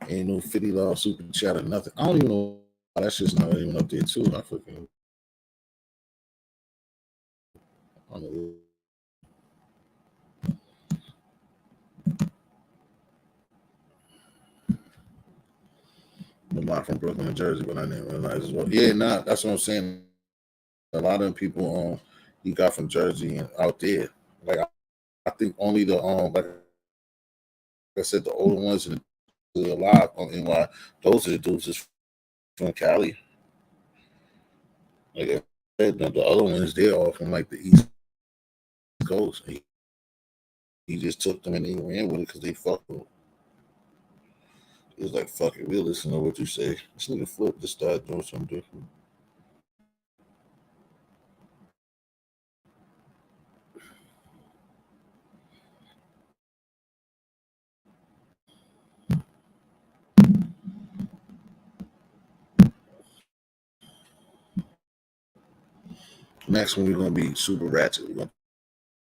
Ain't no $50 super chat or nothing. I don't even know. That's just not even up there too. I fucking. I don't know. I'm not from Brooklyn, New Jersey, but I didn't realize as well. Yeah, nah, that's what I'm saying. A lot of people he got from Jersey and out there. Like I think only the like I said, the older ones and a lot on NY. Those are the dudes is from Cali. Like I said, the other ones they're all from like the East Coast. He just took them and they ran with it because they fucked with him. He was like, fuck it, we'll listen to what you say. This nigga Flip just started doing something different. Next one, we're gonna be super ratchet. We're gonna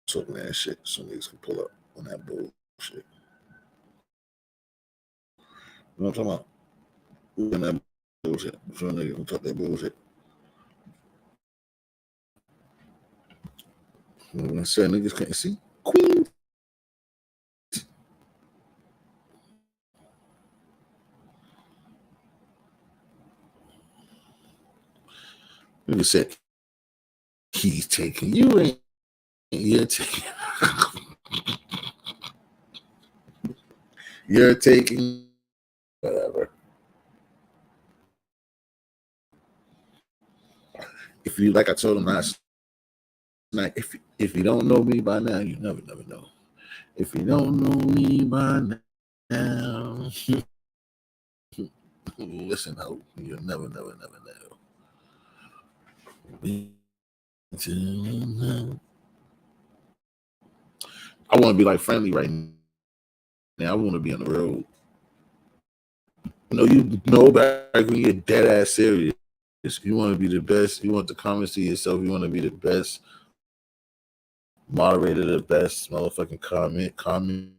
talk that shit so niggas can pull up on that bullshit. You know what I'm talking about? We're gonna that bullshit. So niggas gonna talk that bullshit. I'm gonna say niggas can't see Queen. You said he's taking you ain't. You're taking. You're taking whatever. If you like, I told him last night. If you don't know me by now, you never know. If you don't know me by now, listen, hope you'll never know. I want to be like friendly right now. I want to be on the road. You know back when you're dead ass serious. You want to be the best. You want the comments to yourself. You want to be the best moderator, the best motherfucking comment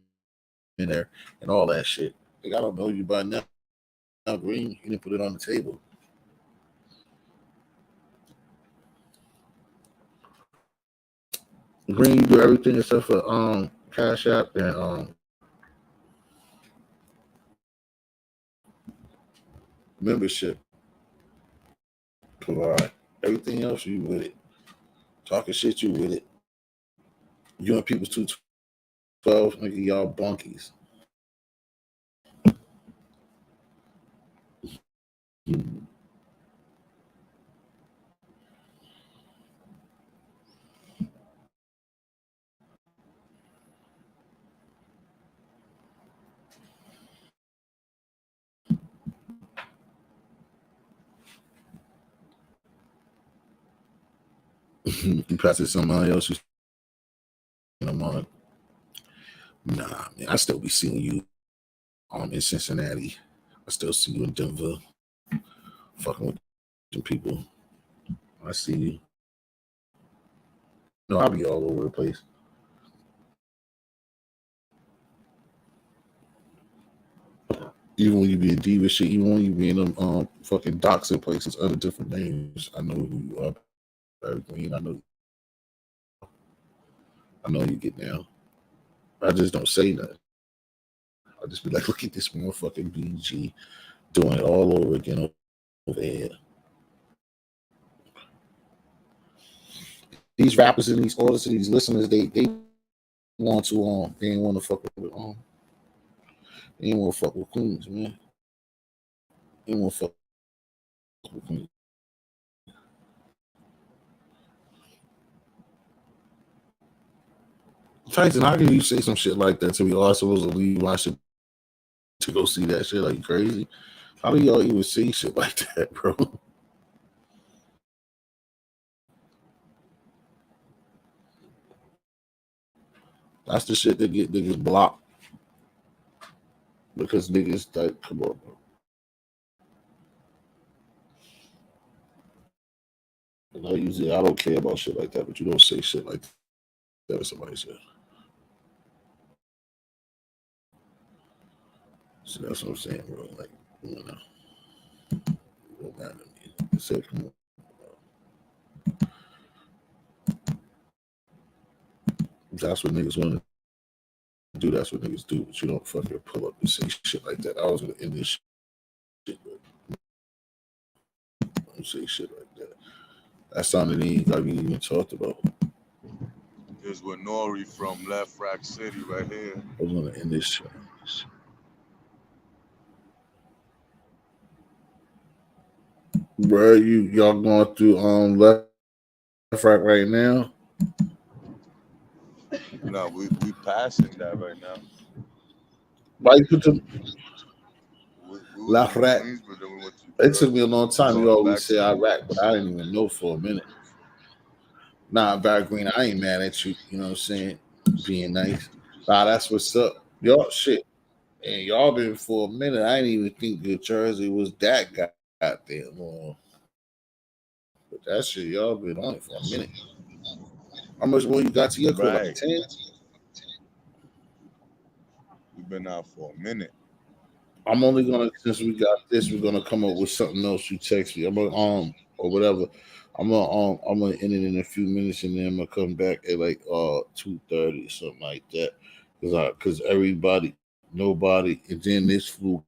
in there, and all that shit. Like, I don't know you by now. Green, you didn't put it on the table. Green, you do everything except for Cash App and membership. Provide everything else. You with it. Talking shit. You with it. You and people's 212, nigga, y'all bunkies. You pass it to somebody else who's I'm on. Nah, man, I still be seeing you in Cincinnati. I still see you in Denver. Fucking with some people. I see you. No, I'll be all over the place. Even when you be a diva shit, even when you be in them fucking doxing places under different names, I know who you are. Barry Green, I know you get down. I just don't say nothing. I just be like, look at this motherfucking BG doing it all over again over here. These rappers and these artists and these listeners, they want to they ain't want to fuck with they ain't want to fuck with Queens, man. They ain't want to fuck with Queens. Tyson, how can you say some shit like that to me? Oh, I'm supposed to leave my shit to go see that shit? Like, crazy? How do y'all even see shit like that, bro? That's the shit that get niggas blocked. Because niggas like, come on, bro. I don't care about shit like that, but you don't say shit like that to somebody says. So that's what I'm saying, bro. Like, you know, it don't matter to me. I said, come on. That's what niggas want to do. That's what niggas do. But you don't fucking pull up and say shit like that. I was gonna end this shit, but don't say shit like that. That's something that ain't gotta be even talked about. Here's with Nori from Left Rack City right here. I was gonna end this shit. Bro, y'all going through left rack right now? No, we passing that right now. Why you put the We left was in rack? Queens, but then we went to It took me a long time. You always say back Iraq, but I didn't even know for a minute. Nah, Barry Green, I ain't mad at you. You know what I'm saying? Being nice. Nah, that's what's up. Y'all shit. And y'all been for a minute. I didn't even think New Jersey was that goddamn long. But that shit, y'all been on it for a minute. How much more you got to your club? Like 10? We've been out for a minute. I'm only gonna, since we got this, we're gonna come up with something else. You text me. I'm gonna or whatever. I'm gonna end it in a few minutes, and then I'm gonna come back at like 2:30 something like that. Cause nobody, and then this fool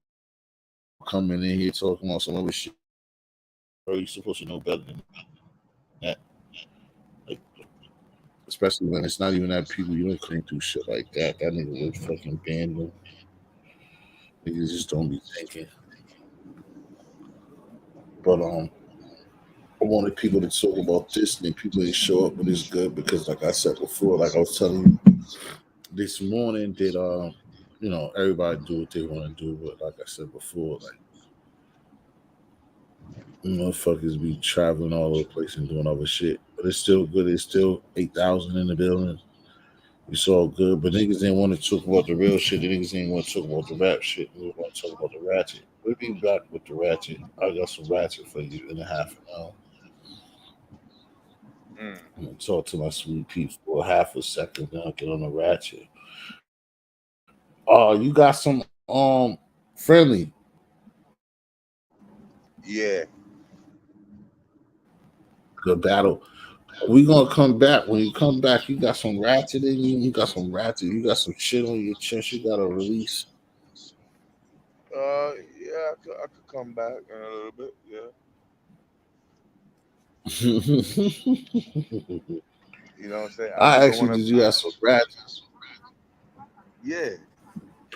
coming in here talking about some other shit. Bro, you supposed to know better than me. that, like, especially when it's not even that people you don't claim through shit like that. That nigga would fucking ban them. Niggas just don't be thinking. But I wanted people to talk about this, and people didn't show up, but it's good because, like I said before, like I was telling you this morning, that everybody do what they want to do, but like I said before, like motherfuckers be traveling all over the place and doing other shit, but it's still good. It's still 8,000 in the building. It's all good, but niggas didn't want to talk about the real shit. The niggas didn't want to talk about the rap shit. We want to talk about the ratchet. We'll be back with the ratchet. I got some ratchet for you in a half an hour. I'm gonna talk to my sweet pea for half a second, then I'll get on the ratchet. Oh, you got some friendly. Yeah. Good battle. We gonna come back. When you come back, you got some ratchet in you. You got some ratchet. You got some shit on your chest. You got to release. Yeah, I could come back in a little bit. Yeah. You know what I'm saying? I I just don't actually want did. to. You got some ratchet. Yeah.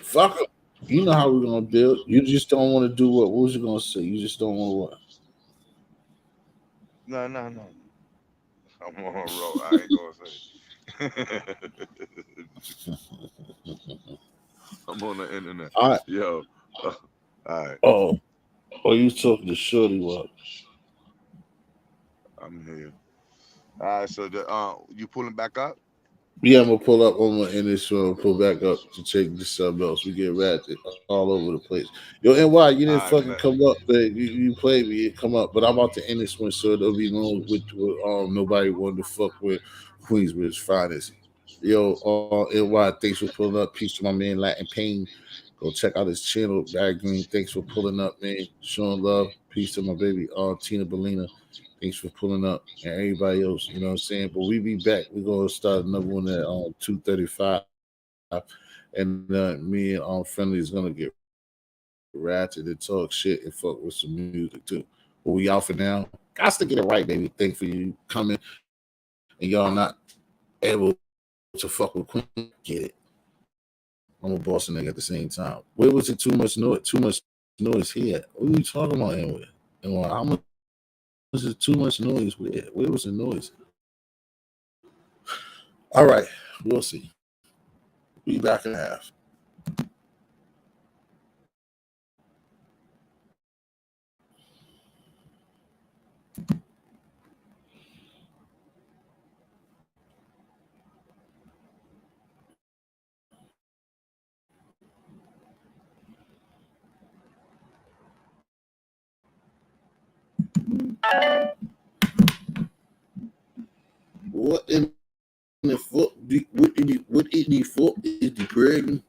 Fuck it. You know how we're gonna build. You just don't want to do what? What was you gonna say? You just don't want No, no, no. I'm on a roll. I ain't gonna say. I'm on the internet. what? I Yo. All right. oh you talking to Shorty? What? I'm here. All right. So you pulling back up? Yeah, I'm gonna pull up. I'm gonna end this one. Pull back up to check this something else. We get ratchet all over the place. Yo, NY, you didn't All right, fucking bet. come up, but you played me. It come up, but I'm about to end this one, so there'll be no nobody wanting to fuck with Queensbridge finest. Yo, NY, thanks for pulling up. Peace to my man Latin Pain. Go check out his channel, Barry Green. Thanks for pulling up, man. Showing love. Peace to my baby, Tina Bellina. Thanks for pulling up, and everybody else. You know what I'm saying? But we be back. We're gonna start another one at 2:35, and me and Friendly is gonna get ratchet and talk shit and fuck with some music too. But we out for now. Got to get it right, baby. Thank for you coming, and y'all not able to fuck with Queen. Get it? I'm a boss nigga at the same time. Where was it too much noise? Too much noise here. What are you talking about? Anyway, and how much was it too much noise? Where was the noise? All right, we'll see. Be back in half. What in the fuck? What in the fuck is the pregnant?